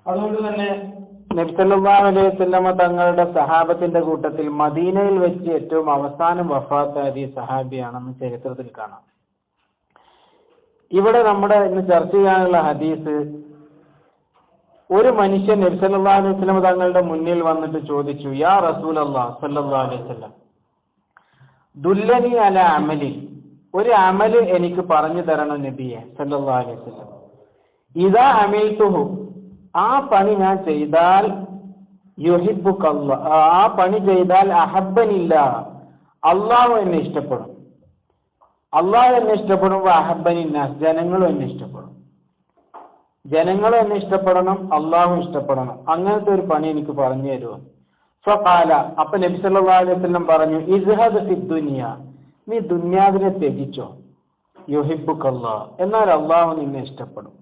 അതുകൊണ്ട് തന്നെ നബി സല്ലല്ലാഹു അലൈഹി വസല്ലമ തങ്ങളുടെ സഹാബത്തിന്റെ കൂട്ടത്തിൽ മദീനയിൽ വെച്ച് ഏറ്റവും അവസാനം വഫാത്തായ സഹാബിയാണെന്ന് ചരിത്രത്തിൽ കാണാം. ഇവിടെ നമ്മുടെ ഇന്ന് ചർച്ച ചെയ്യാനുള്ള ഹദീസ്, ഒരു മനുഷ്യൻ നബി സല്ലല്ലാഹു അലൈഹി വസല്ലമ തങ്ങളുടെ മുന്നിൽ വന്നിട്ട് ചോദിച്ചു, യാ റസൂലല്ലാഹ് സല്ലല്ലാഹു അലൈഹി വസല്ലം, ദുല്ലനി അല അമലി, ഒരു അമല് എനിക്ക് പറഞ്ഞു തരണം നബിയെ സല്ലല്ലാഹു അലൈഹി വസല്ലം. ഇദാ അമിൽതുഹു, ആ പണി ഞാൻ ചെയ്താൽ യുഹിബ്ബുകല്ലാഹ്, ആ പണി ചെയ്താൽ അഹബ്ബനില്ലാഹ്, അള്ളാഹു എന്നെ ഇഷ്ടപ്പെടും. അള്ളാഹു എന്നെ ഇഷ്ടപ്പെടും, അഹബ്ബനിന്നാസ്, ജനങ്ങളും എന്നെ ഇഷ്ടപ്പെടും. ജനങ്ങളും എന്നെ ഇഷ്ടപ്പെടണം, അള്ളാഹു ഇഷ്ടപ്പെടണം. അങ്ങനത്തെ ഒരു പണി എനിക്ക് പറഞ്ഞു തരുമോ? ഫഖാല, അപ്പൊ നബി സല്ലല്ലാഹു അലൈഹി വസല്ലം പറഞ്ഞു, ഇസ്ഹദ് ഫിദ്ദുനിയ, നീ ദുനിയാവിനെ ത്യജിച്ചോ, യുഹിബ്ബുകല്ലാഹ്, എന്നാൽ അള്ളാഹു നിന്നെ ഇഷ്ടപ്പെടും.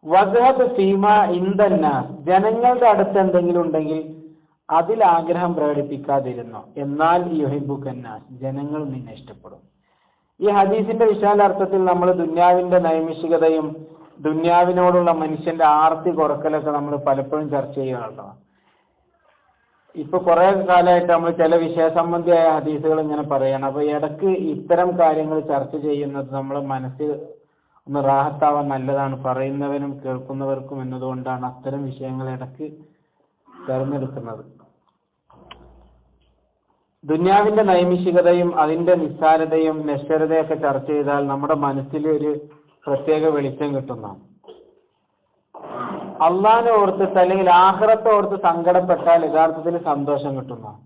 വസ്ഹദ് ഫീമാ ഇൻദന്നാസ്, ജനങ്ങളുടെ അടുത്ത് എന്തെങ്കിലും ഉണ്ടെങ്കിൽ അതിൽ ആഗ്രഹം പ്രകടിപ്പിക്കാതിരുന്നോ, എന്നാൽ യുഹിബ്ബുകന്നാസ്, ജനങ്ങൾ നിന്നെ ഇഷ്ടപ്പെടും. ഈ ഹദീസിന്റെ വിശാലാർത്ഥത്തിൽ നമ്മൾ ദുന്യാവിന്റെ നൈമിഷികതയും ദുന്യാവിനോടുള്ള മനുഷ്യന്റെ ആർത്തി കുറക്കലൊക്കെ നമ്മൾ പലപ്പോഴും ചർച്ച ചെയ്യാറുണ്ടോ. ഇപ്പൊ കുറെ കാലമായിട്ട് നമ്മൾ ചില വിഷയസംബന്ധിയായ ഹദീസുകൾ ഇങ്ങനെ പറയണം. അപ്പൊ ഇടക്ക് ഇത്തരം കാര്യങ്ങൾ ചർച്ച ചെയ്യുന്നത് നമ്മളെ മനസ്സിൽ ഒന്ന് റാഹത്താവാൻ നല്ലതാണ്, പറയുന്നവനും കേൾക്കുന്നവർക്കും എന്നതുകൊണ്ടാണ് അത്തരം വിഷയങ്ങൾ ഇടക്ക് തെരഞ്ഞെടുക്കുന്നത്. ദുന്യാവിന്റെ നൈമിഷികതയും അതിന്റെ നിസ്സാരതയും നശ്വരതയൊക്കെ ചർച്ച ചെയ്താൽ നമ്മുടെ മനസ്സിൽ ഒരു പ്രത്യേക വെളിച്ചം കിട്ടുന്നതാണ്. അള്ളാഹിനെ ഓർത്തിട്ട് അല്ലെങ്കിൽ ആഖിറത്തെ ഓർത്ത് സങ്കടപ്പെട്ടാൽ യഥാർത്ഥത്തിൽ സന്തോഷം കിട്ടുന്നതാണ്.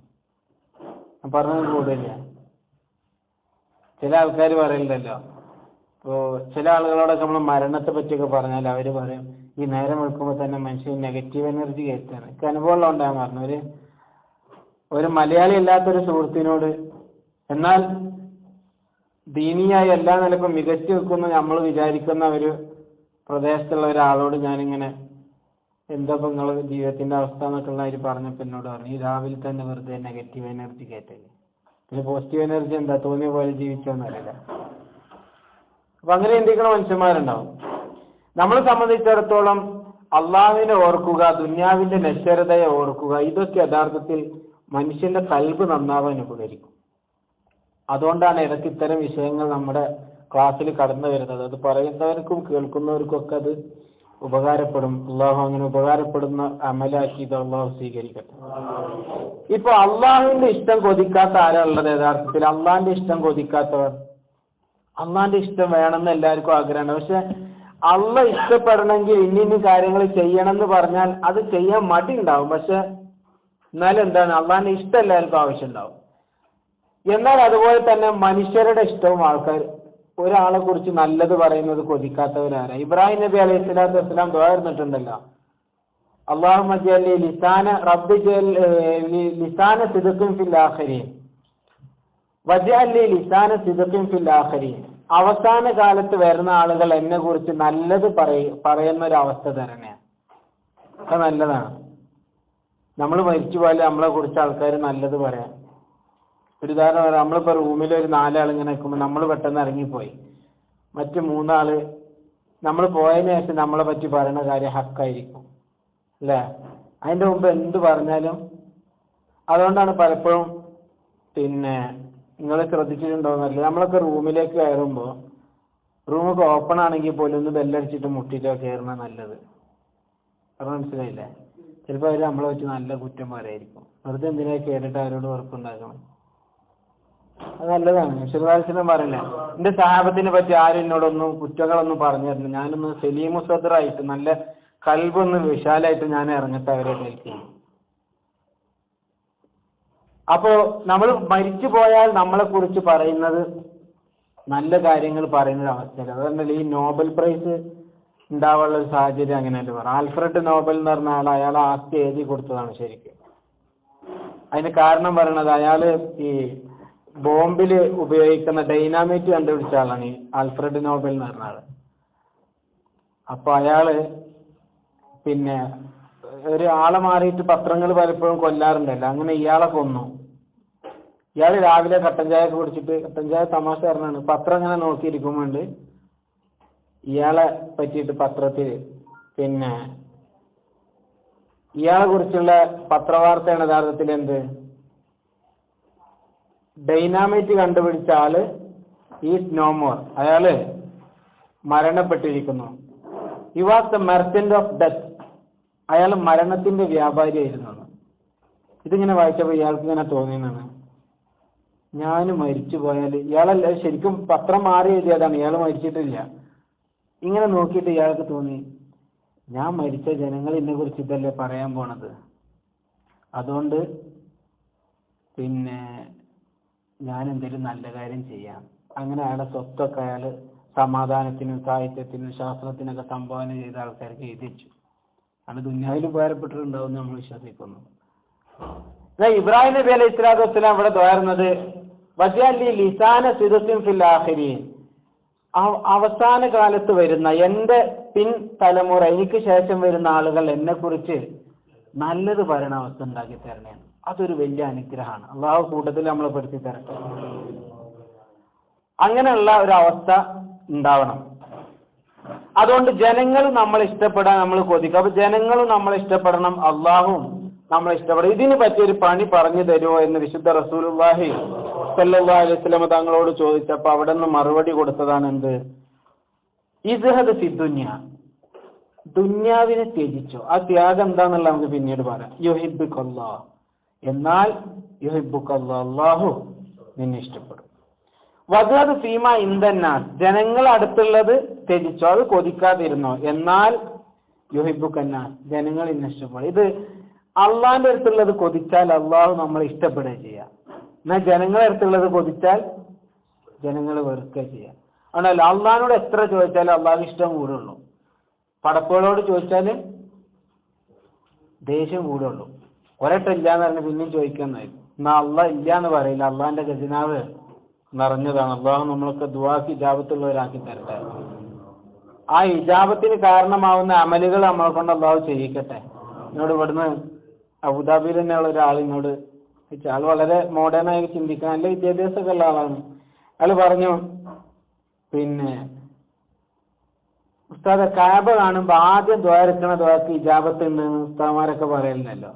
പറഞ്ഞത് കൂടുതലില്ല. ചില ആൾക്കാർ പറയില്ലല്ലോ, ഇപ്പോ ചില ആളുകളോടൊക്കെ നമ്മൾ മരണത്തെ പറ്റിയൊക്കെ പറഞ്ഞാൽ അവര് പറയും, ഈ നേരം വെളുക്കുമ്പോൾ തന്നെ മനുഷ്യൻ നെഗറ്റീവ് എനർജി കയറ്റാണ്. എനിക്ക് അനുഭവം ഉണ്ടാകാൻ പറഞ്ഞു. ഒരു മലയാളി അല്ലാത്തൊരു സുഹൃത്തിനോട്, എന്നാൽ ദീനിയായി എല്ലാ നിലക്കും മികച്ചു വെക്കുന്ന നമ്മൾ വിചാരിക്കുന്ന ഒരു പ്രദേശത്തുള്ള ഒരാളോട് ഞാനിങ്ങനെ എന്താ ഇപ്പൊ നിങ്ങളെ ജീവിതത്തിന്റെ അവസ്ഥ എന്നൊക്കെയുള്ള അവർ പറഞ്ഞപ്പോൾ എന്നോട് പറഞ്ഞു, ഈ രാവിലെ തന്നെ വെറുതെ നെഗറ്റീവ് എനർജി കയറ്റല്ലേ, പിന്നെ പോസിറ്റീവ് എനർജി എന്താ തോന്നിയ പോലെ ജീവിച്ചോന്നറിയില്ല. അപ്പൊ അങ്ങനെ ചിന്തിക്കുന്ന മനുഷ്യന്മാരുണ്ടാവും. നമ്മളെ സംബന്ധിച്ചിടത്തോളം അള്ളാഹുവിനെ ഓർക്കുക, ദുന്യാവിന്റെ നശ്വരതയെ ഓർക്കുക, ഇതൊക്കെ യഥാർത്ഥത്തിൽ മനുഷ്യന്റെ കൽബ് നന്നാവാൻ ഉപകരിക്കും. അതുകൊണ്ടാണ് ഇടയ്ക്ക് ഇത്തരം വിഷയങ്ങൾ നമ്മുടെ ക്ലാസ്സിൽ കടന്നു വരുന്നത്. അത് പറയുന്നവർക്കും കേൾക്കുന്നവർക്കും ഒക്കെ അത് ഉപകാരപ്പെടും. അള്ളാഹു അങ്ങനെ ഉപകാരപ്പെടുന്ന അമലാക്കി ഇത് അള്ളാഹു സ്വീകരിക്കട്ടെ. ഇപ്പൊ അള്ളാഹുവിന്റെ ഇഷ്ടം കൊതിക്കാത്ത ആരാ ഉള്ളത്? യഥാർത്ഥത്തിൽ അള്ളാഹിന്റെ ഇഷ്ടം കൊതിക്കാത്തവർ. അള്ളാഹിന്റെ ഇഷ്ടം വേണമെന്ന് എല്ലാവർക്കും ആഗ്രഹമാണ്. പക്ഷെ അള്ളാഹ് ഇഷ്ടപ്പെടണമെങ്കിൽ ഇന്ന കാര്യങ്ങൾ ചെയ്യണം എന്ന് പറഞ്ഞാൽ അത് ചെയ്യാൻ മടി ഉണ്ടാവും. പക്ഷെ എന്നാലും എന്താണ്, അള്ളാഹിന്റെ ഇഷ്ടം എല്ലാവർക്കും ആവശ്യം ഉണ്ടാവും. എന്നാൽ അതുപോലെ തന്നെ മനുഷ്യരുടെ ഇഷ്ടവും ആൾക്കാർ ഒരാളെ കുറിച്ച് നല്ലത് പറയുന്നത് കൊതിക്കാത്തവരാരാ? ഇബ്രാഹിം നബി അലൈഹി സ്വലാത്തു വസ്സലാം ദുആ ഇരുന്നിട്ടുണ്ടല്ലോ, അല്ലാഹുമ്മ ജഅലി ലിസാന റബ്ബി ലിസാന സിദ്ഖിൻ ഫിൽ ആഖിരീൻ വജഅലി ലിസാന സിദ്ഖിൻ ഫിൽ ആഖിരീൻ. അവസാന കാലത്ത് വരുന്ന ആളുകൾ എന്നെ കുറിച്ച് നല്ലത് പറയുന്ന ഒരു അവസ്ഥ തരണേ. അത് നല്ലതാണ്. നമ്മൾ മരിച്ചു പോലെ നമ്മളെ കുറിച്ച് ആൾക്കാർ നല്ലത് പറയാം. ഒരു ഉദാഹരണം പറയാം, നമ്മളിപ്പോൾ റൂമിൽ ഒരു 4 ആൾ ഇങ്ങനെ നിൽക്കുമ്പോൾ നമ്മൾ പെട്ടെന്ന് ഇറങ്ങിപ്പോയി, മറ്റ് 3 ആള് നമ്മൾ പോയതിനു ശേഷം നമ്മളെ പറ്റി പറയുന്ന കാര്യം ഹക്കായിരിക്കും അല്ലേ? അതിൻ്റെ മുമ്പ് എന്ത് പറഞ്ഞാലും. അതുകൊണ്ടാണ് പലപ്പോഴും പിന്നെ നിങ്ങൾ ശ്രദ്ധിച്ചിട്ടുണ്ടോന്നല്ല, നമ്മളൊക്കെ റൂമിലേക്ക് കയറുമ്പോൾ റൂമൊക്കെ ഓപ്പൺ ആണെങ്കിൽ പോലും ഒന്ന് ബെല്ലടിച്ചിട്ട് മുട്ടിയിട്ടോ കയറുന്നത് നല്ലത്. അത് മനസ്സിലായില്ലേ? ചിലപ്പോൾ അവർ നമ്മളെ പറ്റി നല്ല കുറ്റം പറയായിരിക്കും. വെറുതെ എന്തിനാ കേട്ടിട്ട് അവരോട് ഉറപ്പുണ്ടാക്കണം. അത് നല്ലതാണ്. വിശ്വാസം പറയില്ല, എന്റെ സഹാബത്തിനെ പറ്റി ആരും എന്നോടൊന്നും കുറ്റങ്ങളൊന്നും പറഞ്ഞു തരുന്നു, ഞാനൊന്ന് സലീമു സദറായിട്ട് നല്ല കൽബൊന്ന് വിശാലായിട്ട് ഞാൻ ഇറങ്ങട്ടെ അവരെ കേൾക്കുന്നു. അപ്പോ നമ്മൾ മരിച്ചു പോയാൽ നമ്മളെ കുറിച്ച് പറയുന്നത് നല്ല കാര്യങ്ങൾ പറയുന്ന ഒരു അവസ്ഥയില്ല. അതുകൊണ്ടല്ലേ ഈ നോബൽ പ്രൈസ് ഉണ്ടാവാനുള്ള ഒരു സാഹചര്യം അങ്ങനെയല്ലേ പറയാം. ആൽഫ്രഡ് നോബൽ എന്ന് പറഞ്ഞ ആൾ അയാൾ ആസ്തി എഴുതി കൊടുത്തതാണ് ശരിക്കും. അതിന് കാരണം പറയണത് അയാള് ഈ ബോംബില് ഉപയോഗിക്കുന്ന ഡൈനാമൈറ്റ് കണ്ടുപിടിച്ച ആളാണ് ഈ ആൽഫ്രഡ് നോബൽ എന്ന് പറഞ്ഞ ആള്. അപ്പൊ അയാള് പിന്നെ ഒരു ആളെ മാറിയിട്ട് പത്രങ്ങൾ പലപ്പോഴും കൊല്ലാറുണ്ടല്ലോ, അങ്ങനെ ഇയാളെ കൊന്നു. ഇയാൾ രാവിലെ കട്ടൻ ചായ ഒക്കെ കുടിച്ചിട്ട്, കട്ടൻ ചായ തമാശ പറഞ്ഞാണ്, പത്രം ഇങ്ങനെ നോക്കിയിരിക്കുമ്പോണ്ട് ഇയാളെ പറ്റിയിട്ട് പത്രത്തിൽ പിന്നെ ഇയാളെ കുറിച്ചുള്ള പത്രവാർത്തയാണ് യഥാർത്ഥത്തിൽ എന്ത്? ഡൈനാമൈറ്റ് കണ്ടുപിടിച്ച ആള് ഈസ് നോ മോർ, അയാള് മരണപ്പെട്ടിരിക്കുന്നു. He was the merchant of death, അയാൾ മരണത്തിന്റെ വ്യാപാരിയായിരുന്നു. ഇതിങ്ങനെ വായിച്ചപ്പോൾ ഇയാൾക്ക് ഇങ്ങനെ തോന്നിയെന്നാണ്, ഞാൻ മരിച്ചു പോയാൽ, ഇയാളല്ല ശരിക്കും പത്രം മാറി എഴുതിയതാണ്, ഇയാൾ മരിച്ചിട്ടില്ല. ഇങ്ങനെ നോക്കിയിട്ട് ഇയാൾക്ക് തോന്നി, ഞാൻ മരിച്ച ജനങ്ങൾ എന്നെ കുറിച്ച് ഇതല്ലേ പറയാൻ പോണത്, അതുകൊണ്ട് പിന്നെ ഞാൻ എന്തെങ്കിലും നല്ല കാര്യം ചെയ്യാം. അങ്ങനെ അയാളെ സ്വത്തൊക്കെ അയാൾ സമാധാനത്തിനും സാഹിത്യത്തിനും ശാസ്ത്രത്തിനൊക്കെ സംഭാവന ചെയ്ത ആൾക്കാർക്ക് എഴുതി വെച്ചു. അത് ദുനിയാവിൽ ഉപകാരപ്പെട്ടിട്ടുണ്ടാവും നമ്മൾ വിശ്വസിക്കുന്നു. ഇബ്രാഹിം നബി അലൈഹി സ്വലാത്തു വസ്സലാം ഇവിടെ ദ്വാരുന്നത് വജഅലി ലിസാന സിദ്ഖിൻ ഫിൽ ആഖിരീൻ, അവസാന കാലത്ത് വരുന്ന എന്റെ പിൻ തലമുറ, എനിക്ക് ശേഷം വരുന്ന ആളുകൾ എന്നെ കുറിച്ച് നല്ലത് പറയണ അവസ്ഥ ഉണ്ടാക്കി തരണേ. അതൊരു വലിയ അനുഗ്രഹമാണ്. അള്ളാഹു കൂട്ടത്തിൽ നമ്മളെ പെടുത്തി തരട്ടെ. അങ്ങനെയുള്ള ഒരു അവസ്ഥ ഉണ്ടാവണം. അതുകൊണ്ട് ജനങ്ങൾ നമ്മളെ ഇഷ്ടപ്പെടാൻ നമ്മൾ കൊതിക്കും. അപ്പൊ ജനങ്ങളും നമ്മളെ ഇഷ്ടപ്പെടണം, അള്ളാഹും നമ്മളെ ഇഷ്ടപ്പെടണം. ഇതിന് പറ്റിയൊരു പണി പറഞ്ഞു തരുമോ എന്ന് വിശുദ്ധ റസൂലുള്ളാഹി സ്വല്ലല്ലാഹു അലൈഹി വസല്ലം തങ്ങളോട് ചോദിച്ചപ്പോൾ അവിടെ നിന്ന് മറുപടി കൊടുത്തതാണ് എന്ത്? ഇസ്ഹദ് ഫി ദുനിയ, ദുന്യാവിനെ ത്യജിച്ചോ. ആ ത്യാഗം എന്താന്നുള്ള നമുക്ക് പിന്നീട് പറയാം. യുഹിബ്ബുക്കല്ലാഹ്, എന്നാൽ യുഹിബ്ബുക്കല്ലാഹ്, അല്ലാഹു നിന്നെ ഇഷ്ടപ്പെടും. വദഅദ് ഫീമാ ഇൻദന്നാസ്, ജനങ്ങൾ അടുത്തുള്ളത് ത്യജിച്ചോ, അത് കൊതിക്കാതിരുന്നോ, എന്നാൽ യുഹിബ്ബുക്കന്നാസ്, ജനങ്ങൾ നിന്നെ ഇഷ്ടപ്പെടും. ഇത് അള്ളാന്റെ അടുത്തുള്ളത് കൊതിച്ചാൽ അള്ളാഹു നമ്മളെ ഇഷ്ടപ്പെടുക ചെയ്യാം. എന്നാൽ ജനങ്ങളുടെ അടുത്തുള്ളത് കൊതിച്ചാൽ ജനങ്ങൾ വെറുക്കുക ചെയ്യാം. ആണല്ലോ, അള്ളാഹിനോട് എത്ര ചോദിച്ചാലും അള്ളാഹ് ഇഷ്ടം കൂടുള്ളൂ. പടപ്പുകളോട് ചോദിച്ചാൽ ദേഷ്യം കൂടുള്ളൂ. ഒരട്ടം ഇല്ലാന്ന് പറഞ്ഞ് പിന്നെയും ചോദിക്കാന്നായിരുന്നു. എന്നാൽ അള്ളാഹ് ഇല്ല എന്ന് പറയില്ല. അള്ളാഹിന്റെ ഖജനാവ് നിറഞ്ഞതാണ്. അള്ളാഹു നമ്മളൊക്കെ ദുആക്ക് ഇജാബത്തുള്ളവരാക്കി തരട്ടെ. ആ ഇജാബത്തിന് കാരണമാവുന്ന അമലുകൾ നമ്മളെ കൊണ്ട് അള്ളാഹു ചെയ്യിക്കട്ടെ. എന്നോട് ഇവിടുന്ന് അബുദാബിയിൽ തന്നെയുള്ള ഒരാൾ എന്നോട്, ആൾ വളരെ മോഡേണായി ചിന്തിക്കാൻ നല്ല വിദ്യാഭ്യാസമൊക്കെ ഉള്ള ആളാണ്. അയാൾ പറഞ്ഞു, പിന്നെ ഉസ്താദ് കഅബ കാണുമ്പോൾ ആദ്യം ദ്വാരക്കണ ദ്വാക്ക് ഇജാബത്ത് ഉണ്ടെന്ന് ഉസ്താദ്മാരൊക്കെ പറയലുണ്ടല്ലോ.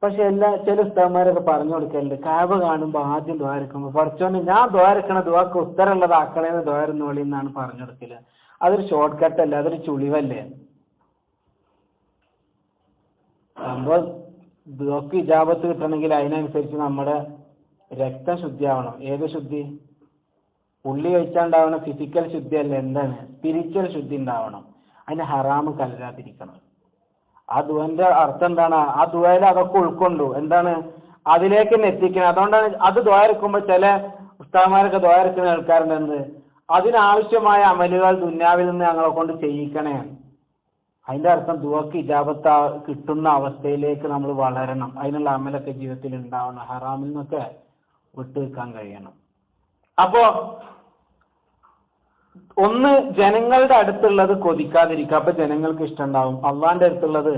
പക്ഷെ ചില ഉസ്താദ്മാരൊക്കെ പറഞ്ഞു കൊടുക്കലുണ്ട്, കഅബ കാണുമ്പോൾ ആദ്യം ദ്വാരക്കുമ്പോൾ പഠിച്ചോണ്ട് ഞാൻ ദ്വാരക്കണ ദ്വാക്ക് ഉത്തരമുള്ളതാക്കണേന്ന് ദ്വാരുന്നോളി എന്നാണ് പറഞ്ഞു കൊടുക്കല്. അതൊരു ഷോർട്ട് കട്ട് അല്ലേ, അതൊരു ചുളിവല്ലേ. സംഭവം ദ്വാക്ക് ഇജാബത്ത് കിട്ടണമെങ്കിൽ അതിനനുസരിച്ച് നമ്മുടെ രക്തം ശുദ്ധിയാവണം. ഏത് ശുദ്ധി? ഉള്ളി കഴിച്ചാണ്ടാവണം ഫിസിക്കൽ ശുദ്ധി അല്ല, എന്താണ് സ്പിരിച്വൽ ശുദ്ധി ഉണ്ടാവണം. അതിന് ഹറാമ് കലരാതിരിക്കണം. ആ ദുആന്റെ അർത്ഥം എന്താണ്? ആ ദുആയിൽ അതൊക്കെ ഉൾക്കൊണ്ടു, എന്താണ് അതിലേക്ക് തന്നെ എത്തിക്കണം. അതുകൊണ്ടാണ് അത് ദ്വാരക്കുമ്പോൾ ചില ഉസ്താദ്മാരൊക്കെ ദ്വാരക്കുന്ന ആൾക്കാരുണ്ട്, എന്ത് അതിനാവശ്യമായ അമലുകൾ ദുന്യാവിൽ നിന്ന് ഞങ്ങളെ കൊണ്ട് ചെയ്യിക്കണേ. അതിന്റെ അർത്ഥം ദുആക്ക് ഇജാബത്ത് കിട്ടുന്ന അവസ്ഥയിലേക്ക് നമ്മൾ വളരണം. അതിനുള്ള അമലൊക്കെ ജീവിതത്തിൽ ഉണ്ടാവണം. ഹറാമിൽ നിന്നൊക്കെ വിട്ടു നിൽക്കാൻ കഴിയണം. അപ്പോ ഒന്ന് ജനങ്ങളുടെ അടുത്തുള്ളത് കൊതിക്കാതിരിക്കുക, അപ്പൊ ജനങ്ങൾക്ക് ഇഷ്ടം ഉണ്ടാവും. അള്ളാന്റെ അടുത്തുള്ളത്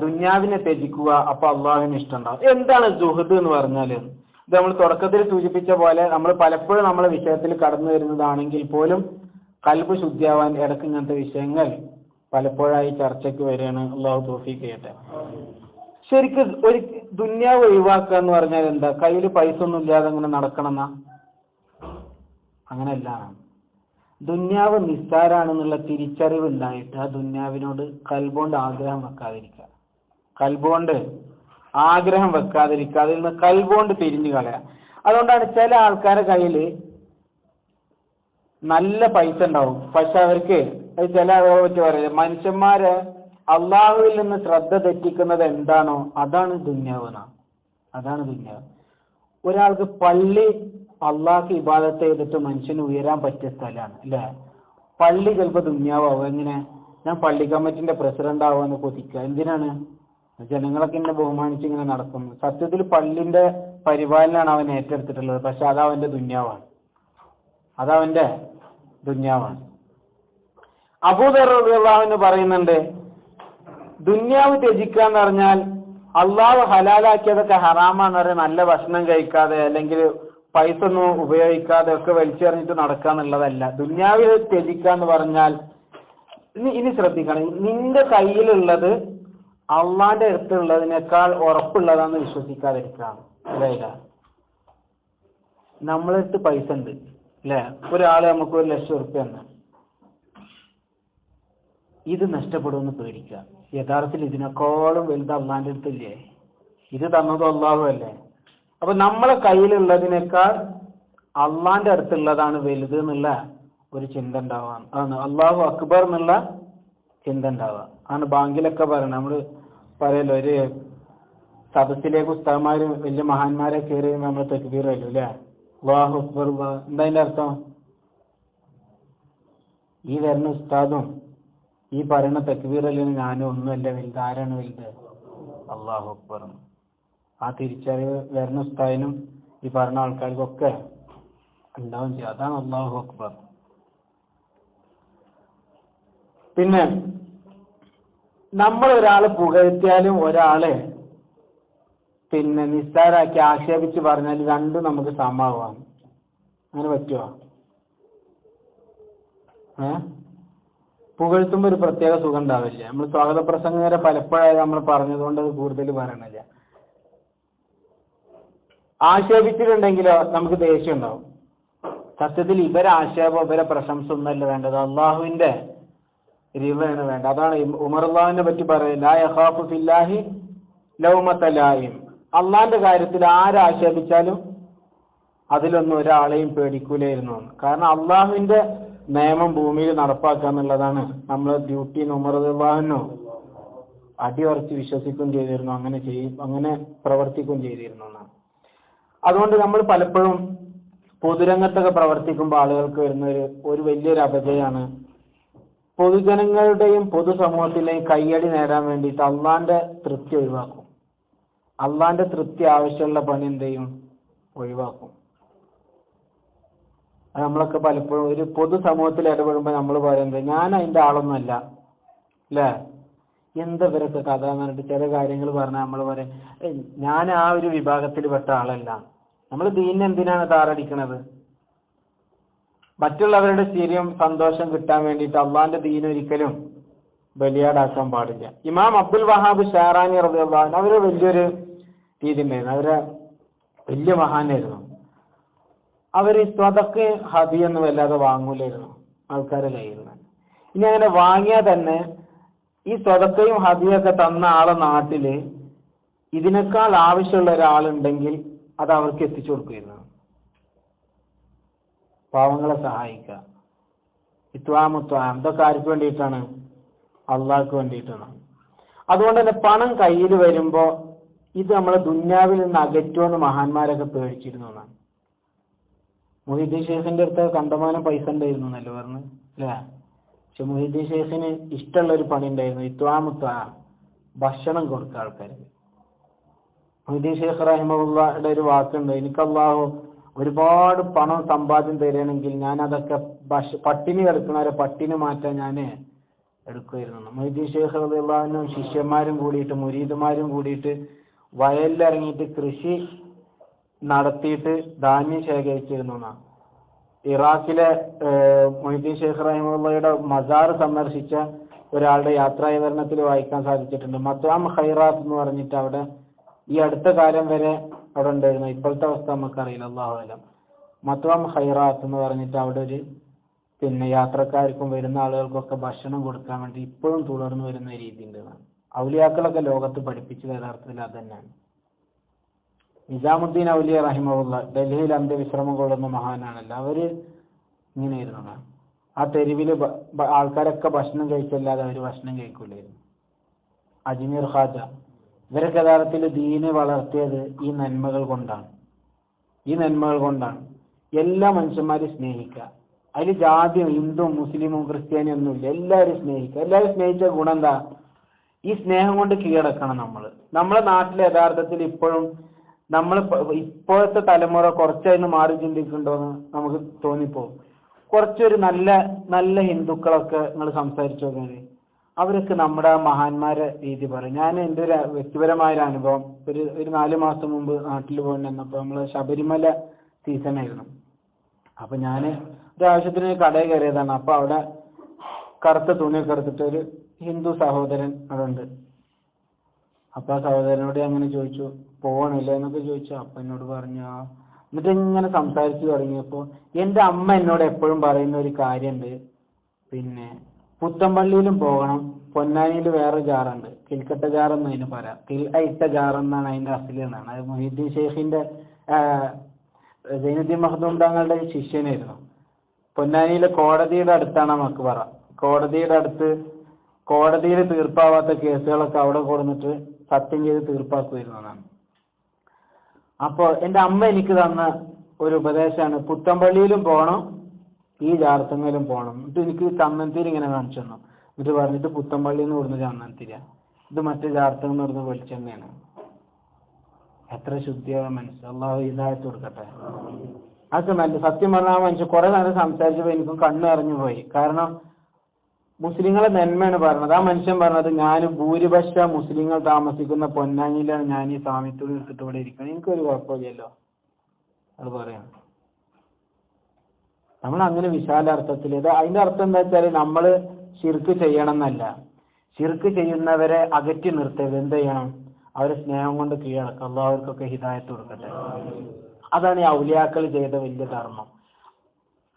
ദുന്യാവിനെ ത്യജിക്കുക, അപ്പൊ അള്ളാഹുവിന് ഇഷ്ടം ഉണ്ടാവും. എന്താണ് സുഹൃദ് എന്ന് പറഞ്ഞാല്? ഇത് നമ്മൾ തുടക്കത്തിൽ സൂചിപ്പിച്ച പോലെ നമ്മൾ പലപ്പോഴും നമ്മളെ വിഷയത്തിൽ കടന്നു വരുന്നതാണെങ്കിൽ പോലും കൽബ് ശുദ്ധിയാവാൻ ഇടയ്ക്ക് ഇങ്ങനത്തെ വിഷയങ്ങൾ പലപ്പോഴായി ചർച്ചയ്ക്ക് വരികയാണ്. അള്ളാഹു തൗഫീഖ് ചെയ്യട്ടെ. ശരിക്കും ഒരു ദുന്യാവ് ഒഴിവാക്കുക എന്ന് പറഞ്ഞാൽ എന്താ? കയ്യിൽ പൈസ ഒന്നും ഇല്ലാതെ അങ്ങനെ നടക്കണമെന്നാ? അങ്ങനെയല്ല. ദുന്യാവ് നിസ്സാരാണെന്നുള്ള തിരിച്ചറിവ് ഉണ്ടായിട്ട് ആ ദുന്യാവിനോട് കൽബോണ്ട് ആഗ്രഹം വെക്കാതിരിക്കുക. കൽബോണ്ട് ആഗ്രഹം വെക്കാതിരിക്കുക, അതിൽ നിന്ന് കൽബോണ്ട് തിരിഞ്ഞു കളയാം. അതുകൊണ്ടാണ് ചില ആൾക്കാരുടെ കയ്യിൽ നല്ല പൈസ ഉണ്ടാവും, പക്ഷെ അവർക്ക് ചില പറ്റി പറയുന്നത് മനുഷ്യന്മാരെ അള്ളാഹുവിൽ നിന്ന് ശ്രദ്ധ തെറ്റിക്കുന്നത് എന്താണോ അതാണ് ദുന്യാവ്. അതാണ് ദുന്യാവ്. ഒരാൾക്ക് പള്ളി അള്ളാഹ്ക്ക് ഇബാദത്ത് ചെയ്തിട്ട് മനുഷ്യന് ഉയരാൻ പറ്റിയ സ്ഥലമാണ് അല്ലേ? പള്ളി ചിലപ്പോൾ ദുന്യാവാവും. എങ്ങനെ? ഞാൻ പള്ളി കമ്മിറ്റിന്റെ പ്രസിഡന്റ് ആവാന്ന് കൊതിക്കുക. എന്തിനാണ്? ജനങ്ങളൊക്കെ എന്നെ ബഹുമാനിച്ച് ഇങ്ങനെ നടക്കുന്നു. സത്യത്തിൽ പള്ളിന്റെ പരിപാലനമാണ് അവൻ ഏറ്റെടുത്തിട്ടുള്ളത്, പക്ഷെ അതവന്റെ ദുന്യാവാണ്. അതവന്റെ ദുന്യാവാണ്. അബൂദർ റളിയല്ലാഹു അൻഹു പറയുന്നുണ്ട്, ദുന്യാവ് ത്യജിക്കുക എന്ന് പറഞ്ഞാൽ അള്ളാഹു ഹലാലാക്കിയതൊക്കെ ഹറാമാന്ന് പറയാൻ നല്ല ഭക്ഷണം കഴിക്കാതെ അല്ലെങ്കിൽ പൈസ ഒന്നും ഉപയോഗിക്കാതെ ഒക്കെ വലിച്ചെറിഞ്ഞിട്ട് നടക്കുക എന്നുള്ളതല്ല. ദുന്യാവിൽ ത്യജിക്കുക എന്ന് പറഞ്ഞാൽ ഇനി ശ്രദ്ധിക്കണം, നിന്റെ കയ്യിലുള്ളത് അള്ളാന്റെ അടുത്തുള്ളതിനേക്കാൾ ഉറപ്പുള്ളതാന്ന് വിശ്വസിക്കാതിരിക്കാം. അതായത് നമ്മളടുത്ത് പൈസ ഉണ്ട് അല്ലെ, ഒരാള് നമുക്ക് 1,00,000 ഉറുപ്പ്യ തന്നു, ഇത് നഷ്ടപ്പെടുമെന്ന് പേടിക്കുക. യഥാർത്ഥത്തിൽ ഇതിനേക്കാളും വലുത് അള്ളാന്റെ അടുത്തില്ലേ, ഇത് തന്നതും അള്ളാഹു അല്ലേ. അപ്പൊ നമ്മളെ കയ്യിലുള്ളതിനേക്കാൾ അള്ളാന്റെ അടുത്തുള്ളതാണ് വലുത് എന്നുള്ള ഒരു ചിന്ത ഉണ്ടാവാൻ, ആണ് അള്ളാഹു അക്ബർ എന്നുള്ള ചിന്ത ഉണ്ടാവുക. ആണ് ബാങ്കിലൊക്കെ പറയണം. നമ്മള് പറയല്ലോ, ഒരു സദസ്സിലേക്ക് ഉസ്താദ്മാരും വലിയ മഹാന്മാരെ കയറി നമ്മൾ തക്ബീർ അല്ലോ അല്ലെ, അല്ലാഹു അക്ബർ. എന്താ അതിന്റെ അർത്ഥം? ഈ വരുന്ന ഉസ്താദും ഈ പറയുന്ന തക്ബീർ അല്ലെങ്കിൽ ഞാനും ഒന്നുമല്ല വലുത്. ആരാണ് വലുത്? അല്ലാഹു അക്ബർ. ആ തിരിച്ചറിവ് വരുന്ന ഉസ്താദിനും ഈ പറഞ്ഞ ആൾക്കാർക്കൊക്കെ ഉണ്ടാവും ചെയ്യും. അതാണ് അല്ലാഹു അക്ബർ. പിന്നെ നമ്മൾ ഒരാള് പുകഴ്ത്തിയാലും ഒരാളെ പിന്നെ നിസ്സാരാക്കി ആക്ഷേപിച്ച് പറഞ്ഞാൽ രണ്ടും നമുക്ക് സമാവാം. അങ്ങനെ പറ്റുമോ? പുകഴ്ത്തുമ്പോൾ ഒരു പ്രത്യേക സുഖം ഉണ്ടാവില്ല. നമ്മൾ സ്വാഗത പ്രസംഗം വരെ പലപ്പോഴായി നമ്മൾ പറഞ്ഞതുകൊണ്ട് അത് കൂടുതൽ പറയണില്ല. ആക്ഷേപിച്ചിട്ടുണ്ടെങ്കിലോ നമുക്ക് ദേഷ്യം ഉണ്ടാവും. സത്യത്തിൽ ഇവരെ ആക്ഷേപം ഇവരെ പ്രശംസ ഒന്നല്ല വേണ്ടത്, അള്ളാഹുവിന്റെ റിവയാണ് വേണ്ട. അതാണ് ഉമറുല്ലാഹിനെ പറ്റി പറയുന്നത്, ലാ യഖാഫു ഫില്ലാഹി ലൗമത ലായിം. അള്ളാന്റെ കാര്യത്തിൽ ആരാക്ഷേപിച്ചാലും അതിലൊന്നും ഒരാളെയും പേടിക്കൂലായിരുന്നു. കാരണം അള്ളാഹുവിന്റെ നിയമം ഭൂമിയിൽ നടപ്പാക്കുക എന്നുള്ളതാണ് നമ്മളെ ഡ്യൂട്ടി. ഉമറുല്ലാഹിനോ അടിയുറച്ച് വിശ്വസിക്കുകയും ചെയ്തിരുന്നു, അങ്ങനെ പ്രവർത്തിക്കുകയും ചെയ്തിരുന്നു എന്നാണ്. അതുകൊണ്ട് നമ്മൾ പലപ്പോഴും പൊതുരംഗത്തൊക്കെ പ്രവർത്തിക്കുമ്പോൾ ആളുകൾക്ക് വരുന്ന ഒരു വലിയൊരു അപജയമാണ് പൊതുജനങ്ങളുടെയും പൊതുസമൂഹത്തിലെയും കയ്യടി നേടാൻ വേണ്ടിയിട്ട് അള്ളാന്റെ തൃപ്തി ഒഴിവാക്കും. അള്ളാന്റെ തൃപ്തി ആവശ്യമുള്ള പണി എന്ത് ചെയ്യും? ഒഴിവാക്കും. അത് നമ്മളൊക്കെ പലപ്പോഴും ഒരു പൊതുസമൂഹത്തിൽ ഇടപെടുമ്പോൾ നമ്മൾ പറയുന്നത് ഞാൻ അതിന്റെ ആളൊന്നുമല്ല അല്ലേ, എന്താ ഇവരൊക്കെ കഥ എന്ന് പറഞ്ഞിട്ട് ചില കാര്യങ്ങൾ പറഞ്ഞാൽ നമ്മൾ പറയും ഞാൻ ആ ഒരു വിഭാഗത്തിൽ പെട്ട ആളല്ല. നമ്മൾ ദീനിനെ എന്തിനാണ് താറടിക്കണത്? മറ്റുള്ളവരുടെ ശരിയും സന്തോഷം കിട്ടാൻ വേണ്ടിയിട്ട് അള്ളാന്റെ ദീൻ ഒരിക്കലും ബലിയാടാക്കാൻ പാടില്ല. ഇമാം അബ്ദുൽ വഹാബ് ഷാറാനി റളിയല്ലാഹു അൻഹു അവര് വലിയൊരു രീതി ഉണ്ടായിരുന്നു. അവര് വലിയ മഹാനായിരുന്നു. അവര് സ്വതക്ക് ഹദിയൊന്നും വല്ലാതെ വാങ്ങൂലായിരുന്നു ആൾക്കാരെ കയ്യിൽ നിന്ന്. ഇനി അങ്ങനെ വാങ്ങിയാൽ തന്നെ ഈ സ്വതക്കയും ഹദിയൊക്കെ തന്ന ആളെ നാട്ടില് ഇതിനേക്കാൾ ആവശ്യമുള്ള ഒരാളുണ്ടെങ്കിൽ അത് അവർക്ക് എത്തിച്ചു കൊടുക്കുകയായിരുന്നു. പാവങ്ങളെ സഹായിക്കുക, ഇത്വാമുത്വാം, ഇതൊക്കെ ആർക്ക് വേണ്ടിയിട്ടാണ്? അള്ളാഹ്ക്ക് വേണ്ടിയിട്ടാണ്. അതുകൊണ്ട് തന്നെ പണം കയ്യിൽ വരുമ്പോ ഇത് നമ്മളെ ദുന്യാവിൽ നിന്ന് അകറ്റുമെന്ന് മഹാന്മാരൊക്കെ പേടിച്ചിരുന്നു എന്നാണ്. മുഹീദ്ദീൻ ഷെയ്ഖിന്റെ അടുത്ത് കണ്ടമാനം പൈസ ഉണ്ടായിരുന്നു എന്നല്ലേ പറഞ്ഞു അല്ലേ? പക്ഷെ മുഹീദ്ദീൻ ഷെയ്ഖിന് ഇഷ്ടമുള്ള ഒരു പണി ഉണ്ടായിരുന്നു, ഇത്വാമുത്വാം, ഭക്ഷണം കൊടുക്കുക ആൾക്കാർക്ക്. മുഹീദ്ദീൻ ഷെയ്ഖ് റഹിമഹുള്ളാഹിയുടെ ഒരു വാക്കുണ്ട്, എനിക്ക് അല്ലാഹു ഒരുപാട് പണം സമ്പാദ്യം തരികയാണെങ്കിൽ ഞാൻ അതൊക്കെ പട്ടിണി കിടക്കുന്നവരെ പട്ടിണി മാറ്റാൻ ഞാൻ എടുക്കുമായിരുന്നു. മുഹീദ്ദീൻ ഷെയ്ഖ് റളിയല്ലാഹു അൻഹു ശിഷ്യന്മാരും കൂടിയിട്ട് മുരീദുമാരും കൂടിയിട്ട് വയലിലിറങ്ങിയിട്ട് കൃഷി നടത്തിയിട്ട് ധാന്യം ശേഖരിച്ചിരുന്നു എന്നാണ്. ഇറാഖിലെ മുഹീദ്ദീൻ ഷെയ്ഖ് റഹിമഹുള്ളാഹിയുടെ മസാർ സന്ദർശിച്ച ഒരാളുടെ യാത്രാവിവരണത്തിൽ വായിക്കാൻ സാധിച്ചിട്ടുണ്ട്. മത്വാം ഖൈറാത്ത് എന്ന് പറഞ്ഞിട്ട് അവിടെ ഈ അടുത്ത കാലം വരെ അവിടെ ഉണ്ടായിരുന്നു. ഇപ്പോഴത്തെ അവസ്ഥ നമുക്കറിയില്ല, അല്ലാഹു അലം. മത്വാം ഖൈറാത്ത് എന്ന് പറഞ്ഞിട്ട് അവിടെ ഒരു പിന്നെ യാത്രക്കാർക്കും വരുന്ന ആളുകൾക്കൊക്കെ ഭക്ഷണം കൊടുക്കാൻ വേണ്ടി ഇപ്പോഴും തുടർന്ന് വരുന്ന രീതി ഉണ്ട്. ഔലിയാക്കളൊക്കെ ലോകത്ത് പഠിപ്പിച്ചത് യഥാർത്ഥത്തിൽ അത് തന്നെയാണ്. നിജാമുദ്ദീൻ ഔലിയ റഹിമഹുള്ള ഡൽഹിയിൽ അന്ത്യവിശ്രമം കൊള്ളുന്ന മഹാനാണല്ലോ, അവര് ഇങ്ങനെയായിരുന്നു. ആ തെരുവില് ആൾക്കാരൊക്കെ ഭക്ഷണം കഴിച്ചല്ലാതെ അവര് ഭക്ഷണം കഴിക്കൂലായിരുന്നു. അജ്മീർ ഖാജ, ഇവരൊക്കെ യഥാർത്ഥത്തിൽ ദീന് വളർത്തിയത് ഈ നന്മകൾ കൊണ്ടാണ്. എല്ലാ മനുഷ്യന്മാരും സ്നേഹിക്കുക. അതിൽ ജാതിയും ഹിന്ദുവും മുസ്ലിമും ക്രിസ്ത്യാനിയും ഒന്നുമില്ല. എല്ലാവരും സ്നേഹിക്കുക. എല്ലാവരും സ്നേഹിച്ച ഗുണം എന്താ? ഈ സ്നേഹം കൊണ്ട് കീഴടക്കണം. നമ്മളെ നാട്ടിൽ യഥാർത്ഥത്തിൽ ഇപ്പോഴും ഇപ്പോഴത്തെ തലമുറ കുറച്ചതിന് മാറി ചിന്തിക്കുന്നുണ്ടോ എന്ന് നമുക്ക് തോന്നിപ്പോകും. കുറച്ചൊരു നല്ല നല്ല ഹിന്ദുക്കളൊക്കെ നിങ്ങൾ സംസാരിച്ചു നോക്കുന്നത്, അവരൊക്കെ നമ്മുടെ മഹാന്മാരെ രീതി പറയും. ഞാൻ എൻ്റെ ഒരു വ്യക്തിപരമായൊരു അനുഭവം, ഒരു 4 മാസം മുമ്പ് നാട്ടിൽ പോയിട്ടുണ്ടെന്നപ്പോൾ നമ്മൾ ശബരിമല സീസണായിരുന്നു. അപ്പൊ ഞാൻ ഒരാവശ്യത്തിന് കടയിൽ കയറിയതാണ്. അപ്പൊ അവിടെ കറുത്ത തുണിയൊക്കെ എടുത്തിട്ട് ഒരു ഹിന്ദു സഹോദരൻ അവിടെ ഉണ്ട്. അപ്പൊ ആ സഹോദരനോട് അങ്ങനെ ചോദിച്ചു, പോകണില്ല എന്നൊക്കെ ചോദിച്ചു. അപ്പൊ എന്നോട് പറഞ്ഞു. എന്നിട്ട് ഇങ്ങനെ സംസാരിച്ചു തുടങ്ങിയപ്പോ എന്റെ അമ്മ എന്നോട് എപ്പോഴും പറയുന്ന ഒരു കാര്യമുണ്ട്, പിന്നെ പുത്തമ്പള്ളിയിലും പോകണം, പൊന്നാനിയിൽ വേറെ ജാറുണ്ട്, കിൽക്കട്ട ജാറെന്ന് അതിന് പറയാം, കിൽഐട്ട ജാറെന്നാണ് അതിന്റെ അസല് എന്നാണ്. അത് മൊഹീദ്ദീൻ ഷെയ്ഖിന്റെ സൈനുദ്ദീൻ മഖ്ദൂം തങ്ങളുടെ ശിഷ്യനായിരുന്നു. പൊന്നാനിയിലെ കോടതിയുടെ അടുത്താണ് മക്ബറ. കോടതിയുടെ അടുത്ത് കോടതിയിൽ തീർപ്പാവാത്ത കേസുകളൊക്കെ അവിടെ കൊടുത്തിട്ട് സത്യം ചെയ്ത് തീർപ്പാക്കുമായിരുന്നതാണ്. അപ്പോൾ എൻ്റെ അമ്മ എനിക്ക് തന്ന ഒരു ഉപദേശമാണ്, പുത്തമ്പള്ളിയിലും പോകണം, ഈ ജാർത്തങ്ങയിലും പോകണം. എന്നിട്ട് എനിക്ക് ചന്ദനത്തിരി ഇങ്ങനെ കാണിച്ചു തന്നു. എന്നിട്ട് പറഞ്ഞിട്ട് പുത്തമ്പള്ളിയിൽ നിന്ന് കൊടുക്കുന്ന ചന്ദനത്തിരിയ, ഇത് മറ്റേ ജാർത്തങ്ങൾ എന്ന് പറഞ്ഞ വെളിച്ചെണ്ണയാണ്. എത്ര ശുദ്ധിയായ മനസ്സ്, അള്ളാഹു ഹിദായത്ത് കൊടുക്കട്ടെ. അതൊക്കെ നല്ല സത്യം പറഞ്ഞാൽ ആ മനുഷ്യൻ കുറെ നേരം സംസാരിച്ചപ്പോൾ എനിക്കും കണ്ണ് അറിഞ്ഞു പോയി. കാരണം മുസ്ലിങ്ങളെ നന്മയാണ് പറഞ്ഞത്. ആ മനുഷ്യൻ പറഞ്ഞത്, ഞാൻ ഭൂരിപക്ഷ മുസ്ലിങ്ങൾ താമസിക്കുന്ന പൊന്നാനിയിലാണ് ഞാൻ ഈ സാമിത്വം എടുത്തിട്ട് ഇവിടെ ഇരിക്കുന്നത്, എനിക്കൊരു കുഴപ്പമില്ലല്ലോ. അത് പറയാം. നമ്മൾ അങ്ങനെ വിശാല അർത്ഥത്തിൽ അതിന്റെ അർത്ഥം എന്താ വെച്ചാൽ നമ്മൾ ശിർക്ക് ചെയ്യണം എന്നല്ല, ശിർക്ക് ചെയ്യുന്നവരെ അകറ്റി നിർത്തരുത്. എന്ത് ചെയ്യണം? അവരെ സ്നേഹം കൊണ്ട് കീഴടക്കുക. അള്ളാഹുവർക്കൊക്കെ ഹിദായത്ത് കൊടുക്കട്ടെ. അതാണ് ഈ ഔലിയാക്കൾ ചെയ്ത വലിയ ധർമ്മം.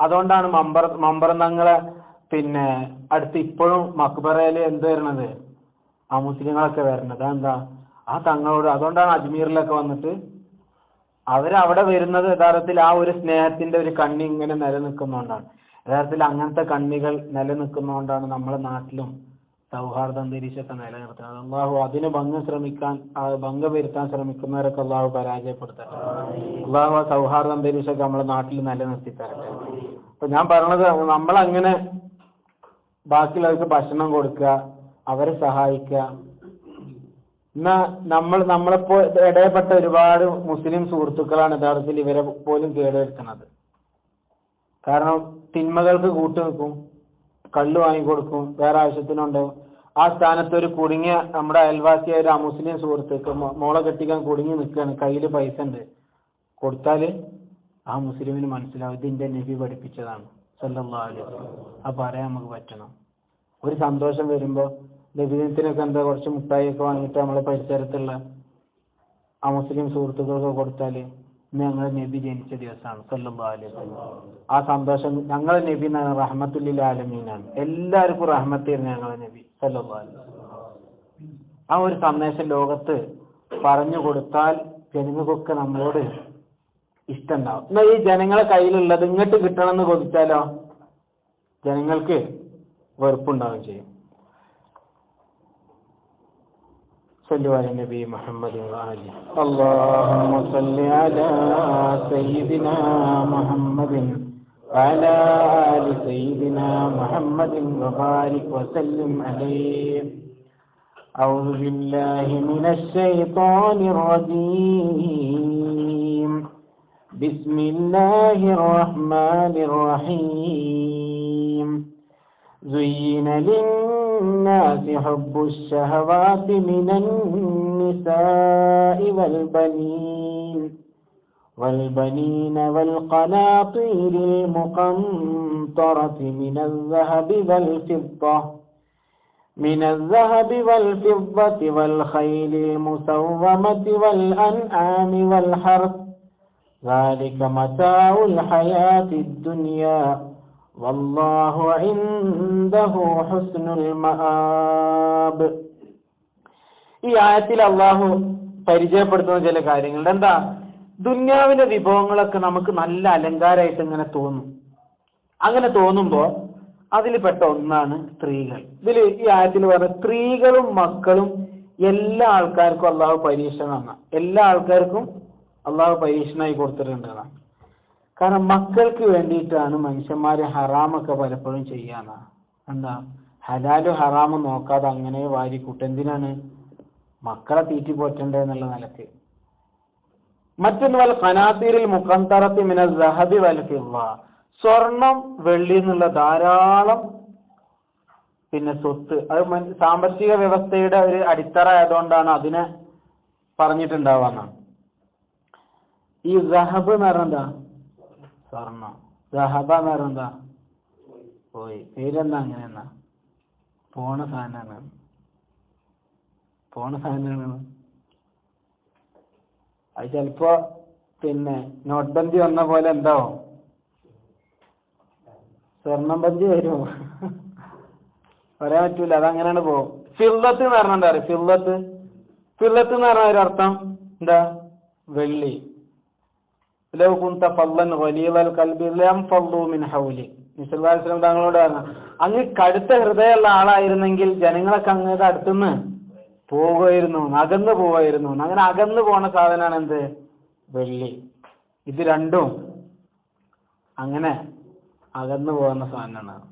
അതുകൊണ്ടാണ് മമ്പറന്നങ്ങളെ പിന്നെ അടുത്ത് ഇപ്പോഴും മക്ബറയില് എന്ത് വരണത്, ആ മുസ്ലിങ്ങളൊക്കെ വരണത്. എന്താ? ആ തങ്ങളോട്. അതുകൊണ്ടാണ് അജ്മീറിലൊക്കെ വന്നിട്ട് അവരവിടെ വരുന്നത് യഥാർത്ഥത്തിൽ ആ ഒരു സ്നേഹത്തിന്റെ ഒരു കണ്ണി ഇങ്ങനെ നിലനിൽക്കുന്നതുകൊണ്ടാണ്. യഥാർത്ഥത്തിൽ അങ്ങനത്തെ കണ്ണികൾ നിലനിൽക്കുന്നതുകൊണ്ടാണ് നമ്മളെ നാട്ടിലും സൗഹാർദ്ദ അന്തരീക്ഷമൊക്കെ നിലനിർത്തുന്നത്. അള്ളാഹു അതിന് ഭംഗം വരുത്താൻ ശ്രമിക്കുന്നവരൊക്കെ അള്ളാഹു പരാജയപ്പെടുത്തട്ടെ. അള്ളാഹു ആ സൗഹാർദ്ദ അന്തരീക്ഷമൊക്കെ നമ്മളെ നാട്ടിൽ നിലനിർത്തി തരട്ടെ. അപ്പൊ ഞാൻ പറഞ്ഞത്, നമ്മളങ്ങനെ ബാക്കിയുള്ളവർക്ക് ഭക്ഷണം കൊടുക്കുക, അവരെ സഹായിക്കുക. എന്നാ നമ്മളിപ്പോ ഇടയപ്പെട്ട ഒരുപാട് മുസ്ലിം സുഹൃത്തുക്കളാണ് യഥാർത്ഥത്തിൽ ഇവരെ പോലും കേടുവരുത്തുന്നത്. കാരണം തിന്മകൾക്ക് കൂട്ടു നിൽക്കും, കള്ളു വാങ്ങിക്കൊടുക്കും, വേറെ ആവശ്യത്തിനുണ്ടാവും. ആ സ്ഥാനത്ത് ഒരു കുടുങ്ങിയ നമ്മുടെ അയൽവാസിയായ ഒരു മുസ്ലിം സുഹൃത്തുക്ക് മോളെ കെട്ടിക്കാൻ കുടുങ്ങി നിൽക്കുകയാണ്, കയ്യിൽ പൈസ ഉണ്ട്, കൊടുത്താല് ആ മുസ്ലിമിന് മനസ്സിലാവും ഇതിന്റെ നബി പഠിപ്പിച്ചതാണ് സല്ലല്ലാഹു അലൈഹി വസല്ലം. ആ പറയാൻ നമുക്ക് പറ്റണം. ഒരു സന്തോഷം വരുമ്പോ നബിദിനത്തിനൊക്കെ എന്താ കുറച്ച് മുട്ടായിയൊക്കെ വാങ്ങിയിട്ട് നമ്മളെ പരിസരത്തുള്ള ആ മുസ്ലിം സുഹൃത്തുക്കൾക്ക് കൊടുത്താല് ഇന്ന് ഞങ്ങളെ നബി ജനിച്ച ദിവസമാണ് സല്ലല്ലാഹു അലൈഹി വസല്ലം. ആ സന്തോഷം ഞങ്ങളെ നബി എന്നാണ്, റഹ്മത്തുല്ലിൽ ആലമീനാണ്, എല്ലാവർക്കും റഹ്മത്തായിരുന്നു ഞങ്ങളെ നബി സല്ലല്ലാഹു അലൈഹി വസല്ലം. ആ ഒരു സന്ദേശം ലോകത്ത് പറഞ്ഞു കൊടുത്താൽ ജനങ്ങൾക്കൊക്കെ നമ്മളോട് ഇഷ്ടമുണ്ടാവും. എന്നാൽ ഈ ജനങ്ങളെ കയ്യിലുള്ളത് ഇങ്ങോട്ട് കിട്ടണമെന്ന് കൊതിച്ചാലോ ജനങ്ങൾക്ക് വെറുപ്പുണ്ടാവുകയും ചെയ്യും. صلوا على النبي محمد وآله. اللهم صل على سيدنا محمد وعلى آل سيدنا محمد وبارك وسلم عليه. أعوذ بالله من الشيطان الرجيم. بسم الله الرحمن الرحيم. زين للناس حب الشهوات من النساء والبنين والقناطير المقنطرة من الذهب والفضة والخيل المسومة والأنعام والحرث ذلك متاع الحياة الدنيا والله عنده حسن المآب. ഈ ആയത്തിൽ അള്ളാഹു പരിചയപ്പെടുത്തുന്ന ചില കാര്യങ്ങളുണ്ട്. എന്താ? ദുന്യാവിലെ വിഭവങ്ങളൊക്കെ നമുക്ക് നല്ല അലങ്കാരമായിട്ട് ഇങ്ങനെ തോന്നും. അങ്ങനെ തോന്നുമ്പോ അതിൽ പെട്ട ഒന്നാണ് സ്ത്രീകൾ. ഈ ആയത്തിൽ പറഞ്ഞ സ്ത്രീകളും മക്കളും എല്ലാ ആൾക്കാർക്കും അള്ളാഹു പരീക്ഷണമാണ്. എല്ലാ ആൾക്കാർക്കും അള്ളാഹു പരീക്ഷണമായി കൊടുത്തിട്ടുണ്ട്. കാരണം മക്കൾക്ക് വേണ്ടിയിട്ടാണ് മനുഷ്യന്മാര് ഹറാമൊക്കെ പലപ്പോഴും ചെയ്യാന്ന. എന്താ? ഹലാലും ഹറാമും നോക്കാതെ അങ്ങനെ വാരിക്കൂട്ട്. എന്തിനാണ്? മക്കളെ തീറ്റി പോറ്റണ്ടേ എന്നുള്ള നിലക്ക്. മറ്റൊന്ന് വൽ ഖനാതീരിൽ മുഖന്തറത്തി മിനൽ ദഹബി വൽ ഫിദ്ദ, സ്വർണം വെള്ളി എന്നുള്ള ധാരാളം പിന്നെ സ്വത്ത്. അത് സാമ്പത്തിക വ്യവസ്ഥയുടെ ഒരു അടിത്തറ ആയതുകൊണ്ടാണ് അതിനെ പറഞ്ഞിട്ടുണ്ടാവാന്നാണ്. ഈ ദഹബ് എന്ന് പറഞ്ഞെന്താ? സ്വർണം. ദഹബ എന്ന് പറഞ്ഞെന്താ? പോയി. പേരെന്താ? അങ്ങനെയെന്നാ പോണ സാധനമാണ്. പോണ സാധനമാണ്. അത് ചിലപ്പോ പിന്നെ നോട്ട് ബന്ദി വന്ന പോലെ എന്താവും, സ്വർണം ബന്ദി വരും. പറയാൻ പറ്റൂല, അതങ്ങനെയാണ് പോകും. ഫില്ലത്ത് എന്ന് പറഞ്ഞാൽ എന്താ പറയുക? ഫില്ലത്ത് എന്ന് പറഞ്ഞ ഒരു അർത്ഥം എന്താ? വെള്ളി. ലൗ കുന്ത ഫല്ലൻ ഗലീദൽ ഖൽബി ലം ഫല്ലു മിൻ ഹൗലി. നബി സല്ലല്ലാഹു അലൈഹി വസല്ലം തങ്ങളോട് പറഞ്ഞു, അങ്ങ് കടുത്ത ഹൃദയമുള്ള ആളായിരുന്നെങ്കിൽ ജനങ്ങളൊക്കെ അങ്ങയുടെ അടുത്തുനിന്ന് പോവുകയായിരുന്നു, അകന്നു പോവായിരുന്നു. അങ്ങനെ അകന്നു പോണ സാധനമാണ് എന്ത്? വെള്ളി. ഇത് രണ്ടും അങ്ങനെ അകന്നു പോകുന്ന സാധനമാണ്.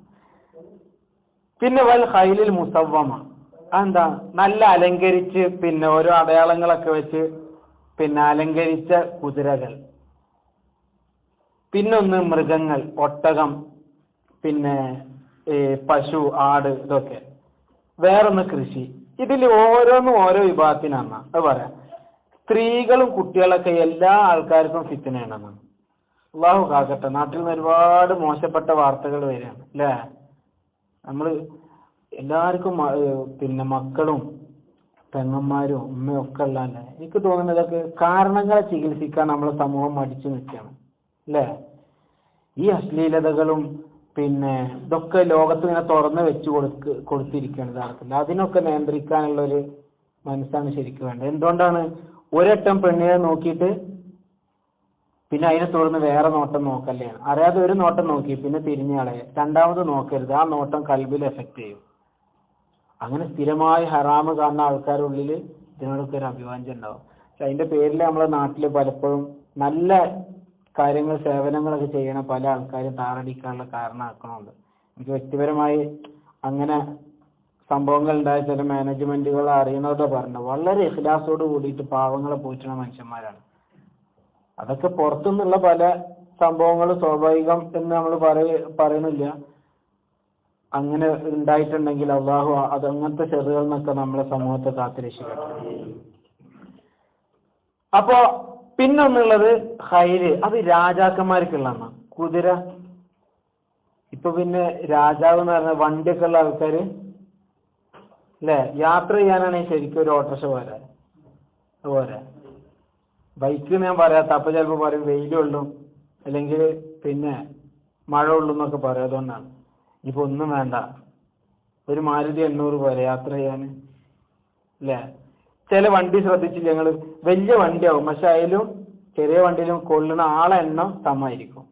പിന്നെ വൽ ഖൈലിൽ മുസവ്വമ, അതെന്താ? നല്ല അലങ്കരിച്ച് പിന്നെ ഓരോ അടയാളങ്ങളൊക്കെ വെച്ച് പിന്നെ അലങ്കരിച്ച കുതിരകൾ. പിന്നൊന്ന് മൃഗങ്ങൾ, ഒട്ടകം, പിന്നെ പശു, ആട്, ഇതൊക്കെ. വേറൊന്ന് കൃഷി. ഇതിൽ ഓരോന്നും ഓരോ വിഭാഗത്തിനാണ്. അത് പറയാം. സ്ത്രീകളും കുട്ടികളൊക്കെ എല്ലാ ആൾക്കാർക്കും ഫിത്നയാണെന്ന്. അള്ളാഹു കാക്കട്ടെ. നാട്ടിൽ നിന്ന് ഒരുപാട് മോശപ്പെട്ട വാർത്തകൾ വരികയാണ് അല്ലേ? നമ്മൾ എല്ലാവർക്കും പിന്നെ മക്കളും പെങ്ങന്മാരും ഉമ്മയും ഒക്കെ ഉള്ളതല്ലേ. എനിക്ക് തോന്നുന്നത് ഇതൊക്കെ കാരണങ്ങളെ ചികിത്സിക്കാൻ നമ്മളെ സമൂഹം മടിച്ചു നിൽക്കുകയാണ് അല്ലേ? ഈ അശ്ലീലതകളും പിന്നെ ഇതൊക്കെ ലോകത്ത് ഇങ്ങനെ തുറന്ന് വെച്ച് കൊടുത്തിരിക്കുകയാണ് യഥാർത്ഥത്തിൽ. അതിനൊക്കെ നിയന്ത്രിക്കാനുള്ളൊരു മനസ്സാണ് ശരിക്കും വേണ്ടത്. എന്തുകൊണ്ടാണ്? ഒരട്ടം പെണ്ണിനെ നോക്കിയിട്ട് പിന്നെ അതിനെ തുടർന്ന് വേറെ നോട്ടം നോക്കല്ലേ? അറിയാതെ ഒരു നോട്ടം നോക്കി പിന്നെ തിരിഞ്ഞാളെ രണ്ടാമത് നോക്കരുത്. ആ നോട്ടം കൽബിൽ എഫക്ട് ചെയ്യും. അങ്ങനെ സ്ഥിരമായി ഹറാമ് കാണുന്ന ആൾക്കാരുടെ ഉള്ളിൽ ഇതിനോടൊക്കെ ഒരു അഭിവാഞ്ചം ഉണ്ടാവും. പക്ഷെ അതിന്റെ പേരിൽ നമ്മളെ നാട്ടിൽ പലപ്പോഴും നല്ല കാര്യങ്ങൾ, സേവനങ്ങളൊക്കെ ചെയ്യണ പല ആൾക്കാരും താറടിക്കാനുള്ള കാരണമാക്കണമുണ്ട്. എനിക്ക് വ്യക്തിപരമായി അങ്ങനെ സംഭവങ്ങൾ ഉണ്ടായ ചില മാനേജ്മെന്റുകൾ അറിയുന്നവരുടെ പറഞ്ഞു, വളരെ ഇഖ്ലാസോട് കൂടിയിട്ട് പാവങ്ങളെ പോറ്റുന്ന മനുഷ്യന്മാരാണ്. അതൊക്കെ പുറത്തുനിന്നുള്ള പല സംഭവങ്ങളും സ്വാഭാവികം എന്ന് നമ്മൾ പറയുന്നില്ല. അങ്ങനെ ഉണ്ടായിട്ടുണ്ടെങ്കിൽ അള്ളാഹു അതങ്ങനത്തെ ചെറുകളിൽ നിന്നൊക്കെ നമ്മളെ സമൂഹത്തെ കാത്തുരക്ഷിക്കട്ടെ. അപ്പോ പിന്നൊന്നുള്ളത് ഖൈല്. അത് രാജാക്കന്മാർക്കുള്ളതാണ്. കുതിര. ഇപ്പൊ പിന്നെ രാജാവ് എന്ന് പറഞ്ഞ വണ്ടിയൊക്കെ ഉള്ള ആൾക്കാര് അല്ലേ, യാത്ര ചെയ്യാനാണെങ്കിൽ ശരിക്കും ഒരു ഓട്ടോറിക്ഷ പോരാ. ബൈക്ക് ഞാൻ പറയാത്ത, അപ്പൊ ചിലപ്പോൾ പറയും വെയിലുള്ളും അല്ലെങ്കിൽ പിന്നെ മഴ ഉള്ളും എന്നൊക്കെ പറയും. അതുകൊണ്ടാണ്. ഇപ്പൊ ഒന്നും വേണ്ട, ഒരു മാരുതി 800 പോലെ യാത്ര ചെയ്യാൻ അല്ലേ? ചില വണ്ടി ശ്രദ്ധിച്ചില്ല ഞങ്ങള്, വലിയ വണ്ടിയാവും പക്ഷെ അതിലും ചെറിയ വണ്ടിയിലും കൊള്ളുന്ന ആളെ എണ്ണം സമമായിരിക്കും.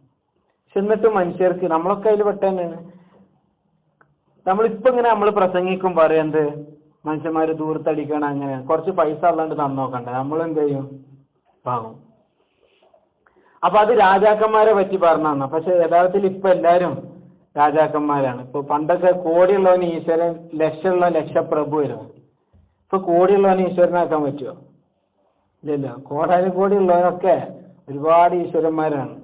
പക്ഷെ എന്നിട്ട് മനുഷ്യർക്ക്, നമ്മളൊക്കെ അതിൽ പെട്ട തന്നെയാണ്. നമ്മളിപ്പോ ഇങ്ങനെ നമ്മൾ പ്രസംഗിക്കും പറയുന്നത് മനുഷ്യന്മാര് ദൂരത്തടിക്കണം, അങ്ങനെ കുറച്ച് പൈസ അല്ലാണ്ട് തന്നോക്കണ്ടേ, നമ്മളെന്ത് ചെയ്യും? പാവം. അപ്പൊ അത് രാജാക്കന്മാരെ പറ്റി പറഞ്ഞാണ്. പക്ഷെ യഥാർത്ഥത്തിൽ ഇപ്പൊ എല്ലാരും രാജാക്കന്മാരാണ്. ഇപ്പൊ പണ്ടൊക്കെ കോടിയുള്ളവന് ഈശ്വരൻ, ലക്ഷമുള്ള ലക്ഷപ്രഭു വരുന്നു. ഇപ്പൊ കോടിയുള്ളവന് ഈശ്വരനാക്കാൻ പറ്റുമോ? ഇല്ലല്ലോ. കോടാനുകോടി ഉള്ളവരൊക്കെ ഒരുപാട് ഈശ്വരന്മാരാണ്.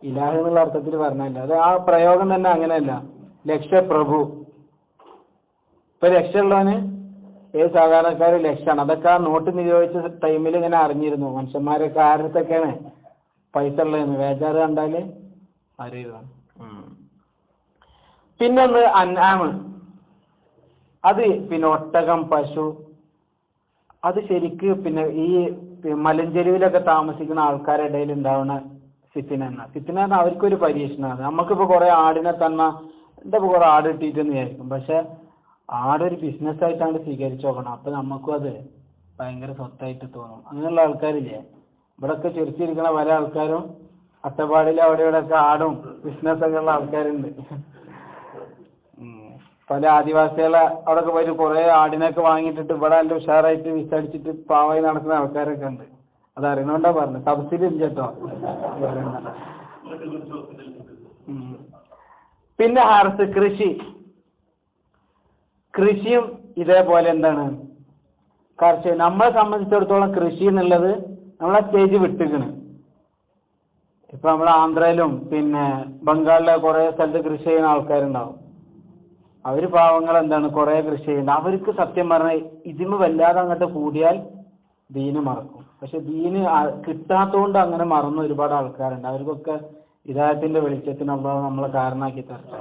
ഇലാഹ് എന്നുള്ള അർത്ഥത്തിൽ പറഞ്ഞല്ല, അത് ആ പ്രയോഗം തന്നെ അങ്ങനെയല്ല. ലക്ഷപ്രഭു. ഇപ്പൊ ലക്ഷമുള്ളവന് ഏത് സാധാരണക്കാര് ലക്ഷമാണ്. അതൊക്കെ ആ നോട്ട് നിരോധിച്ച ടൈമിൽ ഇങ്ങനെ അറിഞ്ഞിരുന്നു മനുഷ്യന്മാരൊക്കെ ആരത്തൊക്കെയാണ് പൈസ ഉള്ളതെന്ന്. വേജാറ് കണ്ടാല് അറിയുക. പിന്നൊന്ന് അൻആം. അത് പിന്നെ ഒട്ടകം, പശു. അത് ശരിക്ക് പിന്നെ ഈ മലഞ്ചെരുവിലൊക്കെ താമസിക്കുന്ന ആൾക്കാരുടെ ഇടയിൽ ഉണ്ടാവുന്ന ഫിത്ന അവർക്കൊരു പരീക്ഷണമാണ്. നമുക്കിപ്പോ കുറെ ആടിനെ തന്ന എന്താ കുറെ ആട് കിട്ടിയിട്ടെന്ന് വിചാരിക്കും. പക്ഷെ ആടൊരു ബിസിനസ് ആയിട്ടാണ് സ്വീകരിച്ചു നോക്കണം. അപ്പൊ നമുക്കും അത് ഭയങ്കര സ്വത്തായിട്ട് തോന്നും. അങ്ങനെയുള്ള ആൾക്കാരില്ലേ? ഇവിടൊക്കെ ചിരിച്ചിരിക്കണ പല ആൾക്കാരും അട്ടപ്പാടിയിൽ അവിടെ ഇവിടെയൊക്കെ ആടും ബിസിനസ്സൊക്കെ ഉള്ള ആൾക്കാരുണ്ട്. പല ആദിവാസികളെ അവിടെയൊക്കെ പോയിട്ട് കുറെ ആടിനൊക്കെ വാങ്ങിയിട്ടിട്ട് ഇവിടെ നല്ല ഉഷാറായിട്ട് വിസടിച്ചിട്ട് പാവായി നടക്കുന്ന ആൾക്കാരൊക്കെ ഉണ്ട്. അത് അറിയണോണ്ടാ പറഞ്ഞു. സബ്സിഡി ഇല്ല കേട്ടോ. പിന്നെ ഹാർസ്, കൃഷിയും ഇതേപോലെ എന്താണ് കർഷക. നമ്മളെ സംബന്ധിച്ചിടത്തോളം കൃഷി എന്നുള്ളത് നമ്മളെ സ്റ്റേജ് വിട്ടിക്കണ്. ഇപ്പൊ നമ്മളെ ആന്ധ്രയിലും പിന്നെ ബംഗാളിലെ കുറെ സ്ഥലത്ത് കൃഷി ചെയ്യുന്ന ആൾക്കാരുണ്ടാവും. അവര് പാവങ്ങൾ എന്താണ് കുറെ കൃഷി ചെയ്യുന്നത്. അവർക്ക് സത്യം പറഞ്ഞാൽ ഇതിന് വല്ലാതെ അങ്ങോട്ട് കൂടിയാൽ ദീന് മറക്കും. പക്ഷെ ദീന് കിട്ടാത്തതുകൊണ്ട് അങ്ങനെ മറന്ന ഒരുപാട് ആൾക്കാരുണ്ട്. അവർക്കൊക്കെ ഹിദായത്തിന്റെ വെളിച്ചത്തിന് നമ്മളെ കാരണമാക്കി തരട്ടെ.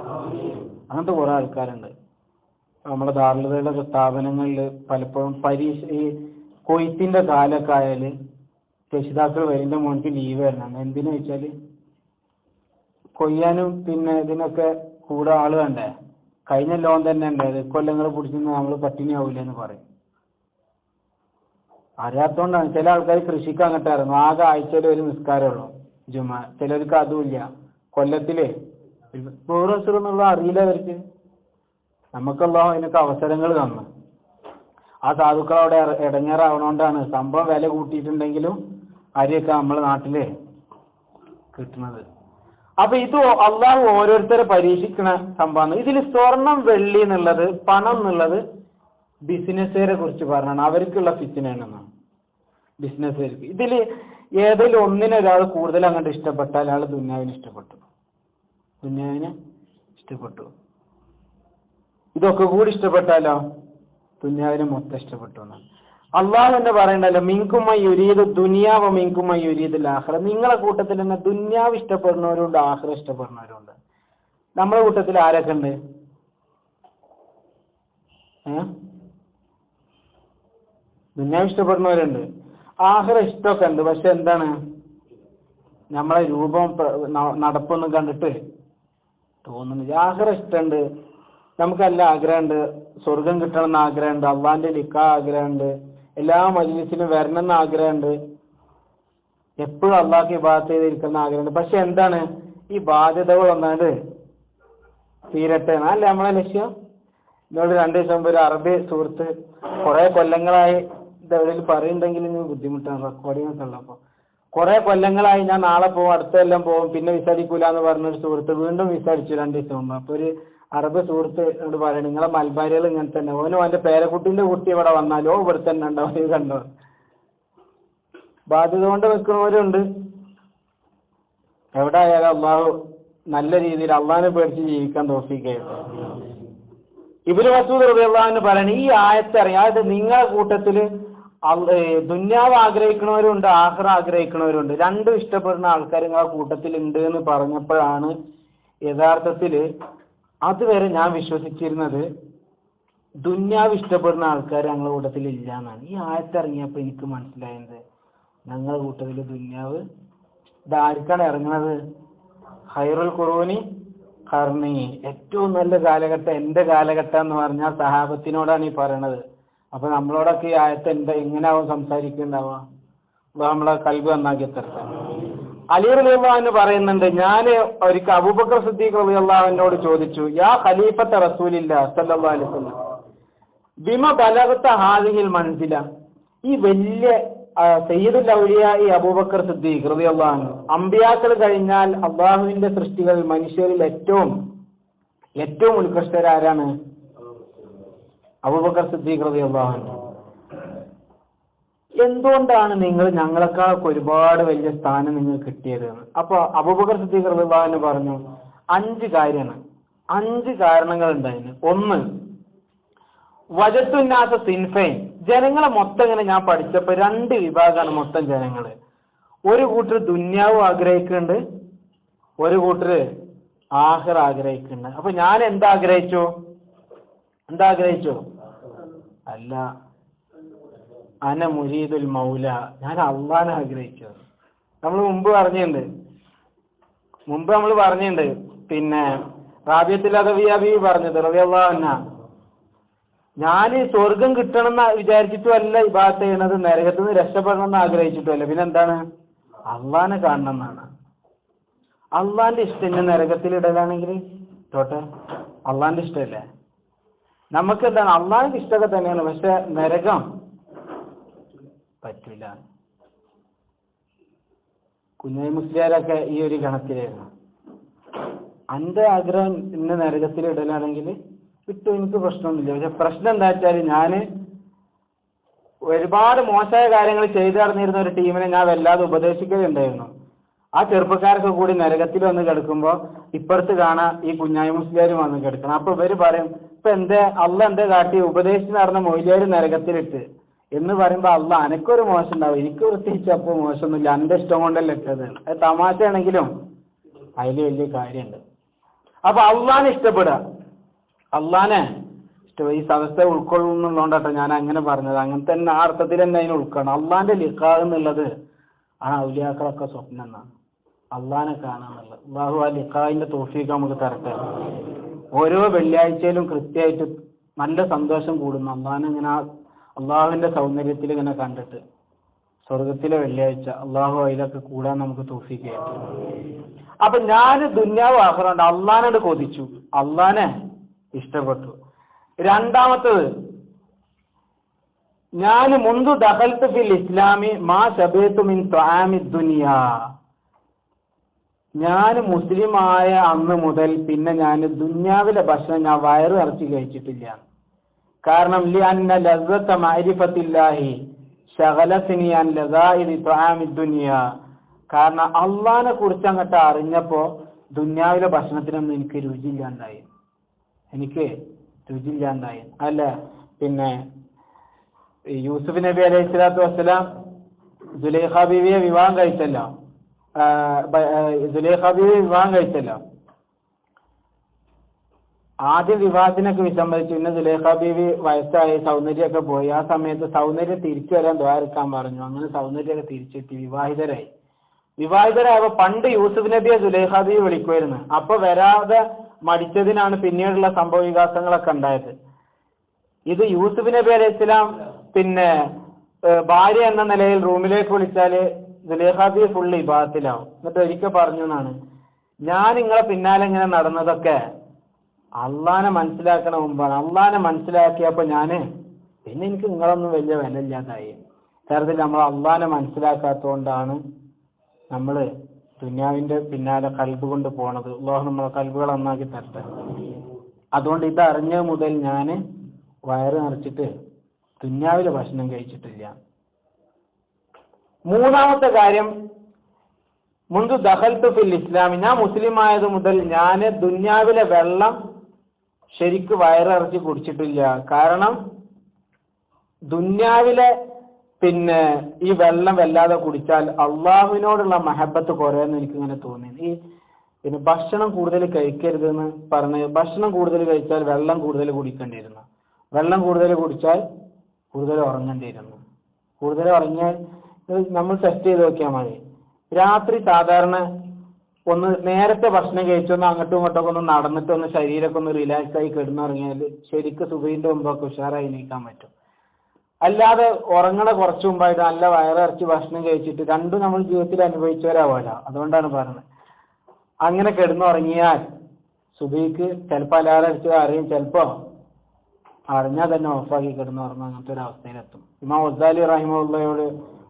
അങ്ങനത്തെ കുറെ ആൾക്കാരുണ്ട്. നമ്മുടെ ദാറുകളുടെ സ്ഥാപനങ്ങളിൽ പലപ്പോഴും ഈ കൊയ്ത്തിന്റെ കാലൊക്കെ ആയാൽ രക്ഷിതാക്കൾ വരുന്ന മോനിക്ക് ലീവ് വരണം. എന്തിനു വെച്ചാൽ കൊയ്യാനും പിന്നെ ഇതിനൊക്കെ കൂടെ ആള് വേണ്ടേ. കഴിഞ്ഞ ലോൺ തന്നെ ഉണ്ടായത് കൊല്ലങ്ങൾ പിടിച്ചിരുന്ന് നമ്മൾ പട്ടിണി ആവില്ലെന്ന് പറയും. അറിയാത്തോണ്ടാണ്. ചില ആൾക്കാർ കൃഷിക്ക് അങ്ങോട്ട് ഇറങ്ങും. ആകെ ആഴ്ചയിൽ ഒരു നിസ്കാരമുള്ളൂ ജുമ. ചിലർക്ക് അതുമില്ല. കൊല്ലത്തില് എന്നുള്ള അറിയില്ല അവർക്ക്. നമുക്കല്ലോ അതിനൊക്കെ അവസരങ്ങൾ തന്നു. ആ സാധുക്കളവിടെ ഇടങ്ങേറാവണോണ്ടാണ് സംഭവം വില കൂട്ടിയിട്ടുണ്ടെങ്കിലും അരിയൊക്കെ നമ്മളെ നാട്ടില് കിട്ടുന്നത്. അപ്പൊ ഇത് അള്ളാഹു ഓരോരുത്തരെ പരീക്ഷിക്കുന്ന സംഭവമാണ്. ഇതിൽ സ്വർണം വെള്ളി എന്നുള്ളത്, പണം എന്നുള്ളത് ബിസിനസ്സുകാരെ കുറിച്ച് പറഞ്ഞാണ്. അവർക്കുള്ള ഫിത്തിനാണെന്നാണ് ബിസിനസ്സുകാർക്ക്. ഇതിൽ ഏതെങ്കിലും ഒന്നിനെ ഒരാൾ കൂടുതൽ അങ്ങോട്ട് ഇഷ്ടപ്പെട്ടാൽ അയാൾ ദുന്യാവിനെ ഇഷ്ടപ്പെട്ടു. ഇതൊക്കെ കൂടി ഇഷ്ടപ്പെട്ടാലോ ദുന്യാവിനെ മൊത്തം ഇഷ്ടപ്പെട്ടു എന്നാണ്. അള്ളാഹു തന്നെ പറയണ്ടല്ലോ, മിങ്കുമ്മ യുരീദ് ദുനിയാവ മിങ്കുമ്മ യുരീദ് ആഖിറ. നിങ്ങളെ കൂട്ടത്തിൽ തന്നെ ദുന്യാവ് ഇഷ്ടപ്പെടുന്നവരുണ്ട്, ആഖിറ ഇഷ്ടപ്പെടുന്നവരുണ്ട്. നമ്മളെ കൂട്ടത്തിൽ ആരൊക്കെ ഉണ്ട്? ദുന്യാവ് ഇഷ്ടപ്പെടുന്നവരുണ്ട്, ആഖിറ ഇഷ്ടമൊക്കെ ഉണ്ട്. പക്ഷെ എന്താണ്, നമ്മളെ രൂപം നടപ്പൊന്നും കണ്ടിട്ട് തോന്നുന്നില്ല. ആഖിറ ഇഷ്ടമുണ്ട്, നമുക്ക് നല്ല ആഗ്രഹമുണ്ട്, സ്വർഗം കിട്ടണമെന്ന് ആഗ്രഹമുണ്ട്, അള്ളാന്റെ ലിക്കാ ആഗ്രഹമുണ്ട്, എല്ലാ മജ്‌ലിസിലും വരണം എന്ന് ആഗ്രഹമുണ്ട്, എപ്പോഴും അള്ളാഹ്ക്ക് ഇബാദത്ത് ചെയ്തിരിക്കുന്ന ആഗ്രഹമുണ്ട്. പക്ഷെ എന്താണ്, ഈ ബാധ്യതകൾ ഒന്നാണ്ട് തീരട്ടെ അല്ല നമ്മളെ ലക്ഷ്യം. എന്നോട് 2 ദിവസം മുമ്പ് ഒരു അറബി സുഹൃത്ത് കുറെ കൊല്ലങ്ങളായി ഇതെവിടെയും പറയുന്നുണ്ടെങ്കിൽ ബുദ്ധിമുട്ടാണ്, റെക്കോർഡിംഗ് ഒക്കെ ഉള്ളപ്പോൾ, കുറെ കൊല്ലങ്ങളായി ഞാൻ നാളെ പോകും, അടുത്ത കൊല്ലം പോകും, പിന്നെ വിസ അടിക്കൂല എന്ന് പറഞ്ഞൊരു സുഹൃത്ത് വീണ്ടും വിസ അടിച്ചു 2 ദിവസം മുമ്പ്. അപ്പൊ ഒരു അറബ് സുഹൃത്ത് എന്നോട് പറയണം, നിങ്ങളെ മൽബാരികൾ ഇങ്ങനെ തന്നെ, ഓനും അവന്റെ പേരക്കുട്ടിന്റെ കുട്ടി ഇവിടെ വന്നാലോ ഇവിടെ തന്നെ ഉണ്ടാവും, കണ്ടോ. ബാധ്യത കൊണ്ട് വെക്കുന്നവരുണ്ട്. എവിടെ ആയാലും അള്ളാഹു നല്ല രീതിയിൽ അള്ളാഹിനെ പേടിച്ച് ജീവിക്കാൻ തോഫീക്കായിരുന്നു. ഇബ്നു മസ്ഊദ് റളിയല്ലാഹു അൻഹു പറയണ ഈ ആയത്ത് അറിയാം. അതായത് നിങ്ങളെ കൂട്ടത്തില് ദുന്യാവ് ആഗ്രഹിക്കുന്നവരുണ്ട്, ആഖിറ ആഗ്രഹിക്കുന്നവരുണ്ട്. രണ്ടും ഇഷ്ടപ്പെടുന്ന ആൾക്കാർ നിങ്ങളെ കൂട്ടത്തിൽ ഉണ്ട് എന്ന് പറഞ്ഞപ്പോഴാണ് യഥാർത്ഥത്തില് അതുവരെ ഞാൻ വിശ്വസിച്ചിരുന്നത് ദുന്യാവ് ഇഷ്ടപ്പെടുന്ന ആൾക്കാർ ഞങ്ങളുടെ കൂട്ടത്തിൽ ഇല്ല എന്നാണ്. ഈ ആയത്ത് ഇറങ്ങിയപ്പോൾ എനിക്ക് മനസ്സിലായത് ഞങ്ങളുടെ കൂട്ടത്തിൽ ദുന്യാവ് ഇതാർക്കാണ് ഇറങ്ങുന്നത്? ഖൈറുൽ ഖുറൂനി ഖർനി, ഏറ്റവും നല്ല കാലഘട്ടം എന്റെ കാലഘട്ടം എന്ന് പറഞ്ഞാൽ സഹാബത്തിനോടാണ് ഈ പറയണത്. അപ്പൊ നമ്മളോടൊക്കെ ഈ ആയത്ത് എങ്ങനെയാവും സംസാരിക്കുന്നുണ്ടാവുക? നമ്മളെ കൽബ് നന്നാക്കി തരട്ടെ. അലി റളിയല്ലാഹു അൻഹു പറയുന്നുണ്ട്, ഞാൻ ഒരിക്കൽ അബൂബക്കർ സിദ്ദീഖ് റളിയല്ലാഹു അൻഹുവിനോട് ചോദിച്ചു, യാ ഖലീഫത്ത റസൂലില്ലാഹി സ്വല്ലല്ലാഹു അലൈഹി വസല്ലം ബിമ ബലഗത ഹാദിഹിൽ മൻസില. ഈ വലിയ സയ്യിദുൽ ഔലിയ ഈ അബൂബക്കർ സിദ്ദീഖ് റളിയല്ലാഹു അൻഹു, അമ്പിയാക്കൾ കഴിഞ്ഞാൽ അള്ളാഹുവിന്റെ സൃഷ്ടികൾ മനുഷ്യരിൽ ഏറ്റവും ഉത്കൃഷ്ടരാരാണ്? അബൂബക്കർ സിദ്ദീഖ് റളിയല്ലാഹു അൻഹു. എന്തുകൊണ്ടാണ് നിങ്ങൾ ഞങ്ങളെക്കാളൊക്കെ ഒരുപാട് വലിയ സ്ഥാനം നിങ്ങൾ കിട്ടിയത്? അപ്പൊ അബൂബക്കർ സിദ്ദീഖ് റളിയല്ലാഹു അൻഹു പറഞ്ഞു 5 കാര്യമാണ്, 5 കാരണങ്ങൾ ഉണ്ടായിരുന്നു. 1, വജത്തുന്നാസ സിൻഫൈൻ. ജനങ്ങളെ മൊത്തം ഇങ്ങനെ ഞാൻ പഠിച്ചപ്പോ 2 വിഭാഗമാണ് മൊത്തം ജനങ്ങള്. ഒരു കൂട്ടർ ദുന്യാവ് ആഗ്രഹിക്കുന്നുണ്ട്, ഒരു കൂട്ടർ ആഖിറ ആഗ്രഹിക്കുന്നുണ്ട്. അപ്പൊ ഞാൻ എന്താഗ്രഹിച്ചു? അല്ല, അന മുരീദുൽ മൗല, ഞാൻ അള്ളാനെ ആഗ്രഹിച്ചു. നമ്മൾ മുമ്പ് പറഞ്ഞിട്ടുണ്ട് പിന്നെ റാബിയത്തുൽ അദവിയ്യ ബീവി പറഞ്ഞത് റളിയല്ലാഹു അൻഹ, ഞാൻ സ്വർഗം കിട്ടണം എന്ന് വിചാരിച്ചിട്ടും അല്ല ഇബാദത്ത് ചെയ്യണത്, നരകത്തിൽ നിന്ന് രക്ഷപ്പെടണം എന്ന് ആഗ്രഹിച്ചിട്ടും അല്ല. പിന്നെ എന്താണ്? അള്ളാനെ കാണണം എന്നാണ്. അള്ളാന്റെ ഇഷ്ടം നരകത്തിൽ ഇടലാണെങ്കിൽ തോട്ടെ, അള്ളാന്റെ ഇഷ്ടമല്ലേ. നമുക്ക് എന്താണ്, അള്ളാഹിന്റെ ഇഷ്ടമൊക്കെ തന്നെയാണ്, പക്ഷെ നരകം പറ്റില്ല. കുഞ്ഞായി മുസ്ലിയാരൊക്കെ ഈ ഒരു ഗണത്തിലായിരുന്നു. എന്റെ ആഗ്രഹം ഇന്ന് നരകത്തിൽ ഇടലാണെങ്കിൽ വിട്ടു, എനിക്ക് പ്രശ്നമൊന്നുമില്ല. പക്ഷെ പ്രശ്നം എന്താ വെച്ചാൽ ഞാൻ ഒരുപാട് മോശമായ കാര്യങ്ങൾ ചെയ്തു നടന്നിരുന്ന ഒരു ടീമിനെ ഞാൻ വല്ലാതെ ഉപദേശിക്കലുണ്ടായിരുന്നു. ആ ചെറുപ്പക്കാരൊക്കെ കൂടി നരകത്തിൽ വന്ന് കിടക്കുമ്പോൾ ഇപ്പുറത്ത് കാണാൻ ഈ കുഞ്ഞായി മുസ്ലിയാരും വന്ന് കിടക്കണം. അപ്പൊ ഇവര് പറയും, ഇപ്പൊ അള്ള എന്തേ കാട്ടി ഉപദേശിച്ച് നടന്ന മൊയ്ലിയാര് നരകത്തിലിട്ട് എന്ന് പറയുമ്പോ അള്ള അനക്കൊരു മോശം ഉണ്ടാവും, എനിക്ക് പ്രത്യേകിച്ച് അപ്പൊ മോശമൊന്നുമില്ല, എന്റെ ഇഷ്ടം കൊണ്ടല്ലേ ഇട്ടത്. അത് തമാശയാണെങ്കിലും അതിൽ വലിയ കാര്യമുണ്ട്. അപ്പൊ അള്ളാനെ ഇഷ്ടപ്പെടുക ഈ സദസ്സെ ഉൾക്കൊള്ളുന്നുള്ളതുകൊണ്ടാട്ടോ ഞാൻ അങ്ങനെ പറഞ്ഞത്. അങ്ങനെ തന്നെ ആ അർത്ഥത്തിൽ തന്നെ അതിനെ ഉൾക്കൊള്ളണം. അള്ളാന്റെ ലിഖാ എന്നുള്ളത് ആണ് ഔലിയാക്കളൊക്കെ സ്വപ്നം എന്നാണ്, അള്ളാനെ കാണാന്നുള്ളത്. അള്ളാഹു ആ ലിഖായിന്റെ തൗഫീഖ് നമുക്ക് തരട്ടെ. ഓരോ വെള്ളിയാഴ്ചയിലും കൃത്യമായിട്ട് നല്ല സന്തോഷം കൂടുന്നു അള്ളാഹിനെ ഇങ്ങനെ അള്ളാഹുവിന്റെ സൗന്ദര്യത്തിൽ ഇങ്ങനെ കണ്ടിട്ട്. സ്വർഗത്തിലെ വെള്ളിയാഴ്ച അള്ളാഹു അതിലൊക്കെ കൂടാൻ നമുക്ക് തൗഫീഖ് ചെയ്യട്ടെ. അപ്പൊ ഞാൻ ദുന്യാവ് ആഖിറത്ത് അള്ളാഹിനോട് കൊതിച്ചു, അള്ളാനെ ഇഷ്ടപ്പെട്ടു. രണ്ടാമത്തത്, ഞാൻ മുൻപ് ദഖൽതു ഫിൽ ഇസ്ലാമി മാ ശബീതു മിൻ തുആമി ദുനിയാ. ഞാൻ മുസ്ലിമായ അന്ന് മുതൽ പിന്നെ ഞാൻ ദുന്യാവിലെ ഭക്ഷണം ഞാൻ വയറ് നിറച്ച് കഴിച്ചിട്ടില്ല. കാരണം ലിഅന്ന ലസ്സത മഅരിഫത്തില്ലാഹി ശഗലത്നി അൻ ലസാഇദി തുആമി ദുനിയാ. കാരണം അള്ളാഹിനെ കുറിച്ച് അങ്ങോട്ട് അറിഞ്ഞപ്പോ ദുന്യാവിലെ ഭക്ഷണത്തിനൊന്നും എനിക്ക് രുചിയില്ലാണ്ടായി, അല്ല പിന്നെ യൂസുഫ് നബി അലൈഹി സ്വലാത്തു വസ്സലാം സുലൈഖ ബീവിയെ വിവാഹം കഴിച്ചല്ലോ. ആദ്യം വിവാഹത്തിനൊക്കെ വിസമ്മതിച്ചു. പിന്നെ സുലൈഖ ബീവി വയസ്സായി, സൗന്ദര്യമൊക്കെ പോയി. ആ സമയത്ത് സൗന്ദര്യം തിരിച്ചു വരാൻ ദ്വാരക്കാൻ പറഞ്ഞു. അങ്ങനെ സൗന്ദര്യമൊക്കെ തിരിച്ചെത്തി, വിവാഹിതരായപ്പോ പണ്ട് യൂസുഫ് നബിയെ സുലൈഖ ബീവി വിളിക്കുമായിരുന്നു. അപ്പൊ വരാതെ മടിച്ചതിനാണ് പിന്നീടുള്ള സംഭവ വികാസങ്ങളൊക്കെ ഉണ്ടായത്. ഇത് യൂസുഫ് നബി അലൈഹി സ്വലാം പിന്നെ ഭാര്യ എന്ന നിലയിൽ റൂമിലേക്ക് വിളിച്ചാല് സുലൈഖ ബീവി ഫുള്ള് ഇബാദത്തിലാവും. എന്നിട്ട് ഒരിക്കൽ പറഞ്ഞു എന്നാണ്, ഞാൻ നിങ്ങളെ പിന്നാലെ ഇങ്ങനെ നടന്നതൊക്കെ അള്ളാനെ മനസ്സിലാക്കണ മുമ്പാണ്. അള്ളാനെ മനസ്സിലാക്കിയപ്പോ പിന്നെ എനിക്ക് നിങ്ങളൊന്നും വലിയ വില ഇല്ലാതായി. തരത്തിൽ നമ്മൾ അള്ളാനെ മനസ്സിലാക്കാത്തതുകൊണ്ടാണ് നമ്മൾ ദുനിയാവിന്റെ പിന്നാലെ കൽബ് കൊണ്ട് പോണത്. അല്ലാഹു നമ്മളെ കൽബുകൾ നന്നാക്കി തരട്ടെ. അതുകൊണ്ട് ഇത് അറിഞ്ഞ മുതൽ ഞാൻ വയറ് നിറച്ചിട്ട് ദുനിയാവിലെ ഭക്ഷണം കഴിച്ചിട്ടില്ല. മൂന്നാമത്തെ കാര്യം, മുൻപ് ദഖൽതു ഫിൽ ഇസ്ലാമി, ഞാൻ മുസ്ലിം ആയത് മുതൽ ഞാൻ ദുനിയാവിലെ വെള്ളം ശരിക്ക് വയറിറച്ചി കുടിച്ചിട്ടില്ല. കാരണം ദുനിയാവിലെ പിന്നെ ഈ വെള്ളം വല്ലാതെ കുടിച്ചാൽ അള്ളാഹുവിനോടുള്ള മഹബത്ത് കുറയുമെന്ന് എനിക്കിങ്ങനെ തോന്നി. ഈ പിന്നെ ഭക്ഷണം കൂടുതൽ കഴിക്കരുതെന്ന് പറഞ്ഞ്, ഭക്ഷണം കൂടുതൽ കഴിച്ചാൽ വെള്ളം കൂടുതൽ കുടിക്കേണ്ടിയിരുന്നു, വെള്ളം കൂടുതൽ കുടിച്ചാൽ കൂടുതൽ ഉറങ്ങേണ്ടിയിരുന്നു. കൂടുതൽ ഉറങ്ങിയാൽ നമ്മൾ ടെസ്റ്റ് ചെയ്ത് നോക്കിയാൽ മതി. രാത്രി സാധാരണ ഒന്ന് നേരത്തെ ഭക്ഷണം കഴിച്ചൊന്ന് അങ്ങോട്ടും ഇങ്ങോട്ടൊക്കെ ഒന്ന് നടന്നിട്ട് ഒന്ന് ശരീരമൊക്കെ ഒന്ന് റിലാക്സ് ആയി കിടന്നുറങ്ങിയാൽ ശരിക്കും സുബഹിന്റെ മുമ്പൊക്കെ ഉഷാറായി നീക്കാൻ പറ്റും. അല്ലാതെ ഉറങ്ങണ കുറച്ചു മുമ്പായിട്ട് നല്ല വയറിറച്ചി ഭക്ഷണം കഴിച്ചിട്ട് രണ്ടും നമ്മൾ ജീവിതത്തിൽ അനുഭവിച്ചവരാവില്ല. അതുകൊണ്ടാണ് പറയുന്നത്, അങ്ങനെ കിടന്നുറങ്ങിയാൽ സുബഹിക്ക് ചിലപ്പോൾ അലാറം അടിച്ച് അറിയും, ചിലപ്പോ അറിഞ്ഞാൽ തന്നെ ഓഫാക്കി കിടന്നുറങ്ങും. അങ്ങനത്തെ ഒരു അവസ്ഥയിലെത്തും. ഇമാം ഗസാലി റഹിമഹുള്ളയോട്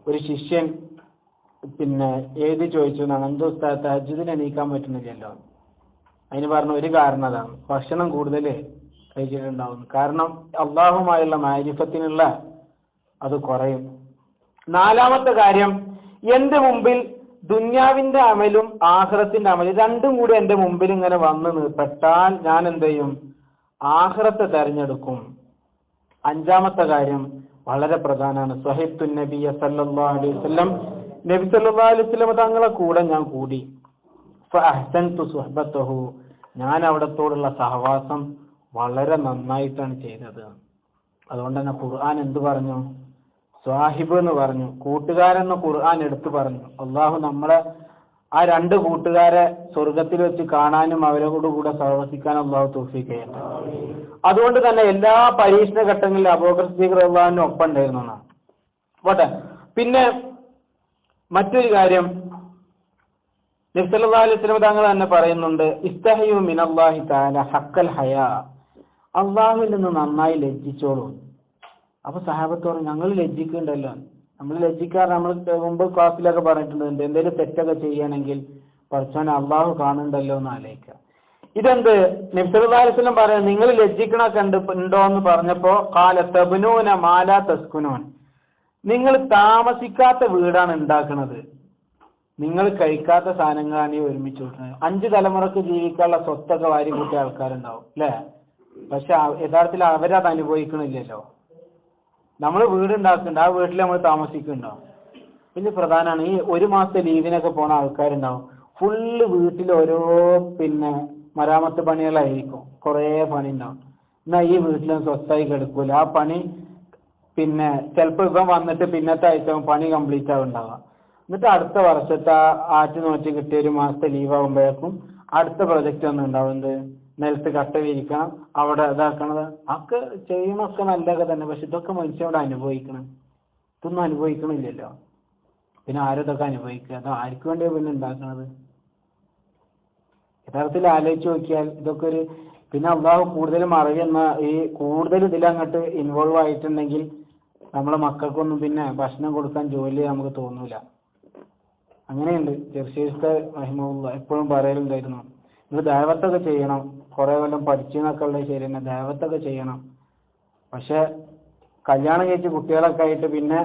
ഒരു ശിഷ്യൻ പിന്നെ എഴുതി ചോദിച്ചു എന്നാണ്, എന്തോ തഹജ്ജുദിന് എണീക്കാൻ പറ്റുന്നില്ലല്ലോ. അതിന് പറഞ്ഞ ഒരു കാരണം അതാണ്, ഭക്ഷണം കൂടുതൽ കഴിച്ചിട്ടുണ്ടാവും. കാരണം അള്ളാഹുമായുള്ള മാരിഫത്തിനുള്ള അത് കുറയും. നാലാമത്തെ കാര്യം, എന്റെ മുമ്പിൽ ദുന്യാവിന്റെ അമലും ആഖിറത്തിന്റെ അമലും രണ്ടും കൂടി എന്റെ മുമ്പിൽ ഇങ്ങനെ വന്ന് പെട്ടാൽ ഞാൻ എന്ത് ചെയ്യും? ആഖിറത്തെ തെരഞ്ഞെടുക്കും. അഞ്ചാമത്തെ കാര്യം വളരെ പ്രധാനമാണ്, സ്വഹിബ്തു നബിയ സല്ലല്ലാഹു അലൈഹി വസല്ലം, നബി സല്ലല്ലാഹു അലൈഹി വസല്ലം തങ്ങളെ കൂടെ ഞാൻ കൂടി. ഫഅഹ്സൻതു സുഹ്ബതഹു, ഞാൻ അവിടത്തോടുള്ള സഹവാസം വളരെ നന്നായിട്ടാണ് ചെയ്തത്. അതുകൊണ്ട് തന്നെ ഖുർആൻ എന്ത് പറഞ്ഞു? സ്വാഹിബ് എന്ന് പറഞ്ഞു, കൂട്ടുകാരെന്ന് ഖുർആൻ എടുത്തു പറഞ്ഞു. അള്ളാഹു നമ്മളെ ആ രണ്ട് കൂട്ടുകാരെ സ്വർഗത്തിൽ വെച്ച് കാണാനും അവരോട് കൂടെ സഹവസിക്കാനും അള്ളാഹു തൗഫീഖ് ചെയ്യട്ടെ. അതുകൊണ്ട് തന്നെ എല്ലാ പരീക്ഷണ ഘട്ടങ്ങളിലും അബൂബക്കർ സിദ്ദീഖ് റളിയല്ലാഹു അൻഹു ഒപ്പം ഉണ്ടായിരുന്നു എന്നാണ്. പോട്ടെ, പിന്നെ മറ്റൊരു കാര്യം നബി സല്ലല്ലാഹു അലൈഹി വസല്ലം തങ്ങൾ തന്നെ പറയുന്നുണ്ട്, ഇസ്തഹയു മിനല്ലാഹി തആല ഹഖൽ ഹയാ, അള്ളാഹുവിൽ നിന്ന് നന്നായി ലജ്ജിച്ചോളൂ. അപ്പൊ സഹാബത്തോട് ഞങ്ങൾ ലജ്ജിക്കുന്നുണ്ടല്ലോ, നമ്മൾ ലജ്ജിക്കാറ് നമ്മൾ മുമ്പ് ക്ലാസ്സിലൊക്കെ പറഞ്ഞിട്ടുണ്ട്, എന്തെങ്കിലും തെറ്റൊക്കെ ചെയ്യണമെങ്കിൽ പഠിച്ചോനെ അള്ളാഹു കാണുന്നുണ്ടല്ലോ എന്ന് ആലോചിക്കുക. ഇതെന്ത് നബി സല്ലല്ലാഹു അലൈഹി വസല്ലം പറയാം, നിങ്ങൾ ലജ്ജിക്കണൊക്കെ ഉണ്ടോ എന്ന് പറഞ്ഞപ്പോ ഖാല തബ്നൂന മാലാ തസ്കുനൂൻ, നിങ്ങൾ താമസിക്കാത്ത വീടാണ് ഉണ്ടാക്കുന്നത്, നിങ്ങൾ കഴിക്കാത്ത സാധനങ്ങളാണ് ഈ ഒരുമിച്ച് കൂട്ടുന്നത്. 5 തലമുറക്ക് ജീവിക്കാനുള്ള സ്വത്തൊക്കെ വാരി കൂട്ടിയ ആൾക്കാരുണ്ടാവും അല്ലേ? പക്ഷെ യഥാർത്ഥത്തിൽ അവരത് അനുഭവിക്കണില്ലല്ലോ. നമ്മൾ വീടുണ്ടാക്കുന്നുണ്ട്, ആ വീട്ടിൽ നമ്മൾ താമസിക്കുന്നുണ്ടോ? വലിയ പ്രധാനമാണ്. ഈ 1 മാസത്തെ ലീവിനൊക്കെ പോണ ആൾക്കാരുണ്ടാവും, ഫുള്ള് വീട്ടിൽ ഓരോ പിന്നെ മരാമത്ത് പണികളായിരിക്കും, കുറേ പണി ഉണ്ടാവും. എന്നാ ഈ വീട്ടിലും സ്വസ്ഥായി കിടക്കൂല. ആ പണി പിന്നെ ചിലപ്പോൾ ഇപ്പം വന്നിട്ട് പിന്നത്തെ ആഴ്ച പണി കംപ്ലീറ്റ് ആവുണ്ടാവുക. എന്നിട്ട് അടുത്ത വർഷത്തെ ആറ്റ് നോറ്റ് കിട്ടിയ ഒരു മാസത്തെ ലീവ് ആകുമ്പോഴേക്കും അടുത്ത പ്രൊജക്റ്റ് ഒന്നും ഉണ്ടാവും. എന്ത് നിലത്ത് കട്ട വിരിക്കണം, അവിടെ ഇതാക്കണത് ഒക്കെ ചെയ്യണമൊക്കെ നല്ലതൊക്കെ തന്നെ. പക്ഷെ ഇതൊക്കെ മനുഷ്യനോട് അനുഭവിക്കണം. ഇതൊന്നും അനുഭവിക്കണില്ലല്ലോ. പിന്നെ ആരതൊക്കെ അനുഭവിക്കുക? അത് ആർക്ക് വേണ്ടിയാണ് പിന്നെ ഉണ്ടാക്കണത്? യഥാർത്ഥത്തിൽ ആലോചിച്ച് നോക്കിയാൽ ഇതൊക്കെ ഒരു പിന്നെ അള്ളാഹു കൂടുതലും അറിയുന്ന ഈ കൂടുതൽ ഇതിലങ്ങോട്ട് ഇൻവോൾവ് ആയിട്ടുണ്ടെങ്കിൽ നമ്മളെ മക്കൾക്കൊന്നും പിന്നെ ഭക്ഷണം കൊടുക്കാൻ ജോലി നമുക്ക് തോന്നൂല. അങ്ങനെയുണ്ട്. ജർഷീദ് റഹിമഹുല്ലാഹ് എപ്പോഴും പറയലുണ്ടായിരുന്നു, നിങ്ങൾ ദഅവത്തൊക്കെ ചെയ്യണം, കുറെ കൊല്ലം പഠിച്ചെന്നൊക്കെ ഉള്ളത് ശരി തന്നെ, ദഅവത്തൊക്കെ ചെയ്യണം. പക്ഷെ കല്യാണം കഴിച്ച് കുട്ടികളൊക്കെ ആയിട്ട് പിന്നെ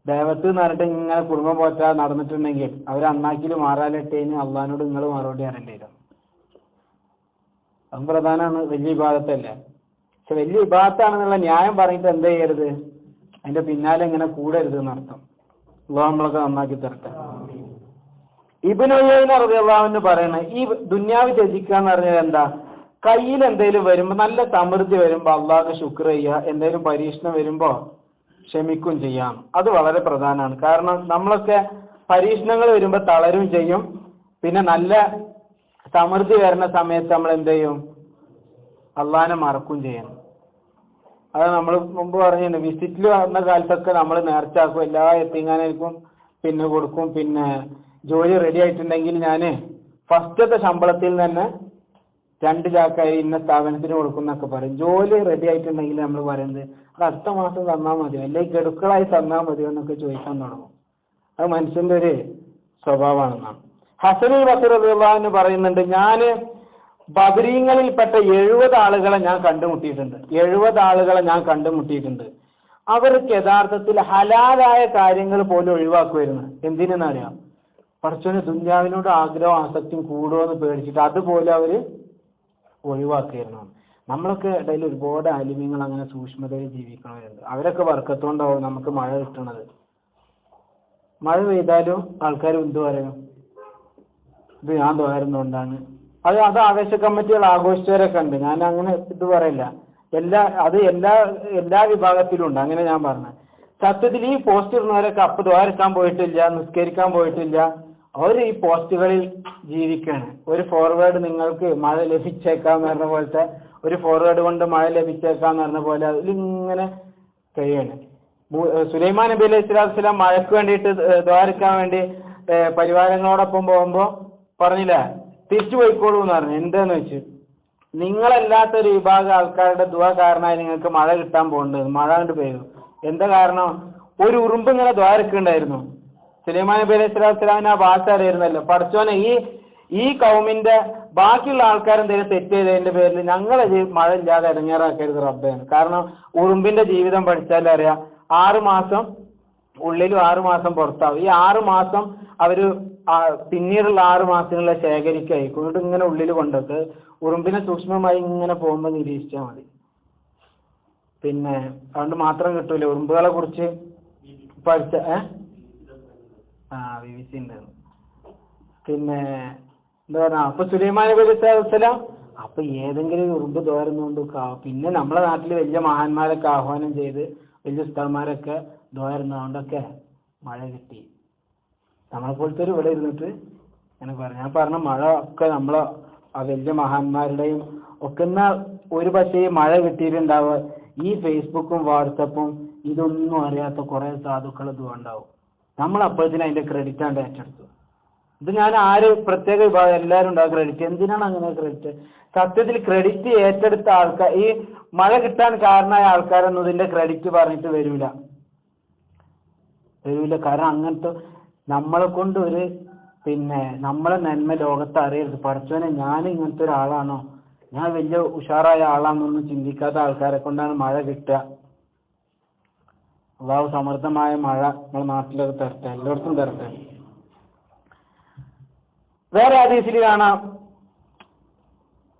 ദൈവത്ത് എന്ന് പറഞ്ഞിട്ട് ഇങ്ങനെ കുടുംബം പോറ്റാ നടന്നിട്ടുണ്ടെങ്കിൽ അവർ അണ്ണാക്കിൽ മാറാലിട്ടേന് അള്ളഹാനോട് നിങ്ങൾ മറുപടി അറിയേണ്ടി വരും. അതും പ്രധാനമാണ്. വലിയ വിഭാഗത്തല്ലേ. പക്ഷെ വലിയ വിഭാഗത്താണെന്നുള്ള ന്യായം പറഞ്ഞിട്ട് എന്ത് ചെയ്യരുത്, അതിന്റെ പിന്നാലെ ഇങ്ങനെ കൂടരുത് എന്നർത്ഥം. അള്ളാഹു നമ്മളൊക്കെ നന്നാക്കി തരട്ടെ. ഇബ്നു ഉയൈന റളിയല്ലാഹു അൻഹു പറയണ ഈ ദുന്യാവ് ത്യജിക്കുക എന്ന് പറഞ്ഞാൽ എന്താ? കയ്യിൽ എന്തെങ്കിലും വരുമ്പോ, നല്ല സമൃദ്ധി വരുമ്പോ അള്ളാഹ്ക്ക് ശുക്ർ ചെയ്യുക, എന്തെങ്കിലും പരീക്ഷണം വരുമ്പോ ക്ഷമിക്കും ചെയ്യാം. അത് വളരെ പ്രധാനമാണ്. കാരണം നമ്മളൊക്കെ പരീക്ഷണങ്ങൾ വരുമ്പോൾ തളരും ചെയ്യും. പിന്നെ നല്ല സമൃദ്ധി വരുന്ന സമയത്ത് നമ്മൾ എന്ത് ചെയ്യും? അള്ളാഹിനെ മറക്കും ചെയ്യണം. അത് നമ്മൾ മുമ്പ് പറഞ്ഞിട്ടുണ്ട്. വിസിറ്റിൽ വന്ന കാലത്തൊക്കെ നമ്മൾ നേർച്ചാക്കും, എല്ലാ എത്തിങ്ങാനേക്കും പിന്നെ കൊടുക്കും. പിന്നെ ജോലി റെഡി ആയിട്ടുണ്ടെങ്കിൽ ഞാൻ ഫസ്റ്റത്തെ ശമ്പളത്തിൽ തന്നെ 2 ചാക്കായി ഇന്ന സ്ഥാപനത്തിന് കൊടുക്കും എന്നൊക്കെ പറയും. ജോലി റെഡി ആയിട്ടുണ്ടെങ്കിൽ നമ്മൾ പറയുന്നത് അത് അടുത്ത മാസം തന്നാൽ മതിയോ, അല്ലെങ്കിൽ ഗഡുക്കളായി തന്നാൽ മതിയോ എന്നൊക്കെ ചോദിക്കാൻ തുടങ്ങും. അത് മനുഷ്യന്റെ ഒരു സ്വഭാവമാണെന്നാണ്. ഹസനുൽ ബസ്രി റളിയല്ലാഹു അൻഹു പറയുന്നുണ്ട്, ഞാൻ ബദരീങ്ങളിൽപ്പെട്ട 70 ആളുകളെ ഞാൻ കണ്ടുമുട്ടിയിട്ടുണ്ട്. 70 ആളുകളെ ഞാൻ കണ്ടുമുട്ടിയിട്ടുണ്ട്. അവർക്ക് യഥാർത്ഥത്തിൽ ഹലാലായ കാര്യങ്ങൾ പോലും ഒഴിവാക്കുമായിരുന്നു. എന്തിനെന്നറിയാം? പടച്ചോന് ദുന്യാവിനോട് ആഗ്രഹവും ആസക്തിയും കൂടുമോ എന്ന് പേടിച്ചിട്ട് അതുപോലെ അവര് ഒഴിവാക്കുകയായിരുന്നു. നമ്മളൊക്കെ ഇടയിൽ ഒരുപാട് ആലിമ്യങ്ങൾ അങ്ങനെ സൂക്ഷ്മതയിൽ ജീവിക്കണവരുണ്ട്. അവരൊക്കെ വർക്കത്തോണ്ടാവും നമുക്ക് മഴ കിട്ടണത്. മഴ പെയ്താലും ആൾക്കാർ എന്തു പറയും? ഇത് ഞാൻ തോരുന്നതുകൊണ്ടാണ്. അത് ആവേശ കമ്മിറ്റികൾ ആഘോഷിച്ചവരൊക്കെ ഉണ്ട്. ഞാൻ അങ്ങനെ ഇത് പറയില്ല. എല്ലാ വിഭാഗത്തിലും ഉണ്ട്. അങ്ങനെ ഞാൻ പറഞ്ഞത്. സത്യത്തിൽ ഈ പോസ്റ്റ് ഇടുന്നവരൊക്കെ അപ്പ് ദ്വാരക്കാൻ പോയിട്ടില്ല, നിസ്കരിക്കാൻ പോയിട്ടില്ല. അവർ ഈ പോസ്റ്റുകളിൽ ജീവിക്കാണ്. ഒരു ഫോർവേഡ് നിങ്ങൾക്ക് മഴ ലഭിച്ചേക്കാന്ന് പറഞ്ഞ പോലത്തെ ഒരു ഫോർവേഡ് കൊണ്ട് മഴ ലഭിച്ചേക്കാന്ന് പറഞ്ഞ പോലെ അതിലിങ്ങനെ കഴിയാണ്. സുലൈമാൻ നബി അലൈഹി സ്വലാത്തു വസ്സലാം മഴയ്ക്ക് വേണ്ടിയിട്ട് ദ്വാരക്കാൻ വേണ്ടി പരിവാരങ്ങളോടൊപ്പം പോകുമ്പോൾ പറഞ്ഞില്ല, തിരിച്ചു പോയിക്കോളൂ എന്ന് പറഞ്ഞു. എന്താന്ന് വെച്ച്, നിങ്ങളല്ലാത്തൊരു വിഭാഗം ആൾക്കാരുടെ ദുആ കാരണമായി നിങ്ങൾക്ക് മഴ കിട്ടാൻ പോകേണ്ടത്. മഴ കണ്ട് പെയ്തു. എന്താ കാരണം? ഒരു ഉറുമ്പ് ഇങ്ങനെ ദ്വാരക്കുണ്ടായിരുന്നു. സുലൈമാൻ നബി അലൈഹി സ്വലാത്തു വസ്സലാമിന് ആ ഭാഷ അറിയായിരുന്നല്ലോ. പടച്ചോനെ ഈ കൗമിന്റെ ബാക്കിയുള്ള ആൾക്കാരെന്തെങ്കിലും തെറ്റ് ചെയ്തതിന്റെ പേരിൽ ഞങ്ങളെ മഴ ഇല്ലാതെ ഇടങ്ങേറാക്കരുത് റബ്ബേന്ന്. കാരണം ഉറുമ്പിന്റെ ജീവിതം പഠിച്ചാലും അറിയാം, 6 മാസം ഉള്ളിലും 6 മാസം പുറത്താവും. ഈ 6 മാസം അവര് പിന്നീടുള്ള 6 മാസങ്ങളെ ശേഖരിക്കായി കൊണ്ട് ഇങ്ങനെ ഉള്ളിൽ കൊണ്ടൊക്കെ ഉറുമ്പിനെ സൂക്ഷ്മമായി ഇങ്ങനെ പോകുമ്പോൾ നിരീക്ഷിച്ചാൽ മതി. പിന്നെ അതുകൊണ്ട് മാത്രം കിട്ടൂല. ഉറുമ്പുകളെ കുറിച്ച് പഠിച്ച BBC ഉണ്ട്. പിന്നെ എന്താ പറഞ്ഞ, അപ്പൊ സുലൈമാൻ നബി അലൈഹി വസല്ലം അപ്പൊ ഏതെങ്കിലും ഉറുമ്പ് തോരുന്നുകൊണ്ട് പിന്നെ നമ്മളെ നാട്ടിൽ വലിയ മഹാന്മാരൊക്കെ ആഹ്വാനം ചെയ്ത് വലിയ ഉസ്താദ്മാരൊക്കെ ദ്വാരുന്നതുകൊണ്ടൊക്കെ മഴ കിട്ടി. നമ്മളെ പോലത്തെ ഒരു ഇവിടെ ഇരുന്നിട്ട് അങ്ങനെ പറഞ്ഞു. ഞാൻ പറഞ്ഞ മഴ ഒക്കെ നമ്മളെ ആ വലിയ മഹാന്മാരുടെയും ഒക്കെ ഒരു പക്ഷേ മഴ കിട്ടിയിട്ടുണ്ടാവുക ഈ ഫേസ്ബുക്കും വാട്സപ്പും ഇതൊന്നും അറിയാത്ത കുറെ സാധുക്കൾ ഇതുണ്ടാവും. നമ്മൾ അപ്പോഴത്തേനും അതിന്റെ ക്രെഡിറ്റ് ആണ് ഏറ്റെടുത്തു. ഇത് ഞാൻ പ്രത്യേക വിഭാഗം എല്ലാവരും ഉണ്ടാകും ക്രെഡിറ്റ്. എന്തിനാണ് അങ്ങനെ ക്രെഡിറ്റ്? സത്യത്തിൽ ക്രെഡിറ്റ് ഏറ്റെടുത്ത ആൾക്കാർ, ഈ മഴ കിട്ടാൻ കാരണമായ ആൾക്കാരൊന്നും ഇതിന്റെ ക്രെഡിറ്റ് പറഞ്ഞിട്ട് വരൂല. കാരണം അങ്ങനത്തെ നമ്മളെ കൊണ്ട് നമ്മളെ നന്മ ലോകത്ത് അറിയരുത്. പഠിച്ചവനെ ഞാൻ ഇങ്ങനത്തെ ഒരാളാണോ, ഞാൻ വലിയ ഉഷാറായ ആളാണെന്നൊന്നും ചിന്തിക്കാത്ത ആൾക്കാരെ കൊണ്ടാണ് മഴ കിട്ടുക. അള്ളാഹു സമൃദ്ധമായ മഴ നമ്മുടെ നാട്ടിലൊക്കെ തരട്ടെ, എല്ലായിടത്തും തരട്ടെ. വേറെ ഹദീസിൽ കാണാം,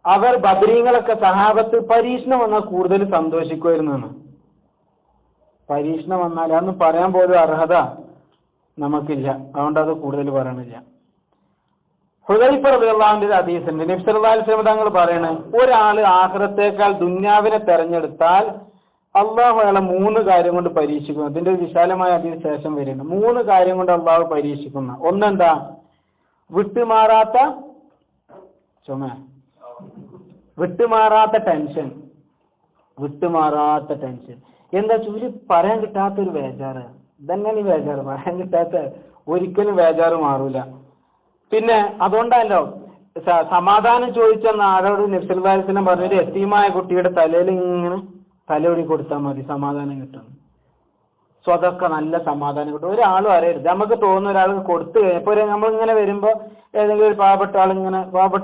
അവർ ബദരീങ്ങളൊക്കെ സഹാബത്ത് പരീക്ഷണം വന്നാൽ കൂടുതൽ സന്തോഷിക്കുമായിരുന്നു. പരീക്ഷണം വന്നാൽ അതൊന്നും പറയാൻ പോലും അർഹത നമുക്കില്ല. അതുകൊണ്ട് അത് കൂടുതൽ പറയണില്ല. ഹുദൈഫ റളിയല്ലാഹു അൻഹു ഹദീസുണ്ട്. നബി സല്ലല്ലാഹു അലൈഹി വസല്ലം തങ്ങൾ പറയണ ഒരാൾ ആഖിറത്തേക്കാൾ ദുന്യാവിനെ തെരഞ്ഞെടുത്താൽ അള്ളാഹു അയാളെ 3 കാര്യം കൊണ്ട് പരീക്ഷിക്കുന്നു. അതിന്റെ വിശാലമായ അതിന് ശേഷം വരുന്നു. 3 കാര്യം കൊണ്ട് അള്ളാഹു പരീക്ഷിക്കുന്ന ഒന്നെന്താ? വിട്ടുമാറാത്ത ടെൻഷൻ. എന്താ ചൂര് പറയാൻ കിട്ടാത്തൊരു ബേജാറ്. ഇതങ്ങനെ ബേജാറ് പറയാൻ കിട്ടാത്ത, ഒരിക്കലും ബേജാറ് മാറൂല. പിന്നെ അതുകൊണ്ടല്ലോ സമാധാനം ചോദിച്ചെന്ന ആരോട് നബി സല്ലല്ലാഹു അലൈഹി വസല്ലം പറഞ്ഞൊരു യതീമായ കുട്ടിയുടെ തലയിൽ ഇങ്ങനെ തലയൊടി കൊടുത്താൽ മതി, സമാധാനം കിട്ടും. സ്വതൊക്കെ നല്ല സമാധാനം കിട്ടും. ഒരാളും അറിയരുത്. നമുക്ക് തോന്നുന്ന ഒരാൾക്ക് കൊടുത്തു കഴിഞ്ഞപ്പോൾ നമ്മളിങ്ങനെ വരുമ്പോൾ ഏതെങ്കിലും ഒരു പാവപ്പെട്ട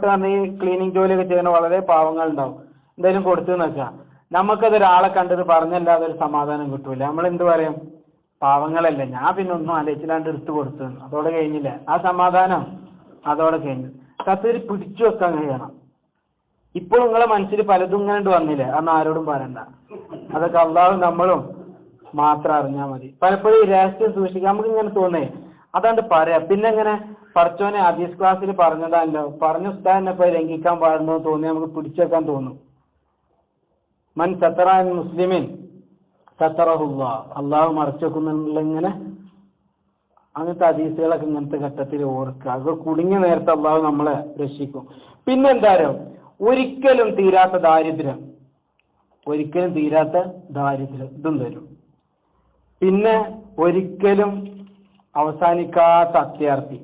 പറഞ്ഞ ഈ ക്ലീനിങ് ജോലിയൊക്കെ ചെയ്യുന്ന വളരെ പാവങ്ങൾ ഉണ്ടാവും. എന്തായാലും കൊടുത്തെന്ന് വെച്ചാൽ നമുക്കതൊരാളെ കണ്ടത് പറഞ്ഞല്ലാതെ ഒരു സമാധാനം കിട്ടൂല. നമ്മൾ എന്ത് പറയും? പാവങ്ങളല്ലേ, ഞാൻ പിന്നെ ഒന്നും ആലോചിച്ചില്ലാണ്ട് എടുത്തു കൊടുത്തു, അതോടെ കഴിഞ്ഞില്ല. ആ സമാധാനം അതോടെ കഴിഞ്ഞു. കത്തിരി പിടിച്ചു വെക്കാൻ കഴിയണം. ഇപ്പോൾ നിങ്ങളെ മനസ്സിൽ പലതും ഇങ്ങനെ വന്നില്ലേ, അന്ന് ആരോടും പറയണ്ട. അതൊക്കെ അള്ളാഹും നമ്മളും മാത്രം അറിഞ്ഞാൽ മതി. പലപ്പോഴും ഈ രഹസ്യം സൂക്ഷിക്കാൻ നമുക്ക് ഇങ്ങനെ തോന്നേ, അതാണ്ട് പറയാം. പിന്നെ ഇങ്ങനെ പഠിച്ചോനെ ഹദീസ് ക്ലാസ്സിൽ പറഞ്ഞതല്ലോ, പറഞ്ഞ ഉസ്താദിനെ ഇപ്പൊ ലംഘിക്കാൻ പാടുണ്ടോ തോന്നി നമുക്ക് പിടിച്ചു വെക്കാൻ തോന്നും. മൻ സത്തറ മുസ്ലിമിൻ സത്തറഹുല്ലാഹ്, അള്ളാഹു മറച്ചു വെക്കുന്നുള്ള ഇങ്ങനെ അങ്ങനത്തെ ഹദീസുകളൊക്കെ ഇങ്ങനത്തെ ഘട്ടത്തിൽ ഓർക്കുക. അത് കുടുങ്ങിയ നേരത്തെ അള്ളാഹു നമ്മളെ രക്ഷിക്കും. പിന്നെന്താരോ ഒരിക്കലും തീരാത്ത ദാരിദ്ര്യം ഇതും തരും. പിന്നെ ഒരിക്കലും അവസാനിക്കാത്ത അത്യാർത്തി.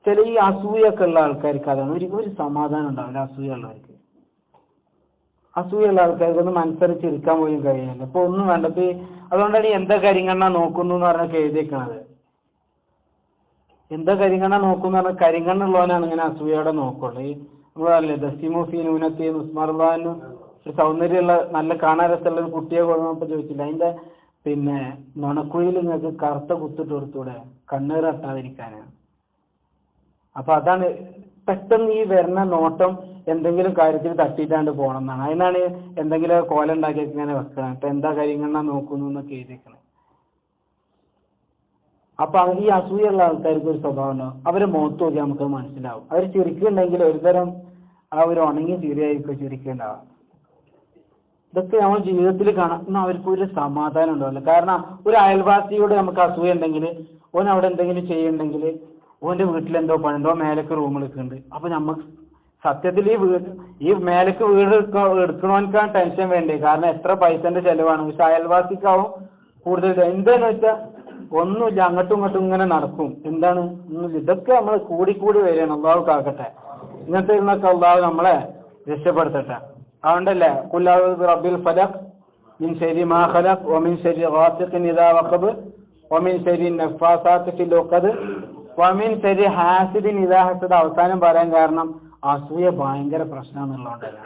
ചില ഈ അസൂയൊക്കെ ഉള്ള ആൾക്കാർക്ക് അതാണ് ഒരു സമാധാനം ഉണ്ടാവില്ല. അസൂയുള്ള ആൾക്കാർക്കൊന്നും മനസ്സരിച്ചിരിക്കാൻ പോലും കഴിയില്ല. ഇപ്പൊ ഒന്നും വേണ്ടത്. അതുകൊണ്ടാണ് എന്താ കരിങ്കണ്ണ നോക്കുന്നു എന്ന് പറഞ്ഞൊക്കെ എഴുതിയേക്കണത്. എന്താ കരിങ്കണ്ണ നോക്കുന്നു പറഞ്ഞാൽ കരിങ്കണ്ണുള്ളവനാണ് ഇങ്ങനെ അസൂയോടെ നോക്കുള്ളൂ. ഈ നമ്മളല്ലേ ദസ്തിമോഫി നൂനത്തി ഉസ്മാറുള്ളാനും ഒരു സൗന്ദര്യമുള്ള നല്ല കാണാൻ രസമുള്ള ഒരു കുട്ടിയെ കൊണ്ടുവന്നപ്പോൾ ചോദിച്ചില്ല, അതിന്റെ പിന്നെ നുണക്കുഴിയിൽ നിങ്ങൾക്ക് കറുത്ത കുത്തിട്ട് കൊടുത്തൂടെ കണ്ണീറട്ടാതിരിക്കാനാണ്. അപ്പൊ അതാണ് പെട്ടെന്ന് ഈ വരുന്ന നോട്ടം എന്തെങ്കിലും കാര്യത്തിൽ തട്ടിയിട്ടാണ്ട് പോകണം എന്നാണ്. അതിനാണ് എന്തെങ്കിലും കോല ഉണ്ടാക്കി ഇങ്ങനെ വെക്കണം. ഇപ്പൊ എന്താ കരിങ്കണ്ണ നോക്കുന്നു എന്നൊക്കെ എഴുതിയേക്കണം. അപ്പൊ ഈ അസൂയുള്ള ആൾക്കാർക്ക് ഒരു സ്വഭാവം ഉണ്ടാവും. അവരെ മുഖത്ത് നോക്കി നമുക്ക് മനസ്സിലാവും. അവർ ചിരിക്കുന്നുണ്ടെങ്കിൽ ഒരുതരം ആ ഒരു ഉണങ്ങി ചിരിയായിരിക്കും ചിരിക്കുന്നുണ്ടാവാം. ഇതൊക്കെ നമ്മൾ ജീവിതത്തിൽ കാണുന്ന അവർക്ക് ഒരു സമാധാനം ഉണ്ടാവില്ല. കാരണം ഒരു അയൽവാസിയോട് നമുക്ക് അസൂയ ഉണ്ടെങ്കിൽ ഓൻ അവിടെ എന്തെങ്കിലും ചെയ്യുന്നുണ്ടെങ്കിൽ ഓന്റെ വീട്ടിലെന്തോ പണിണ്ടോ മേലക്ക് റൂം എടുക്കുന്നുണ്ട്. അപ്പൊ നമുക്ക് സത്യത്തിൽ ഈ മേലക്ക് വീട് എടുക്കണോൻക്കാണ് ടെൻഷൻ വേണ്ടേ. കാരണം എത്ര പൈസന്റെ ചെലവാണ്. പക്ഷെ അയൽവാസിക്കാവും കൂടുതൽ. എന്താന്ന് വെച്ചാൽ ഒന്നുമില്ല, അങ്ങോട്ടും ഇങ്ങോട്ടും ഇങ്ങനെ നടക്കും. എന്താണ് ഒന്നുമില്ല. ഇതൊക്കെ നമ്മൾ കൂടി വരികയാണ്. അള്ളാഹു കാക്കട്ടെ. ഇങ്ങനത്തെ ഇരുന്നൊക്കെ അള്ളാഹു നമ്മളെ രക്ഷപ്പെടുത്തട്ടെ. അതുകൊണ്ടല്ലേ ഖുൽ അഊദു ബിറബ്ബിൽ ഫലഖ് മിൻ ശർരി മാ ഖലഖ് വമിൻ ശർരി ഗാസിഖിൻ ഇദാ വഖബ് വമിൻ ശർരി നഫ്ഫാസാത്തി ഫിൽ ഉഖദ് വമിൻ ശർരി ഹാസിദിൻ ഇദാ ഹസദ്. അവസാനം പറയാൻ കാരണം അസൂയ ഭയങ്കര പ്രശ്നമാണെന്നുള്ളതുകൊണ്ടല്ല.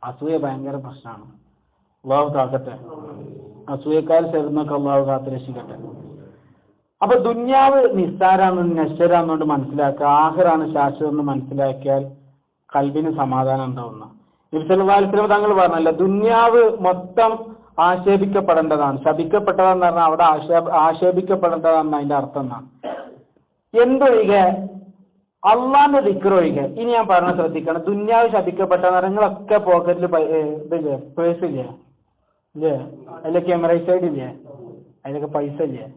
അസൂയ ഭയങ്കര പ്രശ്നമാണ്. അള്ളാഹു കാക്കട്ടെ. അസൂയക്കാർ ചേർന്നൊക്കെ അള്ളാഹു കാത്ത് രക്ഷിക്കട്ടെ. അപ്പൊ ദുന്യാവ് നിസ്സാരാണെന്ന് നശ്വരാന്നുകൊണ്ട് മനസ്സിലാക്കുക. ആഖിറാണ് ശാശ്വതെന്ന് മനസ്സിലാക്കിയാൽ കൽബിന് സമാധാനം ഉണ്ടാവുന്ന. നബി സല്ലല്ലാഹു അലൈഹി വസല്ലം തങ്ങൾ പറഞ്ഞല്ലോ, ദുന്യാവ് മൊത്തം ആക്ഷേപിക്കപ്പെടേണ്ടതാണ്. ശപിക്കപ്പെട്ടതെന്ന് പറഞ്ഞാൽ അവിടെ ആക്ഷേപിക്കപ്പെടേണ്ടതാണെന്ന് അതിന്റെ അർത്ഥം എന്നാണ്. എന്തൊഴികെ അള്ളാന്റെ ദിക്ർ ഒഴികെ. ഇനി ഞാൻ പറഞ്ഞ ശ്രദ്ധിക്കണം. ദുന്യാവ് ശപിക്കപ്പെട്ടെന്ന് നിങ്ങളൊക്കെ പോക്കറ്റിൽ ഇതില്ലേ, പേഴ്സ് ഇല്ലേ, അതിലെ ക്യാമറ സൈഡ് ഇല്ലേ, അതിലൊക്കെ പൈസ ഇല്ലേ?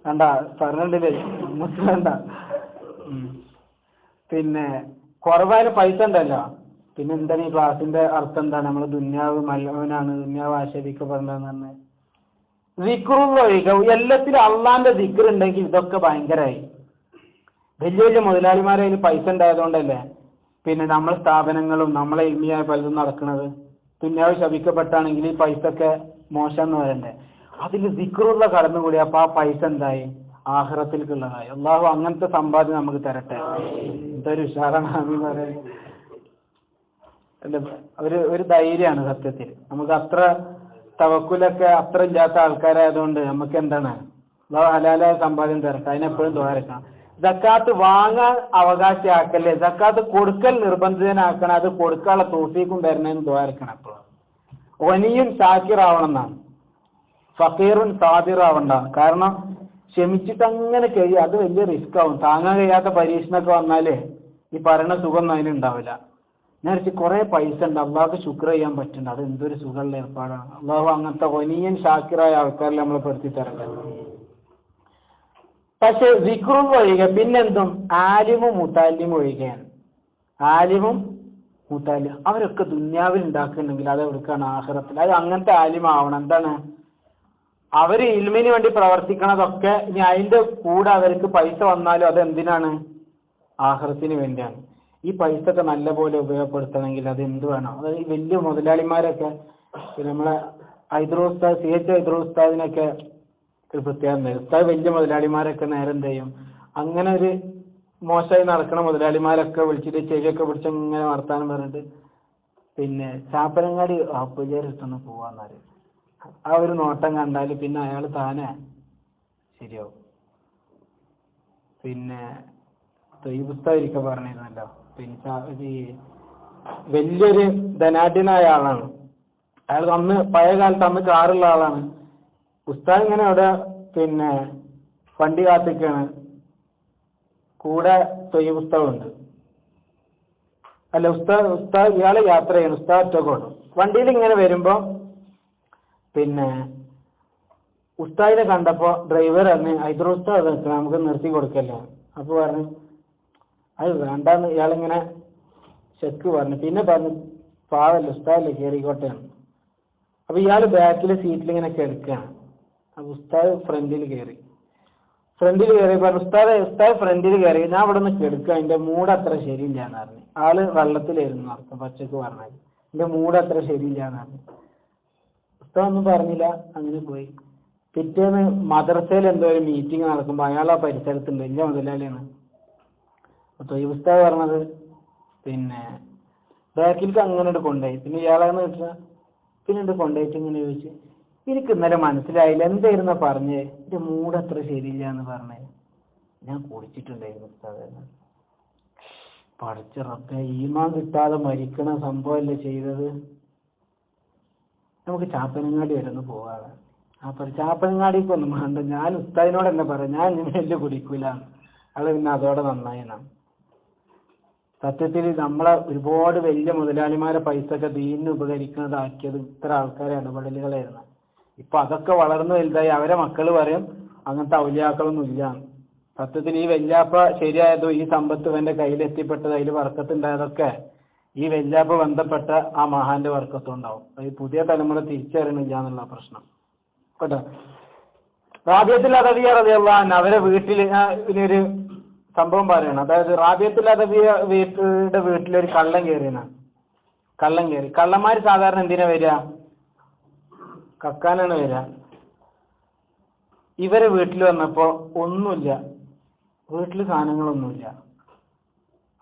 കണ്ട പറഞ്ഞിട്ടില്ലേ കണ്ട. പിന്നെ കുറവായാലും പൈസ ഉണ്ടല്ലോ. പിന്നെ എന്താണ് ഈ ക്ലാസിന്റെ അർത്ഥം? എന്താണ് നമ്മൾ ദുന്യാവ് മല്ലവനാണ്, ദുന്യാവ് ആക്ഷേപിക്കപ്പെടേണ്ടതെന്ന് പറഞ്ഞ് ദിക്റുള്ള ഒഴികെ എല്ലാത്തിലും അള്ളാന്റെ ദിക്ർ ഉണ്ടെങ്കിൽ ഇതൊക്കെ ഭയങ്കരമായി. വലിയ വലിയ മുതലാളിമാരെ അതിൽ പൈസ ഉണ്ടായതുകൊണ്ടല്ലേ പിന്നെ നമ്മളെ സ്ഥാപനങ്ങളും നമ്മളെ ഇൽമിയായ പലതും നടക്കുന്നത്. ദുന്യാവ് ശപിക്കപ്പെട്ടാണെങ്കിൽ ഈ പൈസ ഒക്കെ മോശം എന്ന് പറയണ്ടേ. അതിൽ ദിക്റുള്ള കടന്നുകൂടി. അപ്പൊ ആ പൈസ എന്തായി? ആഖിറത്തിലേക്കുള്ളതായി. അള്ളാഹു അങ്ങനത്തെ സമ്പാദ്യം നമുക്ക് തരട്ടെ. എന്തൊരു ഉഷാറാണ് ആമീൻ പറയുന്നത്. ഒരു ധൈര്യമാണ് സത്യത്തിൽ. നമുക്ക് അത്ര തവക്കുലൊക്കെ അത്ര ഇല്ലാത്ത ആൾക്കാരായതുകൊണ്ട് നമുക്ക് എന്താണ് അള്ളാഹു ഹലാലായ സമ്പാദ്യം തരട്ടെ. അതിനെപ്പോഴും ദ്വാരക്കണം. സക്കാത്ത് വാങ്ങാൻ അവകാശിയാക്കല്ലേ, സക്കാത്ത് കൊടുക്കൽ നിർബന്ധിതനാക്കണം. അത് കൊടുക്കാനുള്ള തൗഫീഖും തരണേന്ന് ദ്വാരക്കണം. എപ്പോഴും വനിയും ഷാക്കിറാവണം എന്നാണ്, ഫക്കീറും സാദിറാവണ്ട. കാരണം ക്ഷമിച്ചിട്ട് അങ്ങനെ കഴിയും. അത് വലിയ റിസ്ക് ആവും. താങ്ങാൻ കഴിയാത്ത പരീക്ഷണമൊക്കെ വന്നാലേ ഈ പറയുന്ന സുഖമൊന്നും അതിനുണ്ടാവില്ല. ഞാൻ കുറെ പൈസ ഉണ്ട്, അള്ളാഹ്ക്ക് ശുക്ർ ചെയ്യാൻ പറ്റുന്നുണ്ട്, അത് എന്തൊരു സുഖമുള്ള ഏർപ്പാടാണ്. അള്ളാഹു അങ്ങനത്തെ വലിയൻ ഷാക്കിറായ ആൾക്കാരിൽ നമ്മൾ പെടുത്തി തരണ്ടത്. പക്ഷെ സിക്റും ഒഴികെ പിന്നെന്തും ആലിമും മുത്താലിമും ഒഴികെയാണ്. ആലിമും മുത്താലിം അവരൊക്കെ ദുന്യാവിൽ ഉണ്ടാക്കുന്നുണ്ടെങ്കിൽ അത് എവിടുക്കാണ്? ആഖിറത്തിൽ. അത് അങ്ങനത്തെ ആലിമാവണം. എന്താണ്? അവര് ഇൽമിന് വേണ്ടി പ്രവർത്തിക്കണതൊക്കെ ഇനി അതിന്റെ കൂടെ അവർക്ക് പൈസ വന്നാലും അത് എന്തിനാണ്? ആഖിറത്തിന് വേണ്ടിയാണ്. ഈ പൈസ ഒക്കെ നല്ലപോലെ ഉപയോഗപ്പെടുത്തണമെങ്കിൽ അത് എന്ത് വേണം? അതായത് ഈ വലിയ മുതലാളിമാരൊക്കെ നമ്മളെ ഹൈദ്രോസ്താദ് CH ഹൈദ്രോസ്താദിനൊക്കെ ഒരു പ്രത്യേകത. ഉസ്താദ് വലിയ മുതലാളിമാരൊക്കെ നേരം എന്ത് ചെയ്യും? അങ്ങനെ ഒരു മോശമായി നടക്കണ മുതലാളിമാരൊക്കെ വിളിച്ചിട്ട് ചെവിയൊക്കെ പിടിച്ച് ഇങ്ങനെ വർത്താനം പറഞ്ഞിട്ട് പിന്നെ ചാപ്പനങ്ങാടി ആപ്പുചേരത്തൊന്ന് പോവാന്നാല് ആ ഒരു നോട്ടം കണ്ടാൽ പിന്നെ അയാൾ താനെ ശരിയാവും. പിന്നെ തൊയ്ബുസ്താദിരിക്കെ പറഞ്ഞിരുന്നല്ലോ, പിന്നെ ഈ വലിയൊരു ധനാഢ്യനായ ആളാണ് അയാൾ. അന്ന് പഴയ കാലത്ത് അന്ന് കാറുള്ള ആളാണ്. ഉസ്താദ് ഇങ്ങനെ അവിടെ പിന്നെ വണ്ടി കാത്തിക്കാണ്, കൂടെ തൊയ്ബുസ്താദുണ്ട്. അല്ല, ഉസ്താദ് ഇയാള് യാത്ര ചെയ്യണം, ഉസ്താദ് ഒറ്റക്കോടും. വണ്ടിയിൽ ഇങ്ങനെ വരുമ്പോ പിന്നെ ഉസ്താദിനെ കണ്ടപ്പോ ഡ്രൈവർ പറഞ്ഞു, ഹൈദ്രോസ്താദ് നിൽക്കണം, നമുക്ക് നിർത്തി കൊടുക്കല്ലേ. അപ്പൊ പറഞ്ഞു അത് വേണ്ടെന്ന് ഇയാളിങ്ങനെ ചെക്ക് പറഞ്ഞു. പിന്നെ പറഞ്ഞു പാവല്ല ഉസ്താദല്ലേ, കയറിക്കോട്ടെയാണ്. അപ്പൊ ഇയാൾ ബാക്കിലെ സീറ്റിൽ ഇങ്ങനെ കിടക്കുകയാണ്. അപ്പൊ ഉസ്താദ് ഫ്രണ്ടിൽ കയറി പറഞ്ഞു, ഉസ്താദ് ഫ്രണ്ടിൽ കയറി, ഞാൻ ഇവിടെ നിന്ന് കെടുക്കുക, എന്റെ മൂഡ് അത്ര ശരിയില്ലാന്ന് പറഞ്ഞു. ആള് വെള്ളത്തിലായിരുന്നു അർത്ഥം, പച്ചക്ക് പറഞ്ഞാൽ എന്റെ മൂഡ് അത്ര ശരിയില്ലാന്ന് പറഞ്ഞു. ഉസ്താദ് ഒന്നും പറഞ്ഞില്ല, അങ്ങനെ പോയി. പിറ്റേന്ന് മദ്രസയിൽ എന്തോ ഒരു മീറ്റിംഗ് നടക്കുമ്പോൾ അയാൾ ആ പരിസരത്തുണ്ട്, വലിയ മുതലാളിയാണ്. അപ്പൊ ഈ ഉസ്താദ് പറഞ്ഞത് പിന്നെ ബാക്കിലേക്ക് അങ്ങനെ കൊണ്ടുപോയി. പിന്നെ ഇയാളെന്ന് വെച്ചാൽ പിന്നെ കൊണ്ടുപോയിട്ട് ഇങ്ങനെ ചോദിച്ചു, എനിക്ക് ഇന്നലെ മനസ്സിലായില്ല, എന്തായിരുന്നു പറഞ്ഞേ? എന്റെ മൂഡ് അത്ര ശരിയില്ല എന്ന് പറഞ്ഞേ. ഞാൻ കുടിച്ചിട്ടുണ്ടായിരുന്നു ഉസ്താദ്. പഠിച്ച റബ്ബേ, ഈമാൻ കിട്ടാതെ മരിക്കണ സംഭവമല്ലേ ചെയ്തത്. നമുക്ക് ചാപ്പനങ്ങാടി വരെ ഒന്ന് പോകാതെ. ചാപ്പനങ്ങാടിക്കൊന്നും വേണ്ട, ഞാൻ ഉസ്താദിനോട് തന്നെ പറയാം, ഞാൻ ഇനി വലിയ കുടിക്കൂല. അത് പിന്നെ അതോടെ നന്നായിന്നാണ്. സത്യത്തിൽ നമ്മളെ ഒരുപാട് വലിയ മുതലാളിമാരെ പൈസ ഒക്കെ ദീനിന് ഉപകരിക്കുന്നതാക്കിയത് ഇത്ര ആൾക്കാരെ ഇടപെടലുകളായിരുന്നു. ഇപ്പൊ അതൊക്കെ വളർന്നു വലുതായി അവരെ മക്കള് പറയും അങ്ങനത്തെ ഔലിയാക്കളൊന്നും ഇല്ല. സത്യത്തിൽ ഈ വല്യാപ്പ ശരിയായതോ ഈ സമ്പത്ത് എന്റെ കയ്യിലെത്തിപ്പെട്ടത് അതിൽ വർക്കത്തുണ്ടായതൊക്കെ ഈ വല്യാപ്പ ബന്ധപ്പെട്ട ആ മഹാന്റെ വർക്കത്തുണ്ടാവും. ഈ പുതിയ തലമുറ തിരിച്ചറിയണില്ല എന്നുള്ള പ്രശ്നം കേട്ടോ. റാബിയത്തുൽ അദവിയ്യ റളിയല്ലാഹു അൻഹ അവരെ വീട്ടിൽ ഇനിയൊരു സംഭവം പറയണം. അതായത് റാബിയത്തുൽ അദവിയ്യ വീട്ടിലൊരു കള്ളൻ കയറി. കള്ളന്മാര് സാധാരണ എന്തിനാ വരിക? കക്കാനാണ് വരിക. ഇവരെ വീട്ടിൽ വന്നപ്പോ ഒന്നുമില്ല, വീട്ടിൽ സാധനങ്ങളൊന്നുമില്ല.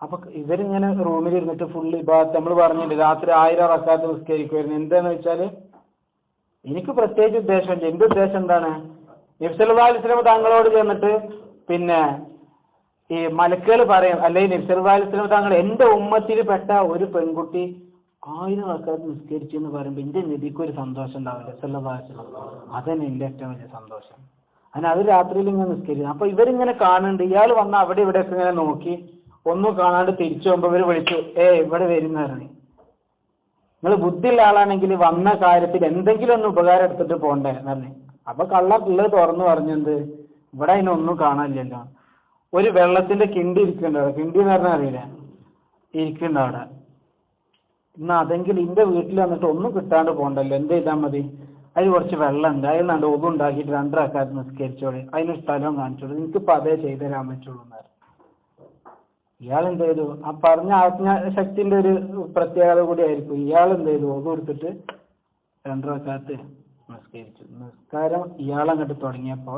അപ്പൊ ഇവരിങ്ങനെ റൂമിൽ ഇരുന്നിട്ട് ഫുള്ള് ഇബാദത്ത്, നമ്മൾ പറഞ്ഞിട്ടുണ്ട് രാത്രി 1000 റക്അത്ത് നിസ്കരിക്കുമായിരുന്നു. എന്താന്ന് വെച്ചാല് എനിക്ക് പ്രത്യേകിച്ച് ഉദ്ദേശമുണ്ട്. എന്റെ ഉദ്ദേശം എന്താണ്? നബി സല്ലല്ലാഹു അലൈഹി വസല്ലം തങ്ങളോട് ചെന്നിട്ട് പിന്നെ ഈ മലക്കുകൾ പറയും, അല്ലെങ്കിൽ നബി സല്ലല്ലാഹു അലൈഹി വസല്ലം തങ്ങൾ എന്റെ ഉമ്മത്തിൽ പെട്ട ഒരു പെൺകുട്ടി 1000 റക്അത്ത് നിസ്കരിച്ചു എന്ന് പറയുമ്പോൾ എന്റെ നബിക്ക് ഒരു സന്തോഷം ഉണ്ടാവില്ല സല്ലല്ലാഹു അലൈഹി വസല്ലം. അതന്നെ എന്റെ ഏറ്റവും വലിയ സന്തോഷം. അങ്ങനെ അത് രാത്രിയിൽ ഇങ്ങനെ നിസ്കരിക്കുന്നു. അപ്പൊ ഇവരിങ്ങനെ കാണുന്നുണ്ട്, ഇയാൾ വന്ന് അവിടെ ഇവിടെയൊക്കെ ഇങ്ങനെ നോക്കി ഒന്നും കാണാണ്ട് തിരിച്ചു പോകുമ്പോ ഇവര് വിളിച്ചു, ഇവിടെ വരുന്നവരാണ്. നിങ്ങൾ ബുദ്ധിയുള്ള ആളാണെങ്കിൽ വന്ന കാര്യത്തിൽ എന്തെങ്കിലും ഒന്ന് ഉപകാരം എടുത്തിട്ട് പോണ്ടേ എന്നറിഞ്ഞു. അപ്പൊ കള്ള പിള്ളേർ തുറന്നു പറഞ്ഞത് ഇവിടെ അതിനൊന്നും കാണാനില്ലല്ലോ. ഒരു വെള്ളത്തിന്റെ കിണ്ടി ഇരിക്കുന്നുണ്ട് അവിടെ. കിണ്ടി എന്ന് പറഞ്ഞാൽ അറിയില്ല, ഇരിക്കുന്നുണ്ട് അവിടെ. എന്നാ അതെങ്കിലും എന്റെ വീട്ടിൽ വന്നിട്ട് ഒന്നും കിട്ടാണ്ട് പോണ്ടല്ലോ, എന്ത് ചെയ്താൽ മതി? അതിൽ കുറച്ച് വെള്ളമുണ്ട്, അതിൽ നണ്ട് ഒന്നും ഉണ്ടാക്കിയിട്ട് 2 റക്അത്ത് നിസ്കരിച്ചോളി, അതിന് സ്ഥലവും കാണിച്ചോളൂ, എനിക്കിപ്പോൾ അതേ ചെയ്തു തരാൻ പറ്റുള്ളൂ എന്നായിരുന്നു. ഇയാൾ എന്ത് ചെയ്തു? ആ പറഞ്ഞ ആജ്ഞാശക്തിന്റെ ഒരു പ്രത്യേകത കൂടി ആയിരിക്കും. ഇയാൾ എന്ത് ചെയ്തു? ഒന്നും എടുത്തിട്ട് 2 റക്അത്ത് നിസ്കരിച്ചു. നിസ്കാരം ഇയാളങ്ങോട്ട് തുടങ്ങിയപ്പോ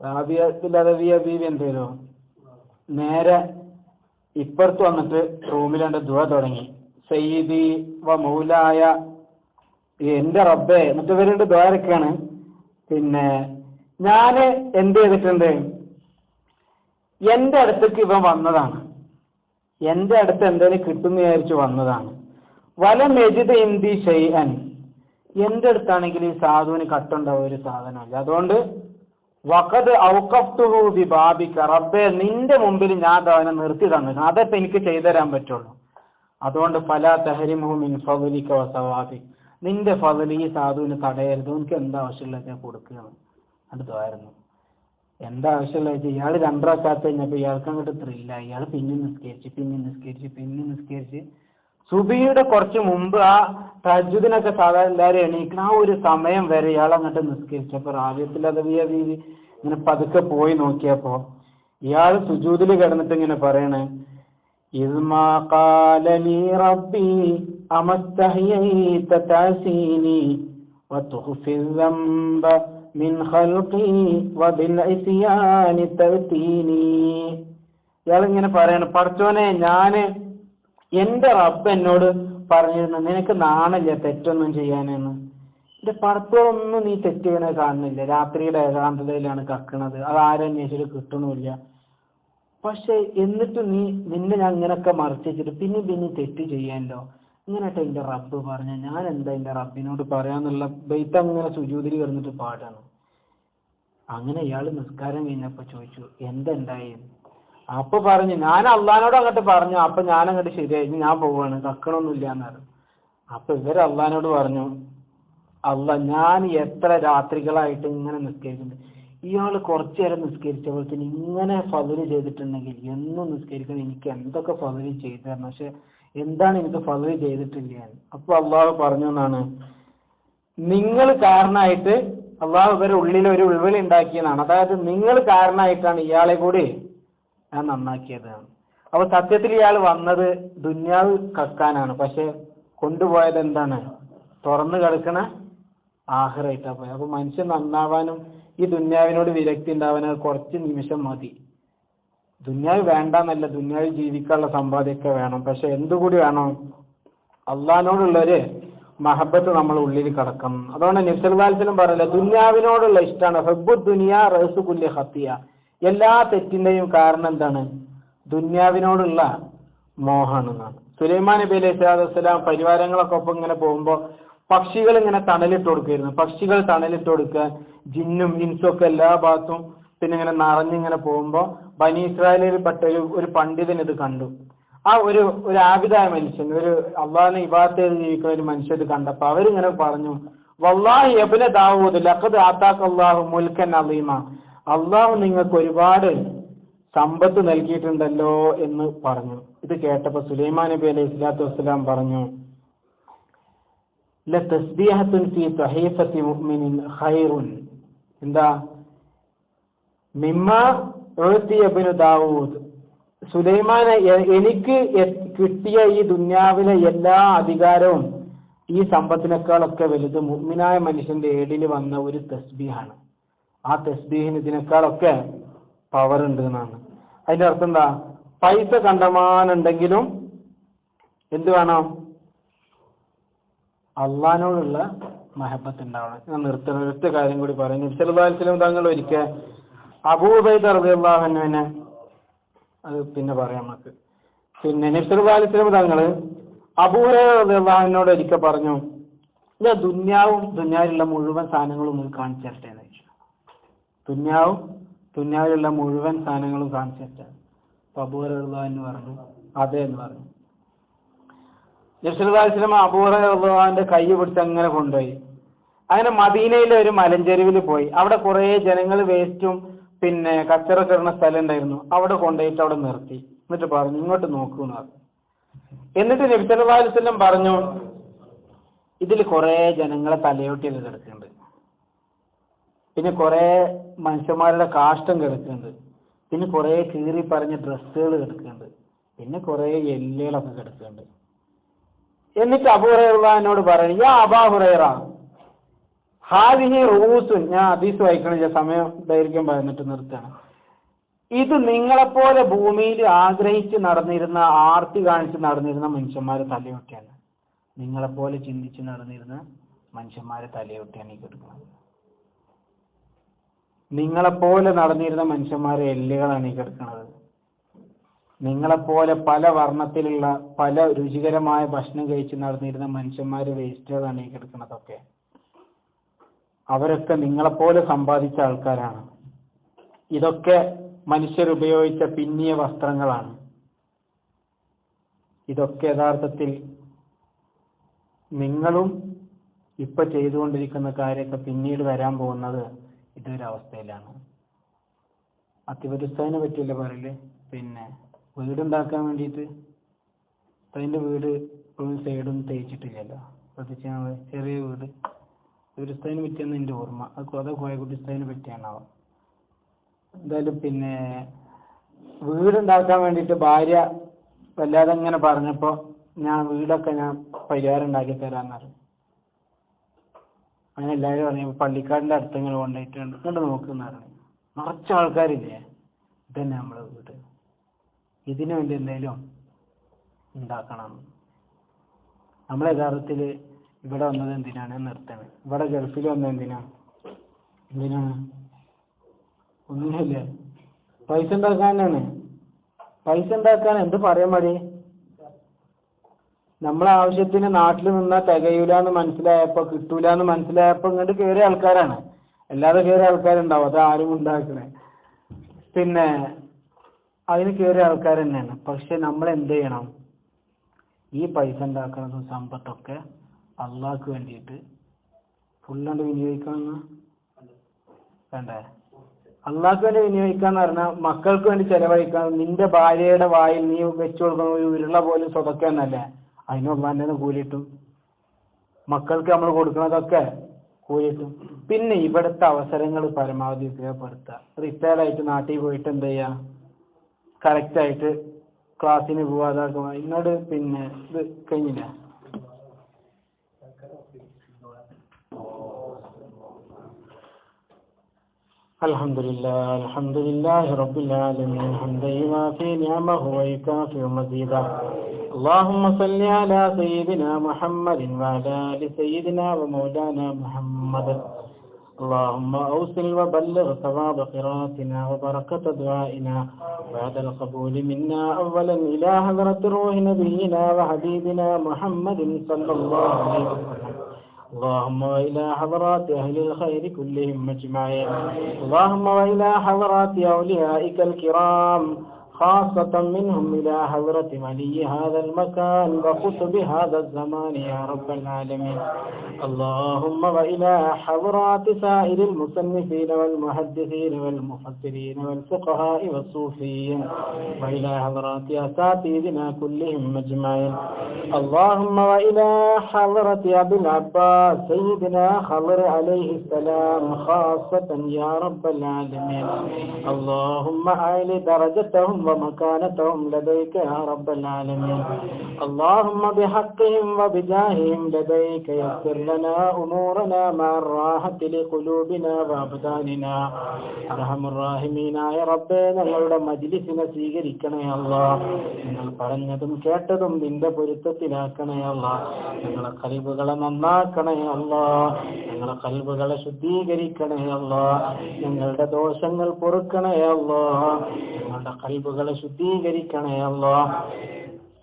റാബിയത്തുൽ അദവിയ്യ ബീവി എന്ത് ചെയ്തു? നേരെ ഇപ്പുറത്ത് വന്നിട്ട് റൂമിലാണ്ട് ദുആ തുടങ്ങി. സയ്യിദി വ മൗലായ, എന്റെ റബ്ബേ, എന്നിട്ട് ഇവരുടെ ദ്വാരക്കാണ്. പിന്നെ ഞാന് എന്ത് ചെയ്തിട്ടുണ്ട്? എന്റെ അടുത്തേക്ക് ഇവൻ വന്നതാണ്, എന്റെ അടുത്ത് എന്തെങ്കിലും കിട്ടുമെന്ന് വിചാരിച്ചു വന്നതാണ്. വലം യജിദ് ഇന്ദി ഷൈഅൻ, എന്റെ അടുത്താണെങ്കിൽ ഈ സാധുവിന് കട്ടുണ്ടാവുക ഒരു സാധനമല്ല, അതുകൊണ്ട് വഖദ് ഔഖഫ്തുഹു ബിബാബിക, റബ്ബേ നിന്റെ മുമ്പിൽ ഞാൻ അവനെ നിർത്തി തന്നു, അതപ്പോ എനിക്ക് ചെയ്തു തരാൻ പറ്റുള്ളൂ. അതുകൊണ്ട് ഫലാ തഹരിമുഹു മിൻ ഫളിക വസവാബി, നിന്റെ ഫളി ഈ സാധുവിന് തടയരുത്, എനിക്ക് എന്താ ആവശ്യമുള്ളത് ഞാൻ കൊടുക്കുകയാണ്. അത് ദ്വാരുന്നു. എന്താ ആവശ്യമുള്ളത്? ഇയാൾ 2 റക്അത്ത് കഴിഞ്ഞപ്പോൾ ഇയാൾക്ക് അങ്ങോട്ട് ത്രില്ല, ഇയാൾ പിന്നെ നിസ്കരിച്ച് സുബഹിയുടെ കുറച്ച് മുമ്പ് ആ തഹജ്ജുദിനൊക്കെ സാധാരണ എല്ലാവരും എണീക്കണം ആ ഒരു സമയം വരെ ഇയാൾ അങ്ങോട്ട് നിസ്കരിച്ചപ്പോൾ റാബിയത്തുൽ അദവിയ്യ ബീവി ഇങ്ങനെ പതുക്കെ പോയി നോക്കിയപ്പോ ഇയാൾ സുജൂദിൽ കിടന്നിട്ട് ഇങ്ങനെ പറയണേ, ഇസ്മാ ഖാലനി റബ്ബി അമസ്തഹയൈത തഅസീനി വതുഖ്ഫിൽ ദംബ മിൻ ഖൽഖി വബിൽ ഇസ്യാനി തഅതീനി. ഇയാൾ ഇങ്ങനെ പറയണം, പടച്ചോനെ ഞാന് എന്റെ റബ്ബ് എന്നോട് പറഞ്ഞിരുന്നു നിനക്ക് നാണില്ല തെറ്റൊന്നും ചെയ്യാനെന്ന്. എന്റെ പടത്തോളൊന്നും നീ തെറ്റ് ചെയ്യണ കാണുന്നില്ല, രാത്രിയുടെ ഏകാന്തതയിലാണ് കക്കണത്, അത് ആരന്വേഷിച്ചിട്ട് കിട്ടണമില്ല. പക്ഷെ എന്നിട്ട് നിന്നെ ഞാൻ ഇങ്ങനൊക്കെ മറിച്ചിട്ട് പിന്നെ തെറ്റ് ചെയ്യാനല്ലോ, ഇങ്ങനെയായിട്ട് എന്റെ റബ്ബ് പറഞ്ഞ ഞാൻ എന്താ എന്റെ റബ്ബിനോട് പറയാന്നുള്ള ബെയ്ത്ത് അങ്ങനെ സുജൂദിൽ കിടന്നിട്ട് പാടാണ്. അങ്ങനെ ഇയാള് നിസ്കാരം കഴിഞ്ഞപ്പോ ചോദിച്ചു എന്തുണ്ടായി? അപ്പൊ പറഞ്ഞു ഞാൻ അള്ളഹാനോട് അങ്ങോട്ട് പറഞ്ഞു, അപ്പൊ ഞാൻ അങ്ങോട്ട് ശരിയായി, ഞാൻ പോവാണ്, കക്കണമൊന്നുമില്ല എന്നാണ്. അപ്പൊ ഇവര് അള്ളഹാനോട് പറഞ്ഞു, ഞാൻ എത്ര രാത്രികളായിട്ട് ഇങ്ങനെ നിസ്കരിക്കുന്നുണ്ട്, ഇയാൾ കുറച്ചു നേരം നിസ്കരിച്ചപ്പോഴത്തേന് ഇങ്ങനെ ഫള് ചെയ്തിട്ടുണ്ടെങ്കിൽ എന്നും നിസ്കരിക്കണം, എനിക്ക് എന്തൊക്കെ ഫള് ചെയ്തു തരണം, പക്ഷെ എന്താണ് എനിക്ക് ഫള് ചെയ്തിട്ടില്ല. അപ്പൊ അള്ളാഹു പറഞ്ഞു എന്നാണ്, നിങ്ങൾ കാരണമായിട്ട് അള്ളാഹു ഇവരുടെ ഉള്ളിൽ ഒരു ഉൾവിളി ഉണ്ടാക്കിയതാണ്, അതായത് നിങ്ങൾ കാരണമായിട്ടാണ് ഇയാളെ കൂടി ഞാൻ നന്നാക്കിയതാണ്. അപ്പൊ സത്യത്തിൽ ഇയാൾ വന്നത് ദുന്യാവ് കക്കാനാണ്, പക്ഷെ കൊണ്ടുപോയത് എന്താണ്? തുറന്നു കിടക്കണ ആഖിറത്താ പോയത്. അപ്പൊ മനുഷ്യൻ നന്നാവാനും ഈ ദുന്യാവിനോട് വിരക്തി ഉണ്ടാവാനും കുറച്ച് നിമിഷം മതി. ദുന്യാവ് വേണ്ടെന്നല്ല, ദുന്യാവ് ജീവിക്കാനുള്ള സമ്പാദ്യമൊക്കെ വേണം, പക്ഷെ എന്തുകൂടി വേണം? അള്ളാഹിനോടുള്ളൊരു മഹബത്ത് നമ്മൾ ഉള്ളിൽ കിടക്കണം. അതുകൊണ്ട് നബി സല്ലല്ലാഹു അലൈഹി വസല്ലം പറയില്ല, ദുന്യാവിനോടുള്ള ഇഷ്ടമാണ് ഹബ്ബു ദുനിയ റഅ്സു കുല്ലി ഖത്തിയ, എല്ലാ തെറ്റിന്റെയും കാരണം എന്താണ്? ദുന്യാവിനോടുള്ള മോഹമാണെന്നാണ്. സുലൈമാൻ നബി അലൈഹി സ്വലാത്തു വസ്സലാം പരിവാരങ്ങളൊക്കെ ഒപ്പം ഇങ്ങനെ പോകുമ്പോൾ പക്ഷികൾ ഇങ്ങനെ തണലിട്ട് കൊടുക്കുകയായിരുന്നു. പക്ഷികൾ തണലിട്ട് കൊടുക്കുക, ജിന്നും ഇൻസും ഒക്കെ എല്ലാ ഭാഗത്തും പിന്നെ ഇങ്ങനെ നിറഞ്ഞിങ്ങനെ പോകുമ്പോൾ ബനി ഇസ്രായേലിൽ പെട്ട ഒരു പണ്ഡിതൻ ഇത് കണ്ടു. ആ ഒരു ആബിദായ മനുഷ്യൻ, ഒരു അള്ളാഹിനെ ഇബാദത്ത് ചെയ്ത് ജീവിക്കുന്ന ഒരു മനുഷ്യൻ ഇത് കണ്ടപ്പോൾ അവരിങ്ങനെ പറഞ്ഞു, വല്ലാഹി ഇബ്ന ദാവൂദ് ലഖദ് ആതാകല്ലാഹു മുൽക്കൻ അളീമ, അള്ളാഹു നിങ്ങൾക്ക് ഒരുപാട് സമ്പത്ത് നൽകിയിട്ടുണ്ടല്ലോ എന്ന് പറഞ്ഞു. ഇത് കേട്ടപ്പോൾ സുലൈമാൻ നബി അലൈഹി സ്വലാത്തു വസ്സലാം പറഞ്ഞു, ലതസ്ബീഹത്തുൻ ഫീ സഹീഫത്തി മുഅ്മിനിൻ ഖൈറുൻ, എന്താ മിമ്മ ഉഅ്തിയ ഇബ്നു ദാവൂദ്, സുലൈമാനെ എനിക്ക് കിട്ടിയ ഈ ദുന്യാവിലെ എല്ലാ അധികാരവും ഈ സമ്പത്തിനേക്കാളൊക്കെ വലുത് മുഅ്മിനായ മനുഷ്യന്റെ ഏടിൽ വന്ന ഒരു തസ്ബീഹാണ്. ആ തസ്ബീഹിന് ഇതിനേക്കാളൊക്കെ പവർ ഉണ്ട് എന്നാണ്. അതിന്റെ അർത്ഥം എന്താ? പൈസ കണ്ടമാനുണ്ടെങ്കിലും എന്ത് വേണം? അള്ളാഹിനോടുള്ള മഹബത്ത് ഉണ്ടാവണം. ഞാൻ നിർത്തുന്ന കാര്യം കൂടി പറയും. നബി സല്ലല്ലാഹു അലൈഹി വസല്ലം തങ്ങൾ ഒരിക്കൽ അബൂ ഉബൈദ റളിയല്ലാഹു അൻഹുവിനെ, അത് പിന്നെ പറയാം നമുക്ക്, പിന്നെ നബി സല്ലല്ലാഹു അലൈഹി വസല്ലം തങ്ങൾ അബൂ ഹുറൈറ റളിയല്ലാഹു അൻഹുവിനോട് ഒരിക്കൽ പറഞ്ഞു, ഞാൻ ദുന്യാവിലുള്ള മുഴുവൻ സാധനങ്ങളും നിങ്ങൾക്ക് കാണിച്ചു തരട്ടെ എന്ന് ചോദിച്ചു. ദുന്യാവിലുള്ള മുഴുവൻ സാധനങ്ങളും കാണിച്ചു തരട്ടെ. അബൂ ഹുറൈറ റളിയല്ലാഹു അൻഹു പറഞ്ഞു അതെ എന്ന് പറഞ്ഞു. നബി സല്ലല്ലാഹു അലൈഹി വസല്ലം അബൂ ഹുറൈറ റളിയല്ലാഹു അൻഹുവിന്റെ കൈ പിടിച്ച് അങ്ങനെ കൊണ്ടുപോയി. അങ്ങനെ മദീനയിലെ ഒരു മലഞ്ചെരുവിൽ പോയി. അവിടെ കുറെ ജനങ്ങൾ വേസ്റ്റും പിന്നെ കച്ചറൊക്കെ ഇടുന്ന സ്ഥലം ഉണ്ടായിരുന്നു. അവിടെ കൊണ്ടുപോയിട്ട് അവിടെ നിർത്തി. എന്നിട്ട് പറഞ്ഞു, ഇങ്ങോട്ട് നോക്കൂന്ന് പറഞ്ഞു. എന്നിട്ട് നബി സല്ലല്ലാഹു അലൈഹി വസല്ലം പറഞ്ഞു, ഇതിൽ കുറെ ജനങ്ങളെ തലയോട്ടിയൊക്കെ കിടക്കുന്നുണ്ട്, പിന്നെ കുറെ മനുഷ്യന്മാരുടെ കാഷ്ടം കിടക്കുന്നുണ്ട്, പിന്നെ കുറെ കീറി പറഞ്ഞ ഡ്രസ്സുകൾ കിടക്കുന്നുണ്ട്, പിന്നെ കുറെ എല്ലുകളൊക്കെ കിടക്കുന്നുണ്ട്. എന്നിട്ട് അബൂ ഹുറൈറ പറഞ്ഞു, യാ അബാ ഹുറൈറ ഹാദിഹി റൂസുൻ, ഞാൻ ഹദീസ് വായിക്കണില്ല, സമയം ദൈർഘ്യം പറഞ്ഞിട്ട് നിർത്തുകയാണ്. ഇത് നിങ്ങളെപ്പോലെ ഭൂമിയിൽ ആഗ്രഹിച്ച് നടന്നിരുന്ന, ആർത്തി കാണിച്ച് നടന്നിരുന്ന മനുഷ്യന്മാരെ തലയൊട്ടിയാണ്. നിങ്ങളെപ്പോലെ ചിന്തിച്ച് നടന്നിരുന്ന മനുഷ്യന്മാരെ തലയൊട്ടിയാണ് ഈ കിടക്കുന്നത്. നിങ്ങളെപ്പോലെ നടന്നിരുന്ന മനുഷ്യന്മാരെ എല്ലുകളാണ് ഈ കിടക്കുന്നത്. നിങ്ങളെപ്പോലെ പല വർണ്ണത്തിലുള്ള പല രുചികരമായ ഭക്ഷണം കഴിച്ച് നടന്നിരുന്ന മനുഷ്യന്മാരെ വേസ്റ്റുകളാണ് ഈ കിടക്കുന്നതൊക്കെ. അവരൊക്കെ നിങ്ങളെപ്പോലെ സമ്പാദിച്ച ആൾക്കാരാണ്. ഇതൊക്കെ മനുഷ്യർ ഉപയോഗിച്ച പിന്നിയ വസ്ത്രങ്ങളാണ്. ഇതൊക്കെ യഥാർത്ഥത്തിൽ നിങ്ങളും ഇപ്പൊ ചെയ്തുകൊണ്ടിരിക്കുന്ന കാര്യമൊക്കെ പിന്നീട് വരാൻ പോകുന്നത് ഇതൊരവസ്ഥയിലാണ്. അത്തിപരിസ്ഥാനെ പറ്റിയല്ലേ പറയല്. പിന്നെ വീടുണ്ടാക്കാൻ വേണ്ടിയിട്ട് അതിന്റെ വീട് ഇപ്പോഴും സൈഡൊന്നും തേച്ചിട്ടില്ലല്ലോ. ശ്രദ്ധിച്ചാൽ മതി. ചെറിയ വീട് ഉസ്താദിനെ പറ്റിയെന്ന് എൻ്റെ ഓർമ്മ. അത് കോയക്കുട്ടി ഉസ്താദിനെ പറ്റിയാണാവാം. എന്തായാലും പിന്നെ വീടുണ്ടാക്കാൻ വേണ്ടിയിട്ട് ഭാര്യ വല്ലാതെ ഇങ്ങനെ പറഞ്ഞപ്പോ ഞാൻ വീടൊക്കെ ഞാൻ പരിഹാരം ഉണ്ടാക്കി തരാന്ന് പറഞ്ഞു. അങ്ങനെ എല്ലാവരും പറഞ്ഞു പള്ളിക്കാടിന്റെ അടുത്ത് ഇങ്ങനെ കൊണ്ടുപോയിട്ടുണ്ട്, ഇങ്ങോട്ട് നോക്കുന്ന പറഞ്ഞു. നിറച്ച ആൾക്കാരില്ലേ, ഇതന്നെ നമ്മളെ വീട്, ഇതിനു വേണ്ടി എന്തെങ്കിലും ഉണ്ടാക്കണം. നമ്മൾ യഥാർത്ഥത്തിൽ ഇവിടെ വന്നത് എന്തിനാണ്? നിർത്തണം. ഇവിടെ ഗൾഫിൽ വന്നത് എന്തിനാണ്? ഒന്നുമില്ല, പൈസ ഉണ്ടാക്കാനാണ്. പൈസ ഉണ്ടാക്കാൻ എന്ത് പറയാൻ മതി? നമ്മളെ ആവശ്യത്തിന് നാട്ടിൽ നിന്നാൽ തികയൂലെന്ന് മനസ്സിലായപ്പോ, കിട്ടൂലെന്ന് മനസ്സിലായപ്പോ ഇങ്ങോട്ട് കയറിയ ആൾക്കാരാണ്. അല്ലാതെ കയറിയ ആൾക്കാരുണ്ടാവും, അത് ആരും ഉണ്ടാക്കണേ. പിന്നെ അതിന് കയറിയ ആൾക്കാർ തന്നെയാണ്. പക്ഷെ നമ്മൾ എന്ത് ചെയ്യണം? ഈ പൈസ ഉണ്ടാക്കുന്നതും സമ്പത്തൊക്കെ അള്ളാഹ്ക്ക് വേണ്ടിയിട്ട് ഫുള്ളാണ്ട് വിനിയോഗിക്കണം. വേണ്ടേ? അള്ളാഹ്ക്ക് വേണ്ടി വിനിയോഗിക്കാന്ന് പറഞ്ഞാൽ മക്കൾക്ക് വേണ്ടി ചെലവഴിക്കാൻ. നിന്റെ ഭാര്യയുടെ വായിൽ നീ വെച്ചു കൊടുക്കുന്ന ഒരു ഉരുള പോലും സ്വതക്കെന്നല്ലേ, അതിനുള്ള തന്നെ കൂലിയിട്ടും. മക്കൾക്ക് നമ്മൾ കൊടുക്കുന്നതൊക്കെ കൂലിയിട്ടും. പിന്നെ ഇവിടുത്തെ അവസരങ്ങൾ പരമാവധി ഉപയോഗപ്പെടുത്തുക. റിട്ടയർഡായിട്ട് നാട്ടിൽ പോയിട്ട് എന്ത് ചെയ്യുക? കറക്റ്റായിട്ട് ക്ലാസ്സിന് പോവാതാക്കുക. ഇന്നോട് പിന്നെ ഇത് കഴിഞ്ഞില്ല. അൽഹംദുലില്ലാഹി റബ്ബിൽ ആലമീൻ ഹംദൻ യുവാഫി നിഅമഹു വയുകാഫി മസീദാ. اللهم صل على سيدنا محمد وعلى آل سيدنا ومولانا محمد. اللهم أوصل وبلغ ثواب قراءتنا وبركة دعائنا بعد القبول منا أولا إلى حضرة روح نبينا وحبيبنا محمد صلى الله عليه وسلم. اللهم وإلى حضرات أهل الخير كلهم أجمعين. اللهم وإلى حضرات أوليائك الكرام خاصة منهم إلى حضرة ولي هذا المكان وقطب هذا الزمان يا رب العالمين. اللهم وإلى حضرات سائر المصنفين والمحدثين والمفسرين والفقهاء والصوفيين وإلى حضرات أساتذتنا كلهم أجمعين. اللهم وإلى حضرة أبي العباس سيدنا خضر عليه السلام خاصة يا رب العالمين. اللهم أعل درجتهم ومكانتهم لديك يا رب العالمين. اللهم بحقهم وبجاههم لديك يسر لنا أمورنا مع الراحة لقلوبنا وأبداننا. أرحم الراحمين يا رب, ഞങ്ങളുടെ മജ്‌ലിസിനെ സ്വീകരിക്കണേ അല്ലാഹ്. നിങ്ങൾ പറഞ്ഞതും കേട്ടതും നിന്റെ പൊരുത്തത്തിലാക്കണേ അല്ലാഹ്. ഞങ്ങളുടെ ഖൽബുകളെ നന്നാക്കണേ അല്ലാഹ്. ഞങ്ങളുടെ ഖൽബുകളെ ശുദ്ധീകരിക്കണേ അല്ലാഹ്. ഞങ്ങളുടെ ദോഷങ്ങൾ പൊറുക്കണേ അല്ലാഹ്. ഞങ്ങളുടെ ഖൽബുകളെ ശുദ്ധീകരിക്കണേ അല്ലാഹ്.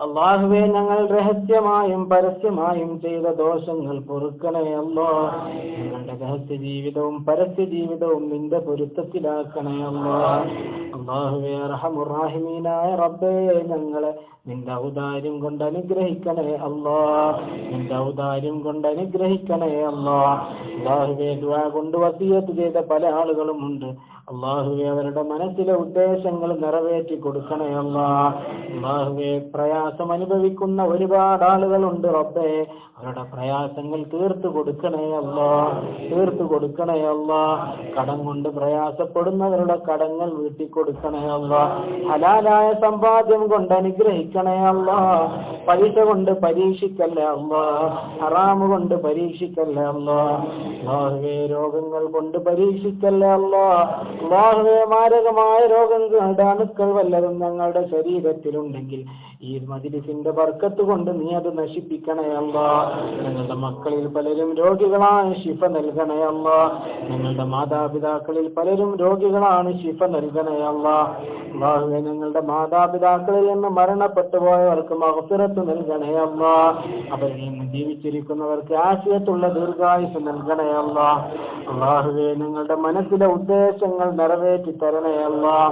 അല്ലാഹുവേ, ഞങ്ങൾ രഹസ്യമായും പരസ്യമായും ചെയ്ത ദോഷങ്ങൾ പൊറുക്കണേ അല്ലാഹ്. ഞങ്ങളുടെ രഹസ്യ ജീവിതവും പരസ്യ ജീവിതവും നിന്റെ പൊരുത്തത്തിലാക്കണേ അല്ലാഹ്. അല്ലാഹുവേ, അർഹമുർ റഹീമീനായ റബ്ബേ, ഞങ്ങളെ നിന്റെ ഔദാര്യം കൊണ്ട് അനുഗ്രഹിക്കണേ അല്ലാഹ്. നിന്റെ ഔദാര്യം കൊണ്ട് അനുഗ്രഹിക്കണേ അല്ലാഹ്. അല്ലാഹുവേ, ദുആ കൊണ്ട് വസിയത്ത് ചെയ്ത പല ആളുകളും ഉണ്ട്. അല്ലാഹുവേ, അവരുടെ മനസ്സിലെ ഉദ്ദേശങ്ങൾ നിറവേറ്റി കൊടുക്കണേ അല്ലാഹ്. അല്ലാഹുവേ, പ്രയാസം അനുഭവിക്കുന്ന ഒരുപാട് ആളുകളുണ്ട് റബ്ബേ, അവരുടെ പ്രയാസങ്ങൾ തീർത്തു കൊടുക്കണേ അല്ലാഹ്. തീർത്തു കൊടുക്കണേ അല്ലാഹ്. കടം കൊണ്ട് പ്രയാസപ്പെടുന്നവരുടെ കടങ്ങൾ വീട്ടി കൊടുക്കണേ അല്ലാഹ്. ഹലാലായ സമ്പാദ്യം കൊണ്ട് അനുഗ്രഹിക്കണേ അല്ലാഹ്. പൈസ കൊണ്ട് പരീക്ഷിക്കല്ലേ അല്ലാഹ്. ഹറാമ് കൊണ്ട് പരീക്ഷിക്കല്ലേ അല്ലാഹ്. അല്ലാഹുവേ, രോഗങ്ങൾ കൊണ്ട് പരീക്ഷിക്കല്ലേ അല്ലാഹ്. അല്ലാഹുവേ, മാരകമായ രോഗങ്ങളുടെ അണുക്കൾ വല്ലതും ഞങ്ങളുടെ ശരീരത്തിലുണ്ടെങ്കിൽ ഈ മജ്‌ലിസിന്റെ ബർക്കത്ത് കൊണ്ട് നീ അത് നശിപ്പിക്കണേ അല്ലാഹ്. ഞങ്ങളുടെ മക്കളിൽ പലരും രോഗികളാണ്, ശിഫ നൽകണേ അല്ലാഹ്. ഞങ്ങളുടെ മാതാപിതാക്കളിൽ പലരും രോഗികളാണ്, ശിഫ നൽകണേ അല്ലാഹ്. അല്ലാഹുവേ, ഞങ്ങളുടെ മാതാപിതാക്കളിൽ നിന്ന് മരണപ്പെട്ടു പോയവർക്ക് മഗ്ഫിറത്ത് നൽകണേ അല്ലാഹ്. അവരിൽ നിന്ന് ജീവിച്ചിരിക്കുന്നവർക്ക് ആഫിയത്തുള്ള ദീർഘായുസ്സ് നൽകണേ അല്ലാഹ്. അല്ലാഹുവേ, ഞങ്ങളുടെ മനസ്സിലെ ഉദ്ദേശങ്ങൾ നിറവേറ്റി തരണേ അല്ലാഹ്.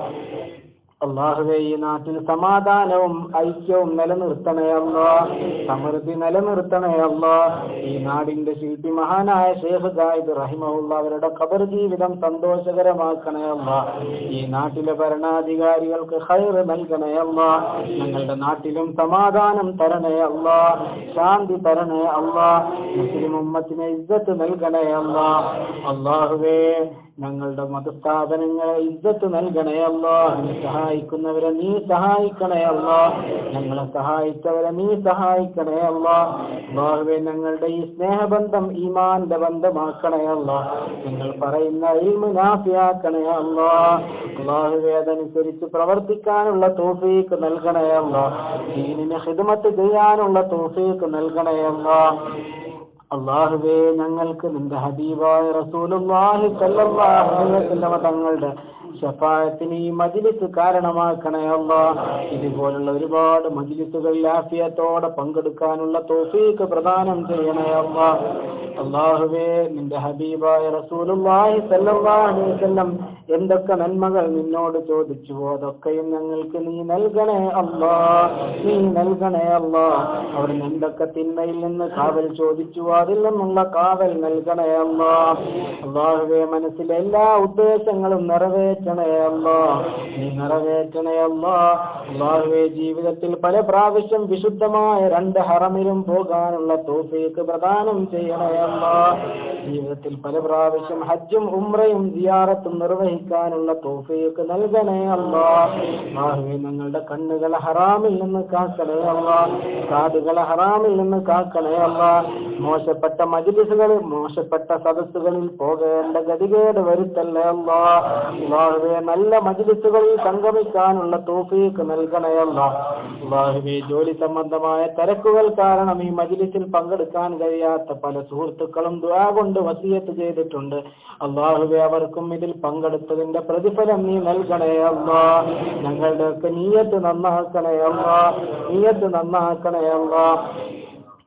അല്ലാഹുവേ, ഈ നാട്ടിൽ സമാധാനവും ഐക്യവും നിലനിർത്തണേ അല്ലാഹ്. സമൃദ്ധി നിലനിർത്തണേ അല്ലാഹ്. ഈ നാടിന്റെ ശില്പി മഹാനായ ശൈഖ് ഗായിദ് റഹിമഹുള്ള അവരുടെ ഖബർ ജീവിതം സന്തോഷകരമാക്കണേ അല്ലാഹ്. ഈ നാട്ടിലെ ഭരണാധികാരികൾക്ക് ഖൈർ നൽകണേ അല്ലാഹ്. ഞങ്ങളുടെ നാട്ടിലും സമാധാനം തരണേ അല്ലാഹ്, ശാന്തി തരണേ അല്ലാഹ്. മുസ്ലിം ഉമ്മത്തിന് ഇസ്സത്ത് നൽകണേ അല്ലാഹ്. അല്ലാഹുവേ, ഞങ്ങളുടെ മതസ്ഥാപനങ്ങളെ ഇസ്സത്ത് നൽകണേ അല്ലാഹ്. നീ സഹായിക്കുന്നവരെ നീ സഹായിക്കണേ അല്ലാഹ്. ഞങ്ങളെ സഹായിച്ചവരെ നീ സഹായിക്കണേ അല്ലാഹ്. അല്ലാഹുവേ, ഞങ്ങളുടെ ഈ സ്നേഹബന്ധം ഈമാന്റെ ബന്ധമാക്കണേ അല്ലാഹ്. നിങ്ങൾ പറയുന്ന ഇൽമു നാഫിയാക്കണേ അല്ലാഹ്. അല്ലാഹുവേ, അതനുസരിച്ച് പ്രവർത്തിക്കാനുള്ള തൗഫീഖ് നൽകണേ അല്ലാഹ്. ദീനിനെ ഖിദ്മത്ത് ചെയ്യാനുള്ള തൗഫീഖ് നൽകണേ അല്ലാഹ്. അല്ലാഹുവേ, ഞങ്ങൾക്ക് നിന്റെ ഹബീബായ റസൂലുള്ളാഹി സ്വല്ലല്ലാഹു അലൈഹി വസല്ലം തങ്ങളുടെ ശഫാഅത്തിന് ഈ മജ്‌ലിസ് കാരണമാക്കണേ അല്ലാഹ്. ഇതുപോലുള്ള ഒരുപാട് മജ്‌ലിസുകളിൽ ആഫിയത്തോടെ പങ്കെടുക്കാനുള്ള തൗഫീഖ് പ്രദാനം ചെയ്യണേ അല്ലാഹ്. അല്ലാഹുവേ, നിന്റെ ഹബീബായ റസൂലുള്ളാഹി സ്വല്ലല്ലാഹു അലൈഹി വസല്ലം എന്തൊക്കെ നന്മകൾ നിന്നോട് ചോദിച്ചുവോ അതൊക്കെയും ഞങ്ങൾക്ക് നീ നൽകണേ അല്ലാഹ്, നീ നൽകണേ അല്ലാഹ്. അവിടുന്ന് എന്തൊക്കെ തിന്മയിൽ നിന്ന് കാവൽ ചോദിച്ചുവോ അതിൽ നിന്നുള്ള കാവൽ നൽകണേ അല്ലാഹ്. അല്ലാഹുവേ, മനസ്സിലെ എല്ലാ ഉദ്ദേശങ്ങളും നിറവേറ്റണേ അല്ലാഹ്, നീ നിറവേറ്റണേ അല്ലാഹ്. അല്ലാഹുവേ, ജീവിതത്തിൽ പല പ്രാവശ്യം വിശുദ്ധമായ 2 ഹറമിലും പോകാനുള്ള തൗഫീഖ് പ്രദാനം ചെയ്യണേ അല്ലാഹ്. ജീവിതത്തിൽ പല പ്രാവശ്യം ഹജ്ജും ഉംറയും സിയാറത്തും നിർവഹിക്കാനുള്ള തൗഫീഖ് നൽകണേ അല്ലാഹ്. അല്ലാഹുവേ, ഞങ്ങളുടെ കണ്ണുകളെ ഹറാമിൽ നിന്ന് കാക്കണേ അല്ലാഹ്, കാതുകളെ ഹറാമിൽ നിന്ന് കാക്കണേ അല്ലാഹ്. മോശപ്പെട്ട മജ്‌ലിസുകളിൽ, മോശപ്പെട്ട സദസ്സുകളിൽ പോകേണ്ട ഗതികേട് വരുത്തല്ലേ അല്ലാഹ്. അല്ലാഹുവേ, നല്ല മജ്‌ലിസുകളിൽ സംഗമിക്കാനുള്ള തൗഫീഖ് നൽകണേ അല്ലാഹ്. അല്ലാഹുവേ, ജോലി സംബന്ധമായ തിരക്കുകൾ കാരണം ഈ മജ്‌ലിസിൽ പങ്കെടുക്കാൻ കഴിയാത്ത പല സുഹൃത്തുക്കളും ദുആ കൊണ്ട് വസിയത്ത് ചെയ്തിട്ടുണ്ട്. അല്ലാഹുവേ, അവർക്കും ഇതിൽ പങ്കെടുത്തതിന്റെ പ്രതിഫലം നീ നൽകണേ അല്ലാഹ്. ഞങ്ങളുടെയൊക്കെ നിയ്യത്ത് നന്നാക്കണേ അല്ലാഹ്, നിയ്യത്ത് നന്നാക്കണേ അല്ലാഹ്.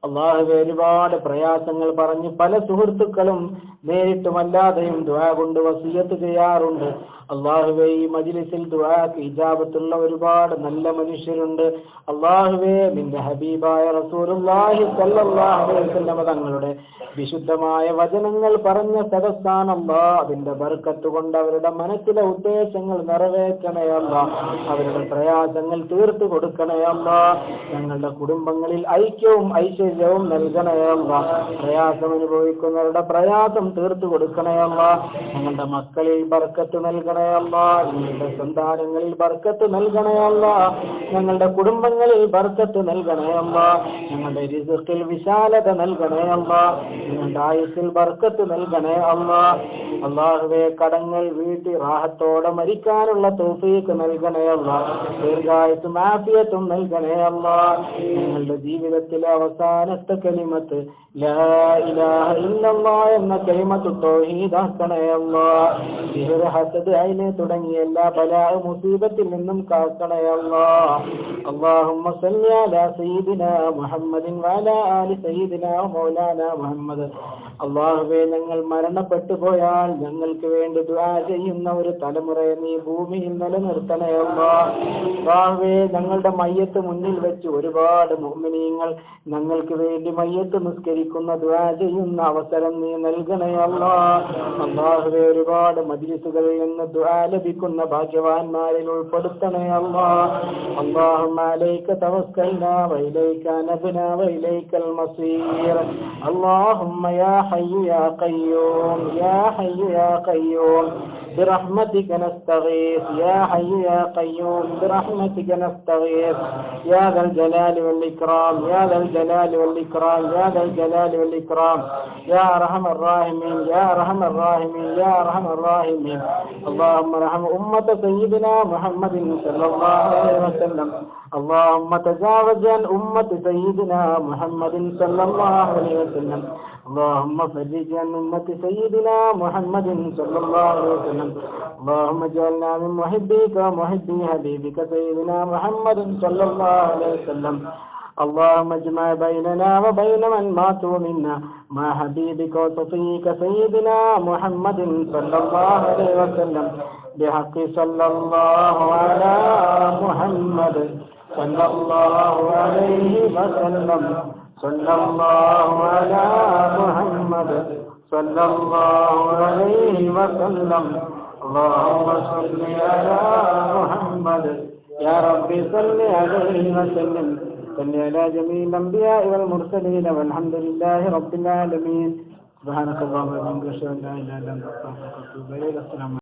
അല്ലാഹുവേ, ഒരുപാട് പ്രയാസങ്ങൾ പറഞ്ഞ് പല സുഹൃത്തുക്കളും നേരിട്ടുമല്ലാതെയും ദുആ കൊണ്ട് വസിയത്ത് ചെയ്യാറുണ്ട്. അല്ലാഹുവേ, ഈ മജ്‌ലിസിൽ ദുആക്ക് ഇജാബത്തുള്ള ഒരുപാട് നല്ല മനുഷ്യരുണ്ട്. അല്ലാഹുവേ, നിന്റെ ഹബീബായ റസൂലുള്ളാഹി സ്വല്ലല്ലാഹു അലൈഹി വസല്ലം തങ്ങളുടെ വിശുദ്ധമായ വചനങ്ങൾ പറഞ്ഞ സദസ്സാണ് അല്ലാഹ്. അതിന്റെ ബർക്കത്ത് കൊണ്ട് അവരുടെ മനസ്സിലെ ഉദ്ദേശങ്ങൾ നിറവേറ്റണേ അല്ലാഹ്, അവരുടെ പ്രയാസങ്ങൾ തീർത്തു കൊടുക്കണേ അല്ലാഹ്. ഞങ്ങളുടെ കുടുംബങ്ങളിൽ ഐക്യവും ഐശ്വര്യവും നൽകണേ അല്ലാഹ്. പ്രയാസം അനുഭവിക്കുന്നവരുടെ പ്രയാസം തീർത്തു കൊടുക്കണേ അല്ലാഹ്. ഞങ്ങളുടെ മക്കളിൽ ബർക്കത്ത് നൽകണേ അല്ലാഹ്, ഞങ്ങളുടെ സന്താനങ്ങളിൽ ബർക്കത്ത് നൽകണേ അല്ലാഹ്. ഞങ്ങളുടെ കുടുംബങ്ങളിൽ ബർക്കത്ത് നൽകണേ അല്ലാഹ്. ഞങ്ങളുടെ റിസ്ഖിൽ വിശാലത നൽകണേ അല്ലാഹ്. ഞങ്ങളുടെ ആയുസ്സിൽ ബർക്കത്ത് നൽകണേ അല്ലാഹ്. അല്ലാഹുവേ, കടങ്ങൾ വീട്ടി റാഹത്തോടെ മരിക്കാനുള്ള തൗഫീഖ് നൽകണേ അല്ലാഹ്. ദീർഘായുസ്സും ആഫിയത്തും നൽകണേ അല്ലാഹ്. ഞങ്ങളുടെ ജീവിതത്തിലെ അവസാനത്തെ കലിമത്ത് ലാ ഇലാഹ ഇല്ലല്ലാഹ് എന്ന കലിമത്ത് തൗഹീദാക്കണേ അല്ലാഹ്. സിഹ്ർ, ഹസദ്, ഐന് തുടങ്ങിയ എല്ലാ ബലാ മുസീബത്തിൽ നിന്നും കാക്കണേ അല്ലാഹ്. അല്ലാഹുമ്മ സല്ലി അലാ സയ്യിദിനാ മുഹമ്മദിൻ വഅലാ ആലി സയ്യിദിനാ മൗലാനാ മുഹമ്മദ്. അല്ലാഹുവേ, ഞങ്ങൾ മരണപ്പെട്ടു പോയാൽ ഞങ്ങൾക്ക് വേണ്ടി ദുആ ചെയ്യുന്ന ഒരു തലമുറയെ നീ ഭൂമിയിൽ നിലനിർത്തണേ അല്ലാഹ്. അല്ലാഹുവേ, ഞങ്ങളുടെ മയ്യത്ത് മുന്നിൽ വെച്ച് ഒരുപാട് മുഅ്മിനീങ്ങൾ ഞങ്ങൾക്ക് വേണ്ടി മയ്യത്ത് നിസ്കരിക്കുന്ന ദുആ ചെയ്യുന്ന അവസരം നീ നൽകണേ അല്ലാഹ്. അല്ലാഹുവേ, ഒരുപാട് മജ്‌ലിസുകളിൽ നിന്ന് ദുആ ലഭിക്കുന്ന ഭാഗ്യവാന്മാരിൽ ഉൾപ്പെടുത്തണേ അല്ലാഹ്. അല്ലാഹുമ്മ അലൈക തവക്കൽനാ വഇലൈക അനബ്നാ വഇലൈകൽ മസീർ. അല്ലാഹുമ്മ യാ ഹയ്യു യാ ഖയ്യൂം, യാ ഹയ്യു യാ ഖയ്യൂം برحمتك نستغيث يا حي يا قيوم برحمتك نستغيث يا ذا الجلال والإكرام يا ذا الجلال والإكرام يا ذا الجلال والإكرام يا أرحم الراحمين يا أرحم الراحمين يا أرحم الراحمين الراحمين اللهم ارحم أمة سيدنا محمد صلى الله عليه وسلم اللهم تجاوز عن أمة سيدنا محمد صلى الله عليه وسلم اللهم فرج عن أمة سيدنا محمد صلى الله عليه وسلم اللهم اجعلنا من محبيك ومحبي حبيبك سيدنا محمد صلى الله عليه وسلم اللهم اجمع بيننا وبين من ماتوا منا مع حبيبك وصفيك سيدنا محمد صلى الله عليه وسلم بحق صلى الله على محمد صلى الله عليه وسلم صلى الله على محمد صلى الله عليه وسلم اللهم صل على محمد يا رب صل عليه وسلم صل على جميع الأنبياء والمرسلين والحمد لله رب العالمين سبحانك اللهم وبحمدك أشهد أن لا إله إلا أنت أستغفرك وأتوب إليك السلام عليكم.